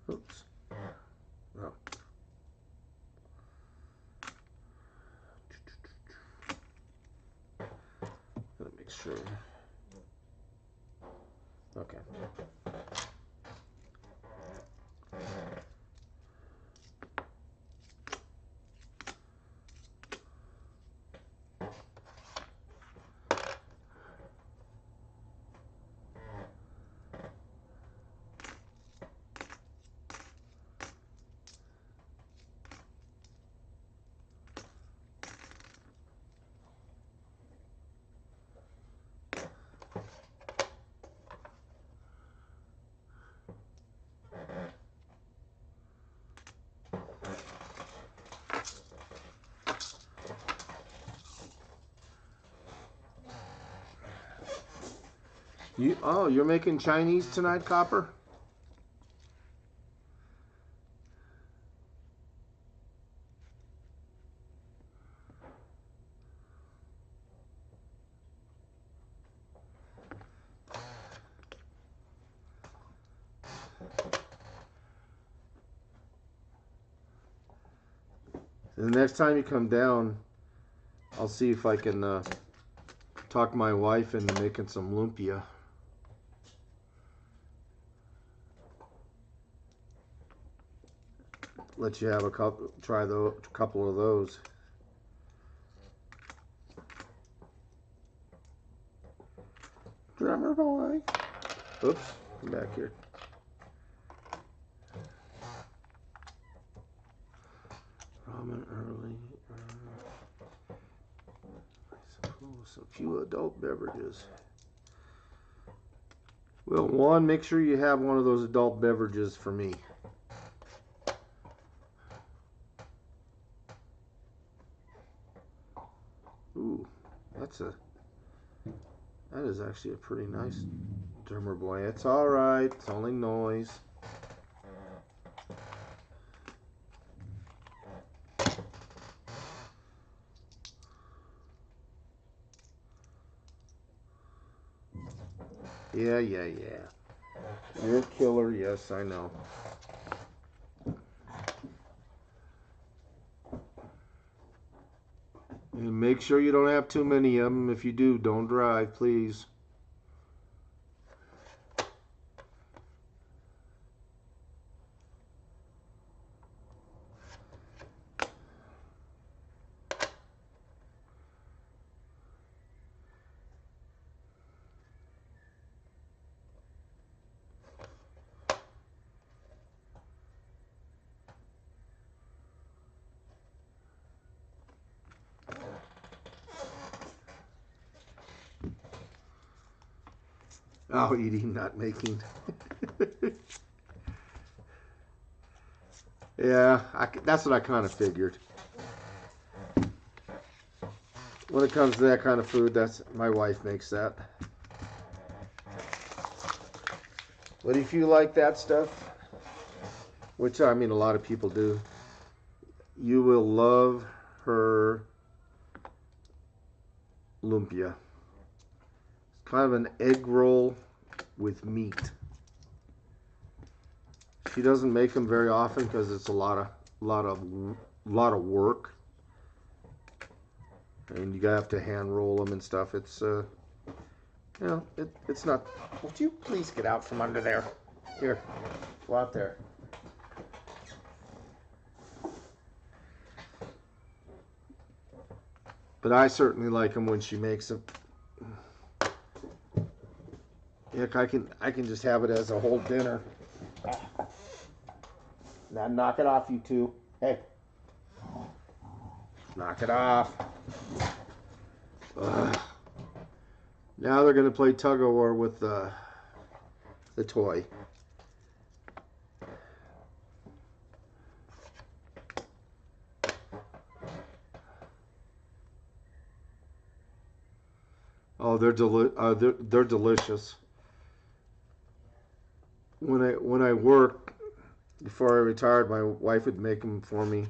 Oops. No. Gotta make sure. Okay. You're making Chinese tonight, Copper? The next time you come down, I'll see if I can talk my wife into making some lumpia. Let you have a couple, try a couple of those. Drummer boy. Oops, come back here. Ramen early. I suppose a few adult beverages. Well, one, make sure you have one of those adult beverages for me. Ooh, that is actually a pretty nice drummer boy. It's all right. It's only noise. Yeah. You're a killer. Yes, I know. And make sure you don't have too many of them. If you do, don't drive, please. Oh, eating, not making. Yeah, that's what I kind of figured. When it comes to that kind of food, that's my wife makes that. But if you like that stuff, which I mean a lot of people do, you will love her lumpia. It's kind of an egg roll with meat. She doesn't make them very often because it's a lot of work, and you have to hand roll them and stuff. It's it's not. Would you please get out from under there? Here, go out there. But I certainly like them when she makes them. Heck, I can just have it as a whole dinner. Now knock it off, you two. Hey, knock it off. Ugh. Now they're gonna play tug of war with the toy. Oh, they're delicious. When I worked before I retired, my wife would make them for me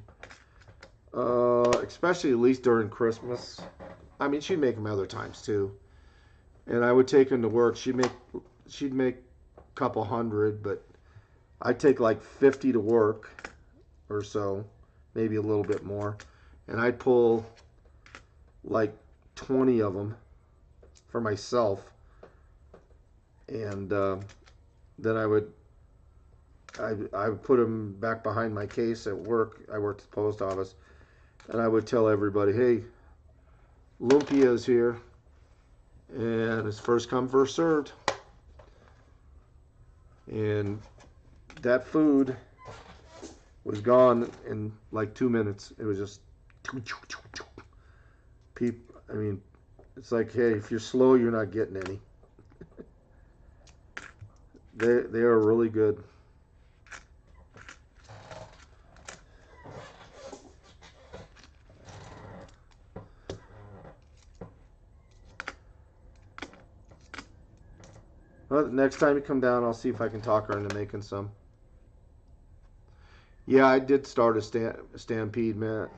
Especially at least during Christmas. I mean, she'd make them other times too. And I would take them to work. She'd make a couple hundred, but I'd take like 50 to work or so, maybe a little bit more. And I'd pull like 20 of them for myself. And then I would put them back behind my case at work. I worked at the post office. And I would tell everybody, hey, Lumpia is here. And it's first come, first served. And that food was gone in like 2 minutes. It was just I mean, it's like, hey, if you're slow, you're not getting any. They are really good. Well, next time you come down, I'll see if I can talk her into making some. Yeah, I did start a stampede, man.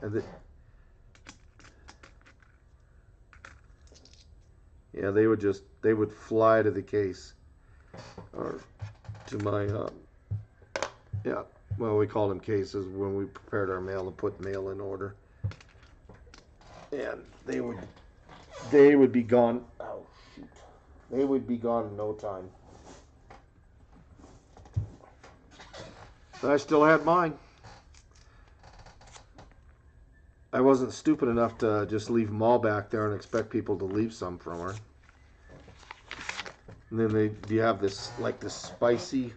Yeah, they would fly to the case or to my yeah. Well, we called them cases when we prepared our mail and put mail in order, and they would be gone. Oh shoot! They would be gone in no time. But I still had mine. I wasn't stupid enough to just leave them all back there and expect people to leave some from her. And then you have this spicy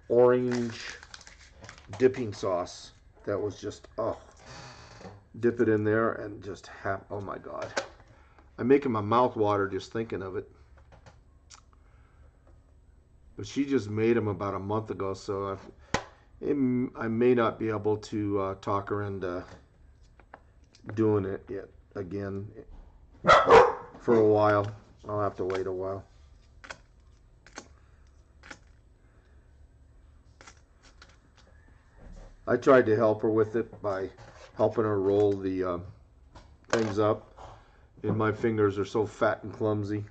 orange dipping sauce that was just, oh, dip it in there and just have, oh my God. I'm making my mouth water just thinking of it. But she just made them about a month ago, so I may not be able to talk her into doing it yet again for a while. I'll have to wait a while. I tried to help her with it by helping her roll the things up, and my fingers are so fat and clumsy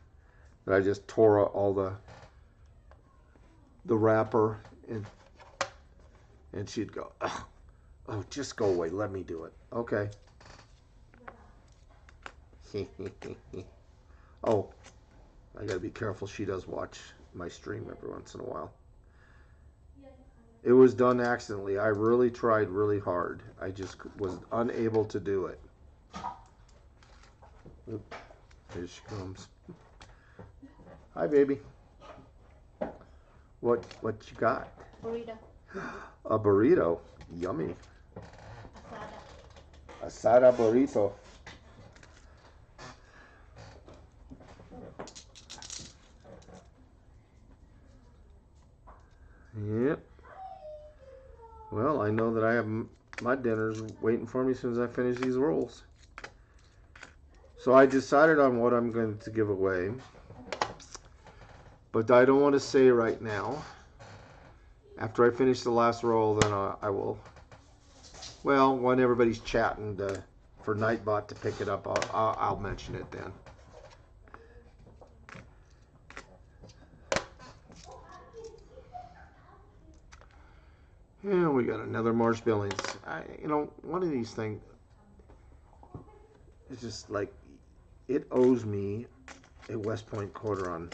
that I just tore all the wrapper, and she'd go, oh, just go away, let me do it. Okay. Oh, I gotta be careful. She does watch my stream every once in a while. It was done accidentally. I really tried really hard. I just was unable to do it. Oop, here she comes. Hi, baby. What you got? Burrito. A burrito. Yummy. Asada. Asada burrito. Yep. Well, I know that I have my dinners waiting for me as soon as I finish these rolls. So I decided on what I'm going to give away. But I don't want to say right now. After I finish the last roll, then I will. Well, when everybody's chatting for Nightbot to pick it up, I'll mention it then. Yeah, we got another Marshbillings. One of these things, it's just like, it owes me a West Point quarter on.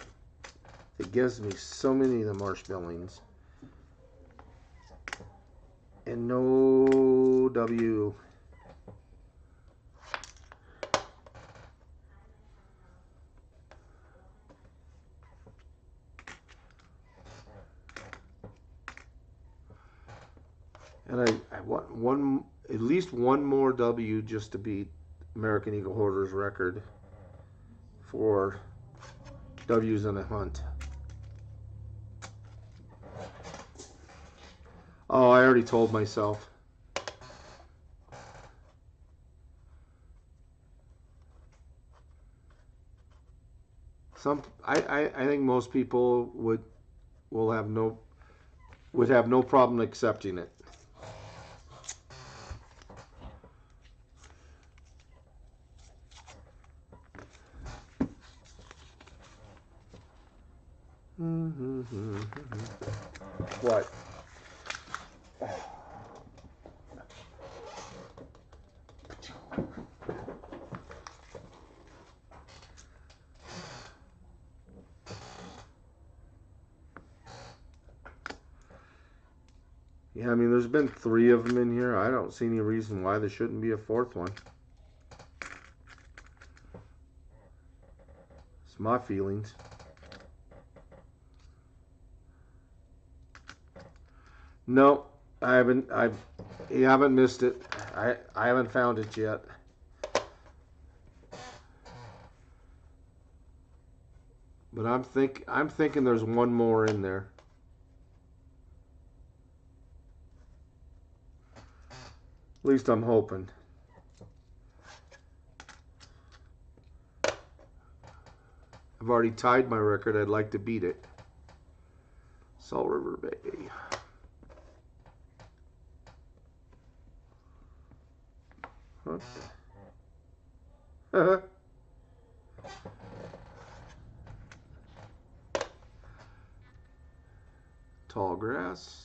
It gives me so many of the Marshbillings. And no W. And I want at least one more W just to beat American Eagle Hoarder's record for W's in a hunt. Oh, I already told myself. I think most people would have no problem accepting it. What? Yeah, I mean, there's been 3 of them in here. I don't see any reason why there shouldn't be a 4th one. It's my feelings. No, you haven't missed it. I haven't found it yet. But I'm thinking there's one more in there. At least I'm hoping. I've already tied my record. I'd like to beat it. Salt River Bay. Huh? Tall grass.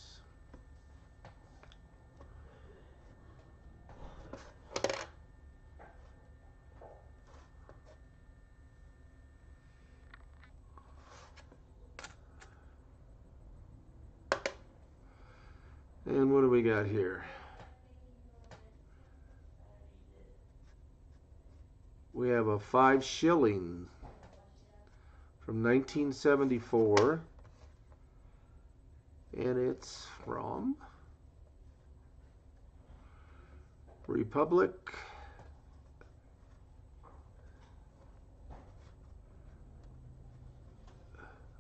And what do we got here? We have a 5 shilling from 1974. And it's from Republic.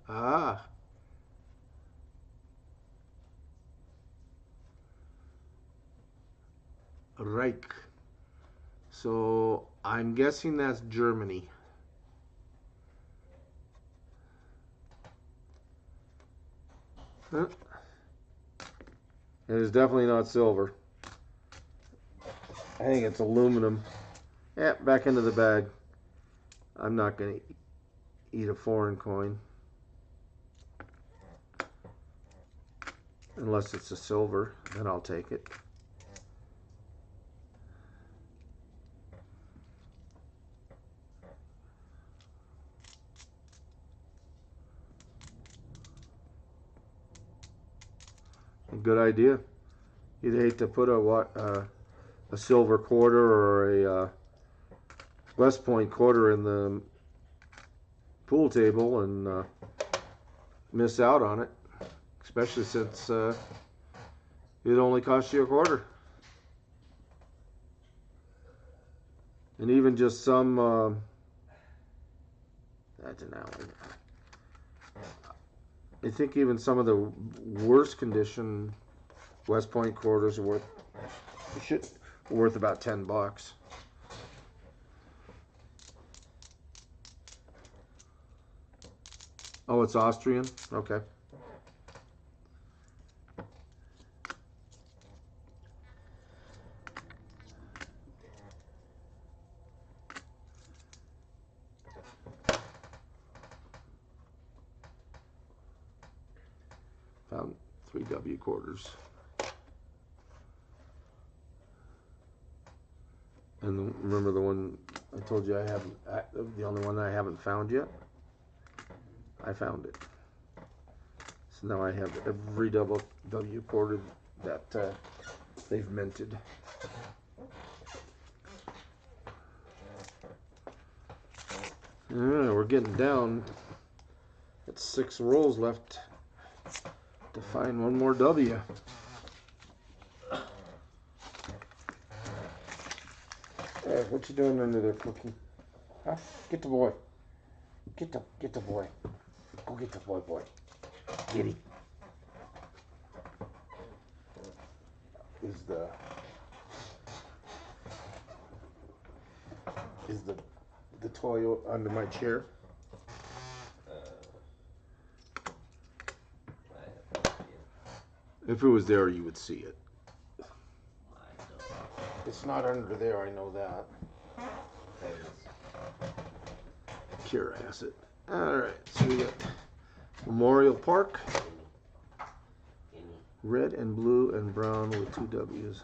Ah. Reich. So I'm guessing that's Germany. Huh? It is definitely not silver. I think it's aluminum. Yeah, back into the bag. I'm not going to eat a foreign coin. Unless it's a silver, then I'll take it. Good idea. You'd hate to put a silver quarter or a West Point quarter in the pool table and miss out on it, especially since it only costs you a quarter. And even just some that's an alley. I think even some of the worst condition West Point quarters are worth about $10. Oh, it's Austrian? Okay. Found 3W quarters. And remember the one I told you the only one I haven't found yet? I found it. So now I have every W quarter that they've minted. We're getting down. It's 6 rolls left to find one more W. Hey, what you doing under there, Cookie? Huh? Get the boy. Get the boy. Go get the boy. Get him. Is the toy under my chair? If it was there, you would see it. It's not under there, I know that. Cure acid. Alright, so we got Memorial Park. Red and blue and brown with 2 W's.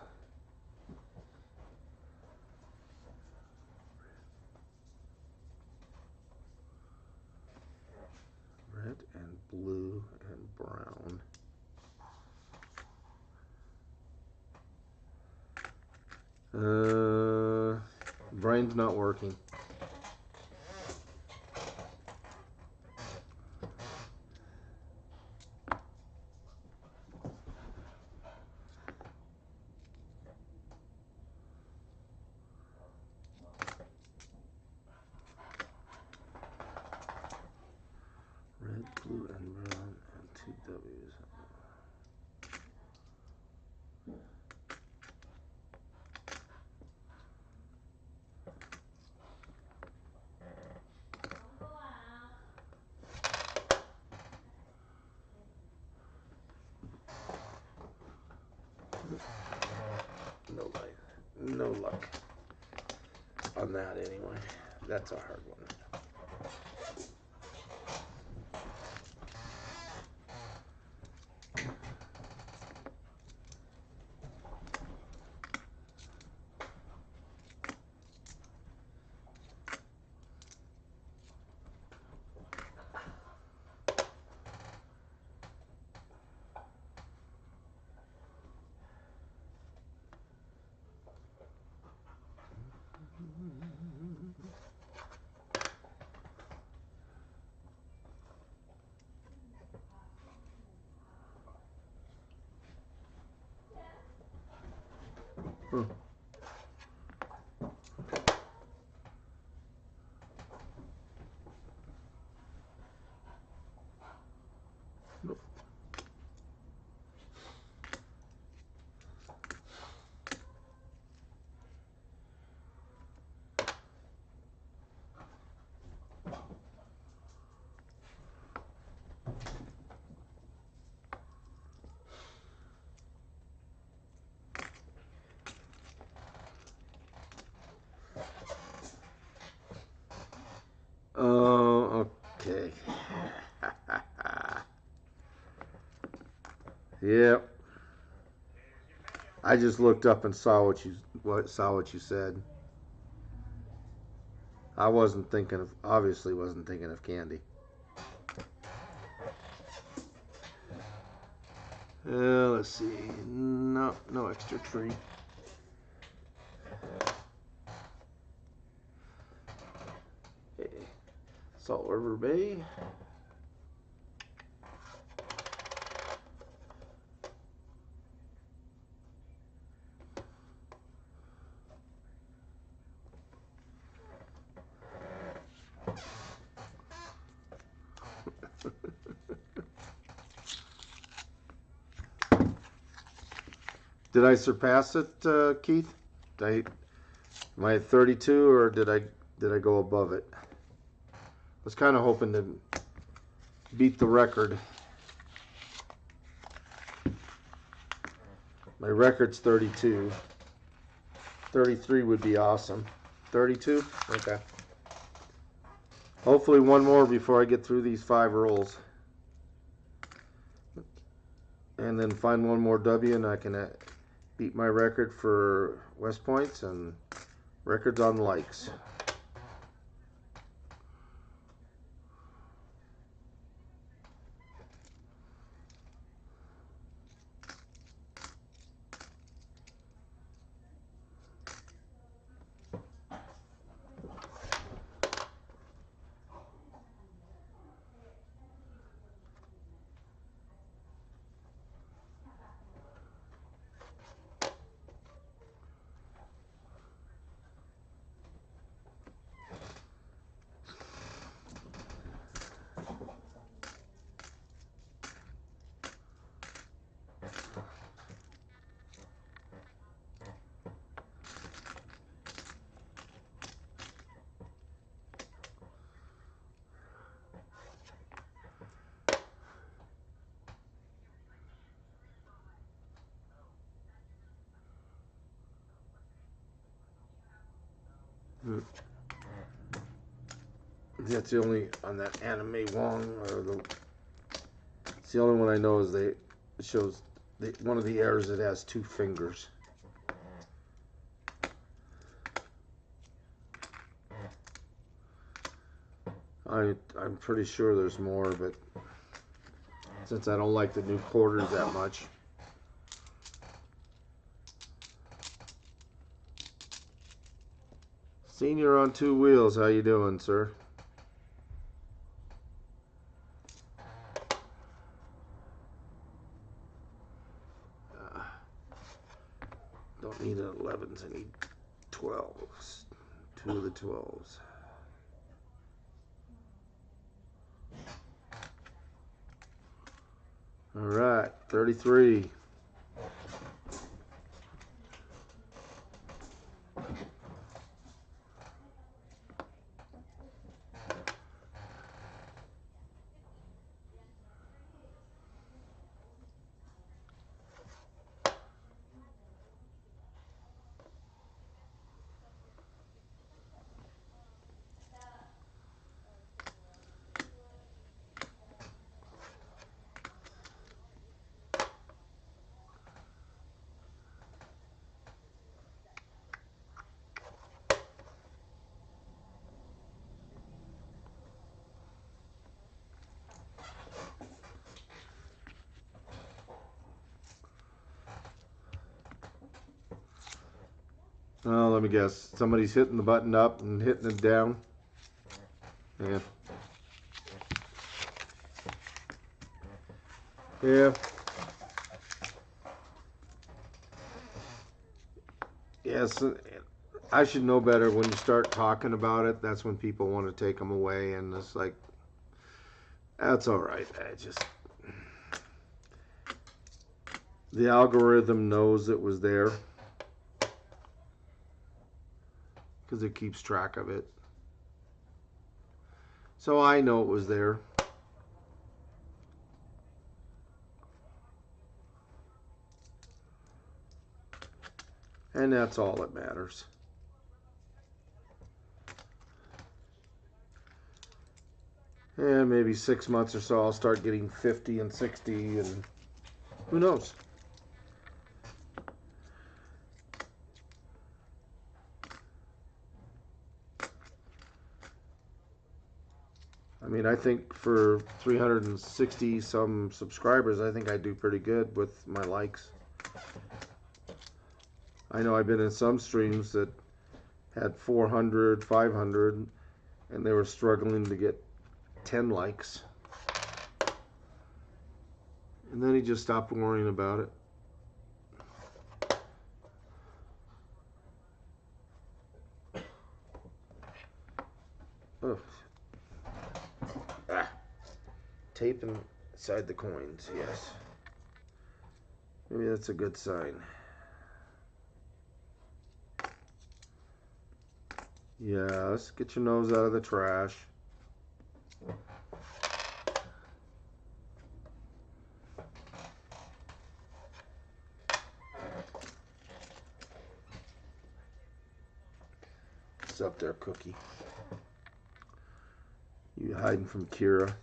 Red and blue and brown. Brain's not working. Red, blue, and brown, and 2 W's. No luck on that anyway. That's a hard one. Nope. Okay. Yep. I just looked up and saw what you said. I obviously wasn't thinking of candy. Let's see. No extra tree. Okay. Salt River Bay. Did I surpass it, Keith? Am I at 32 or did I go above it? I was kind of hoping to beat the record. My record's 32. 33 would be awesome. 32? Okay. Hopefully one more before I get through these 5 rolls. And then find one more W and I can beat my record for West Points and records on likes. That's the only on that Anime Wong or the It's the only one I know is it shows one of the airs that has 2 fingers. I'm pretty sure there's more, but since I don't like the new quarters that much. Senior on 2 wheels, how you doing, sir? Don't need 11s, I need 12s. 2 of the 12s. All right, 33. Oh, let me guess. Somebody's hitting the button up and hitting it down. Yeah. Yeah. Yes, I should know better. When you start talking about it, that's when people want to take them away, and it's like, that's all right. The algorithm knows it was there because it keeps track of it. So I know it was there. And that's all that matters. And maybe 6 months or so, I'll start getting 50 and 60, and who knows? I mean, I think for 360 some subscribers, I think I do pretty good with my likes. I know I've been in some streams that had 400, 500, and they were struggling to get 10 likes. And then he just stopped worrying about it. Oh. Tape inside the coins, yes. Maybe that's a good sign. Yes, get your nose out of the trash. What's up there, Cookie? You hiding from Kira?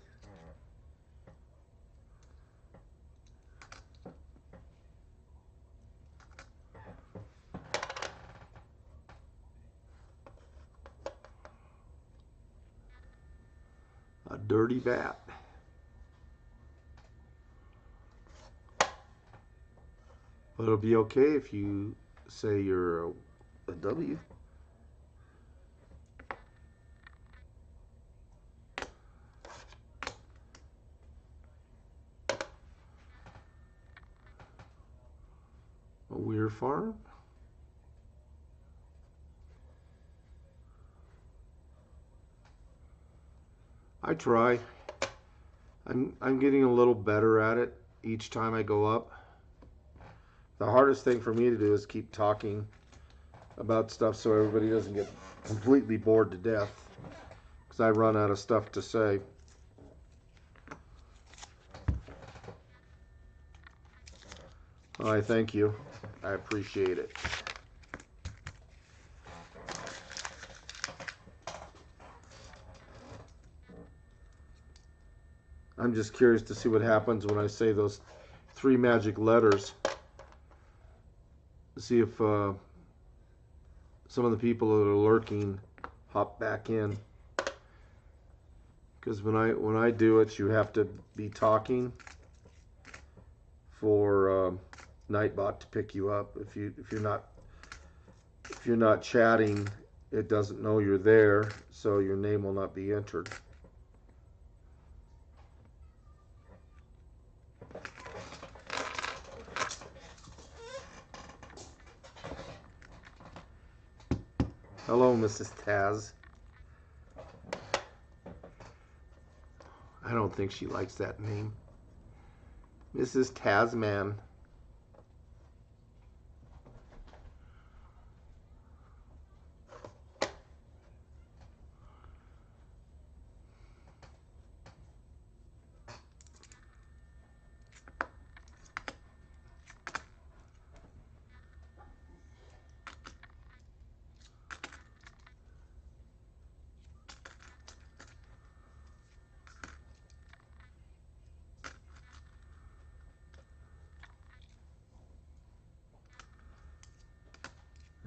A dirty bat. But it'll be okay if you say you're a W. A Weir Farm? I try. I'm getting a little better at it each time I go up. The hardest thing for me to do is keep talking about stuff so everybody doesn't get completely bored to death, because I run out of stuff to say. I thank you. I appreciate it. I'm just curious to see what happens when I say those 3 magic letters. See if some of the people that are lurking hop back in. Because when I do it, you have to be talking for Nightbot to pick you up. If you're not chatting, it doesn't know you're there, so your name will not be entered. Hello, Mrs. Taz. I don't think she likes that name. Mrs. Tasman.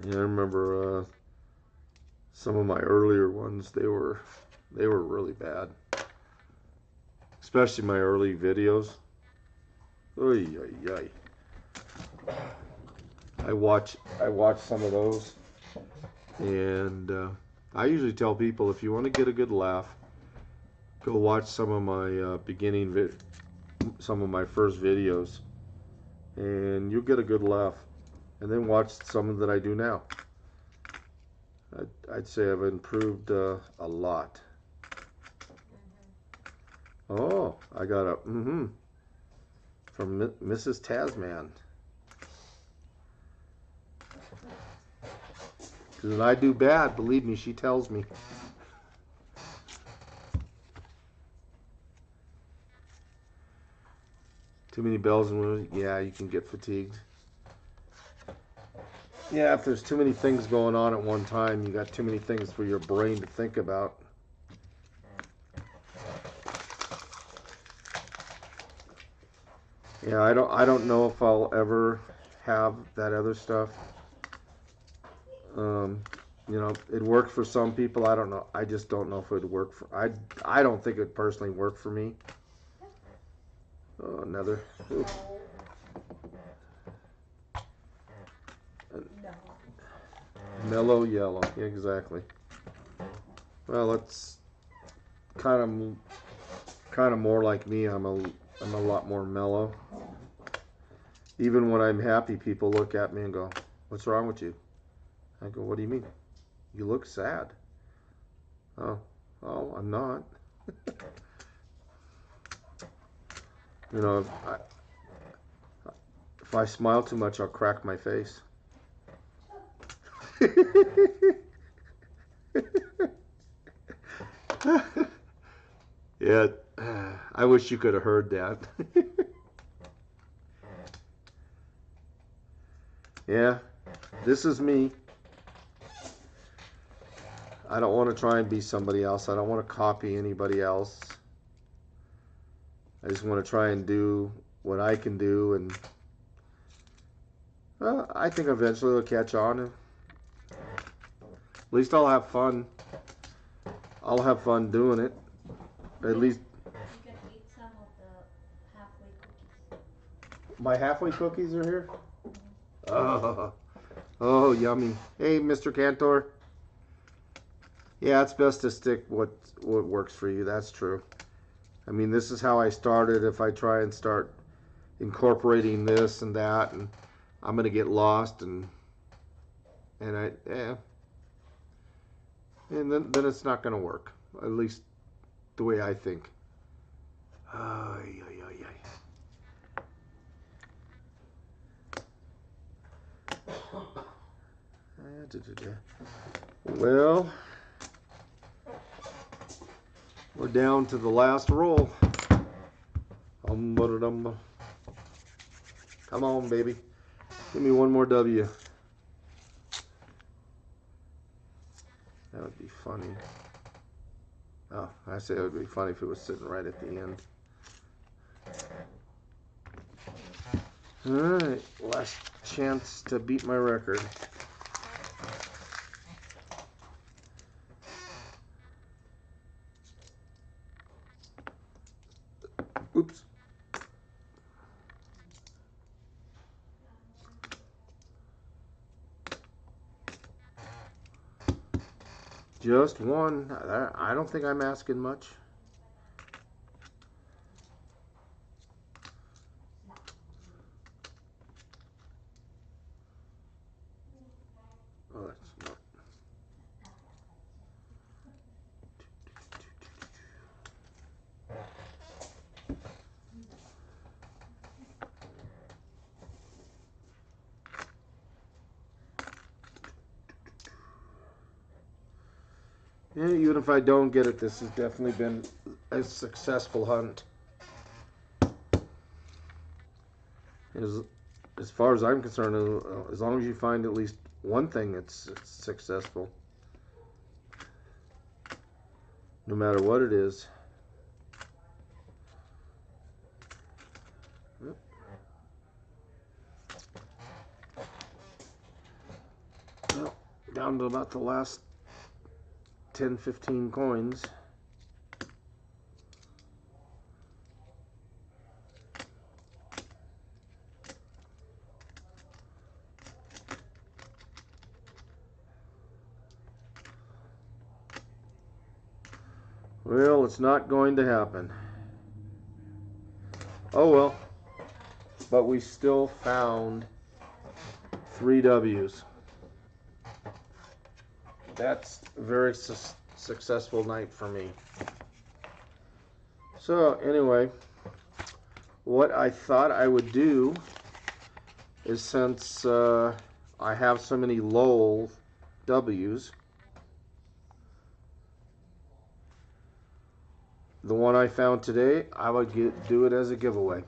Yeah, I remember some of my earlier ones. They were really bad, especially my early videos. Oy, oy, oy. I watch some of those, and I usually tell people, if you want to get a good laugh, go watch some of my some of my first videos, and you'll get a good laugh. And then watch some that I do now. I'd say I've improved a lot. Oh, I got a from Mrs. Tasman. Because when I do bad, believe me, she tells me. Too many bells and whistles. Yeah, you can get fatigued. Yeah, if there's too many things going on at one time, you got too many things for your brain to think about. Yeah, I don't know if I'll ever have that other stuff. You know, it worked for some people. I don't know. I just don't know if it would work for. I don't think it would personally work for me. Oh, another. Ooh. Mellow yellow. Yeah, exactly. Well, it's kind of more like me. I'm a lot more mellow. Even when I'm happy, people look at me and go, "What's wrong with you?" I go, "What do you mean? You look sad." Oh, I'm not. You know, if I smile too much, I'll crack my face. Yeah, I wish you could have heard that. Yeah, this is me. I don't want to try and be somebody else. I don't want to copy anybody else. I just want to try and do what I can do, and I think eventually it'll catch on. At least I'll have fun. I'll have fun doing it. At least. You can eat some of the halfway cookies. My halfway cookies are here? Oh, yummy. Hey, Mr. Cantor. Yeah, it's best to stick what works for you. That's true. I mean, this is how I started. If I try and start incorporating this and that, and I'm gonna get lost, and and then it's not gonna work. At least the way I think. Ay, ay, ay, ay. Well, we're down to the last roll. Come on, baby. Give me one more W. That would be funny. Oh, I say it would be funny if it was sitting right at the end. Alright, last chance to beat my record. Oops. Just one. I don't think I'm asking much. Oh, that's not. Yeah, even if I don't get it, this has definitely been a successful hunt. As far as I'm concerned, as long as you find at least one thing, it's successful. No matter what it is. Well, down to about the last 10, 15 coins. Well, it's not going to happen. Oh well. But we still found 3 W's. That's a very successful night for me. So anyway, what I thought I would do is, since I have so many Lowell W's, the one I found today, I would do it as a giveaway.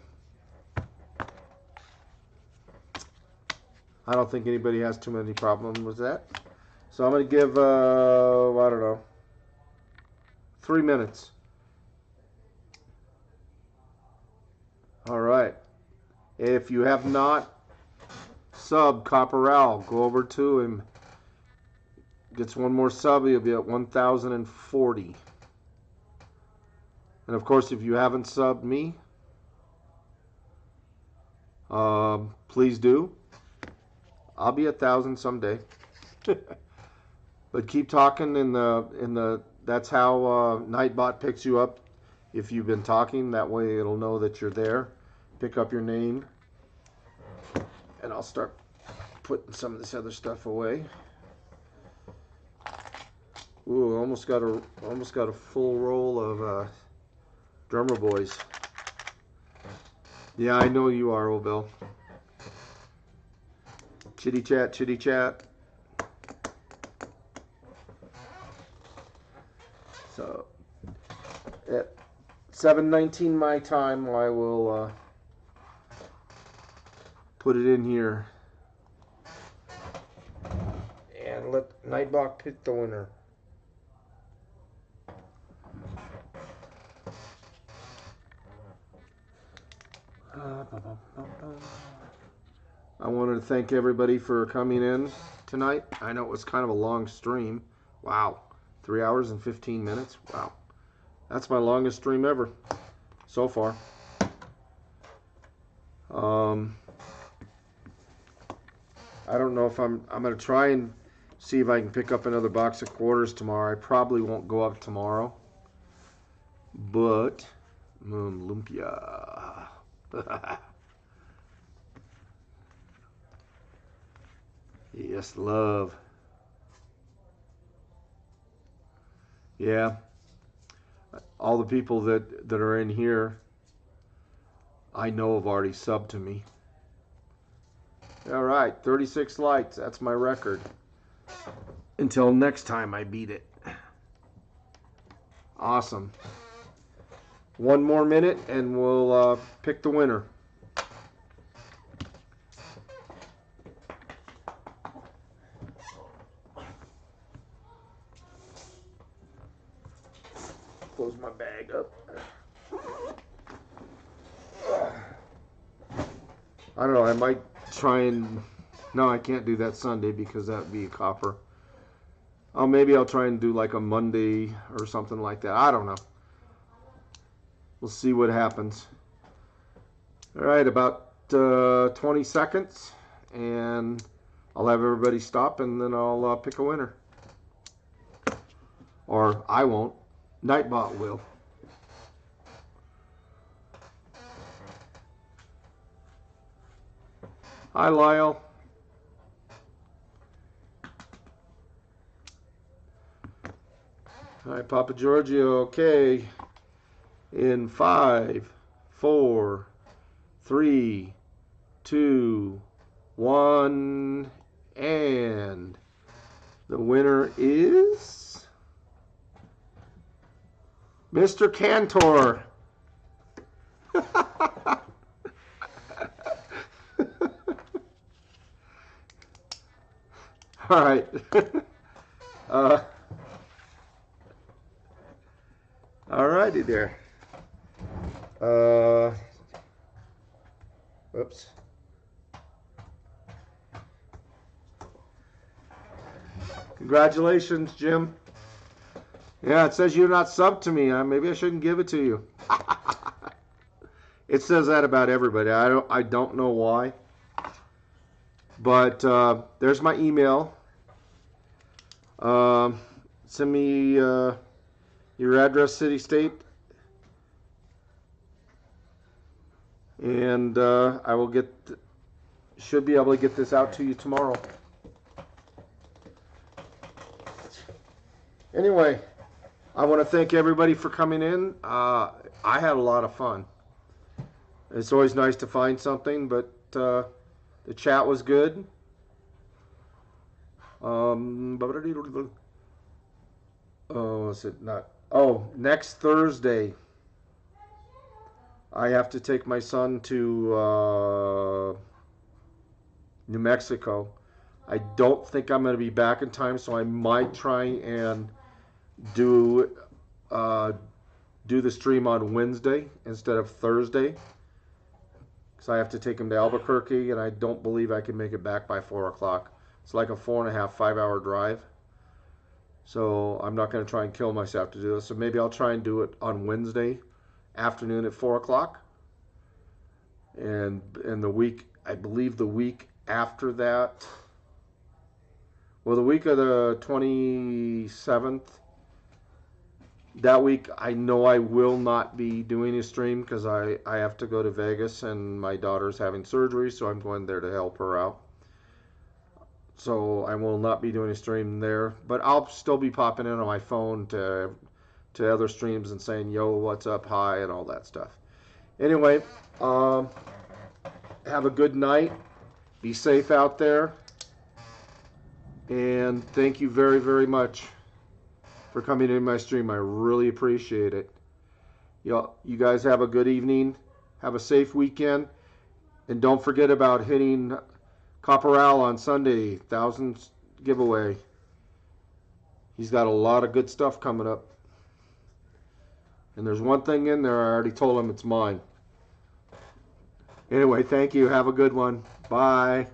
I don't think anybody has too many problems with that. So I'm going to give, I don't know, 3 minutes. All right. If you have not subbed Copperal, go over to him. Gets one more sub, he'll be at 1,040. And of course, if you haven't subbed me, please do. I'll be 1,000 someday. But keep talking in the. That's how Nightbot picks you up. If you've been talking, that way it'll know that you're there. Pick up your name, and I'll start putting some of this other stuff away. Ooh, almost got a full roll of Drummer Boys. Yeah, I know you are, Obel. Chitty chat, chitty chat. So at 7:19 my time, I will put it in here and let Nightbot pick the winner. I wanted to thank everybody for coming in tonight. I know it was kind of a long stream. Wow, 3 hours and 15 minutes. Wow, that's my longest stream ever so far. I don't know if I'm going to try and see if I can pick up another box of quarters tomorrow. I probably won't go up tomorrow, but Lumpia. Yes, love. Yeah. All the people that are in here, I know have already subbed to me. All right, 36 likes. That's my record. Until next time I beat it. Awesome. One more minute and we'll pick the winner. Close my bag up. I don't know. I might try and. No, I can't do that Sunday because that would be a copper. Oh, maybe I'll try and do like a Monday or something like that. I don't know. We'll see what happens. All right, about 20 seconds, and I'll have everybody stop, and then I'll pick a winner. Or I won't. Nightbot will. Hi, Lyle. Hi, Papa Giorgio. Okay. In 5, 4, 3, 2, 1, and the winner is Mr. Cantor. All right. All righty there. Oops. Congratulations, Jim. Yeah, it says you're not subbed to me. Maybe I shouldn't give it to you. It says that about everybody. I don't know why. But there's my email. Send me your address, city, state, and I will should be able to get this out to you tomorrow. Anyway, I want to thank everybody for coming in. I had a lot of fun. It's always nice to find something, but the chat was good. Oh, is it not? Oh, next Thursday, I have to take my son to New Mexico. I don't think I'm going to be back in time, so I might try and do the stream on Wednesday instead of Thursday, because I have to take him to Albuquerque, and I don't believe I can make it back by 4 o'clock. It's like a 4.5, 5-hour drive. So I'm not going to try and kill myself to do this. So maybe I'll try and do it on Wednesday afternoon at 4 o'clock. And the week, I believe the week after that, well, the week of the 27th, that week I know I will not be doing a stream because I have to go to Vegas and my daughter's having surgery, so I'm going there to help her out. So I will not be doing a stream there, but I'll still be popping in on my phone to other streams and saying, yo, what's up, hi, and all that stuff. Anyway, have a good night. Be safe out there. And thank you very, very much for coming in my stream. I really appreciate it. You guys have a good evening. Have a safe weekend. And don't forget about hitting Copperal on Sunday, 1,000 giveaway. He's got a lot of good stuff coming up. And there's one thing in there, I already told him it's mine. Anyway, thank you. Have a good one. Bye.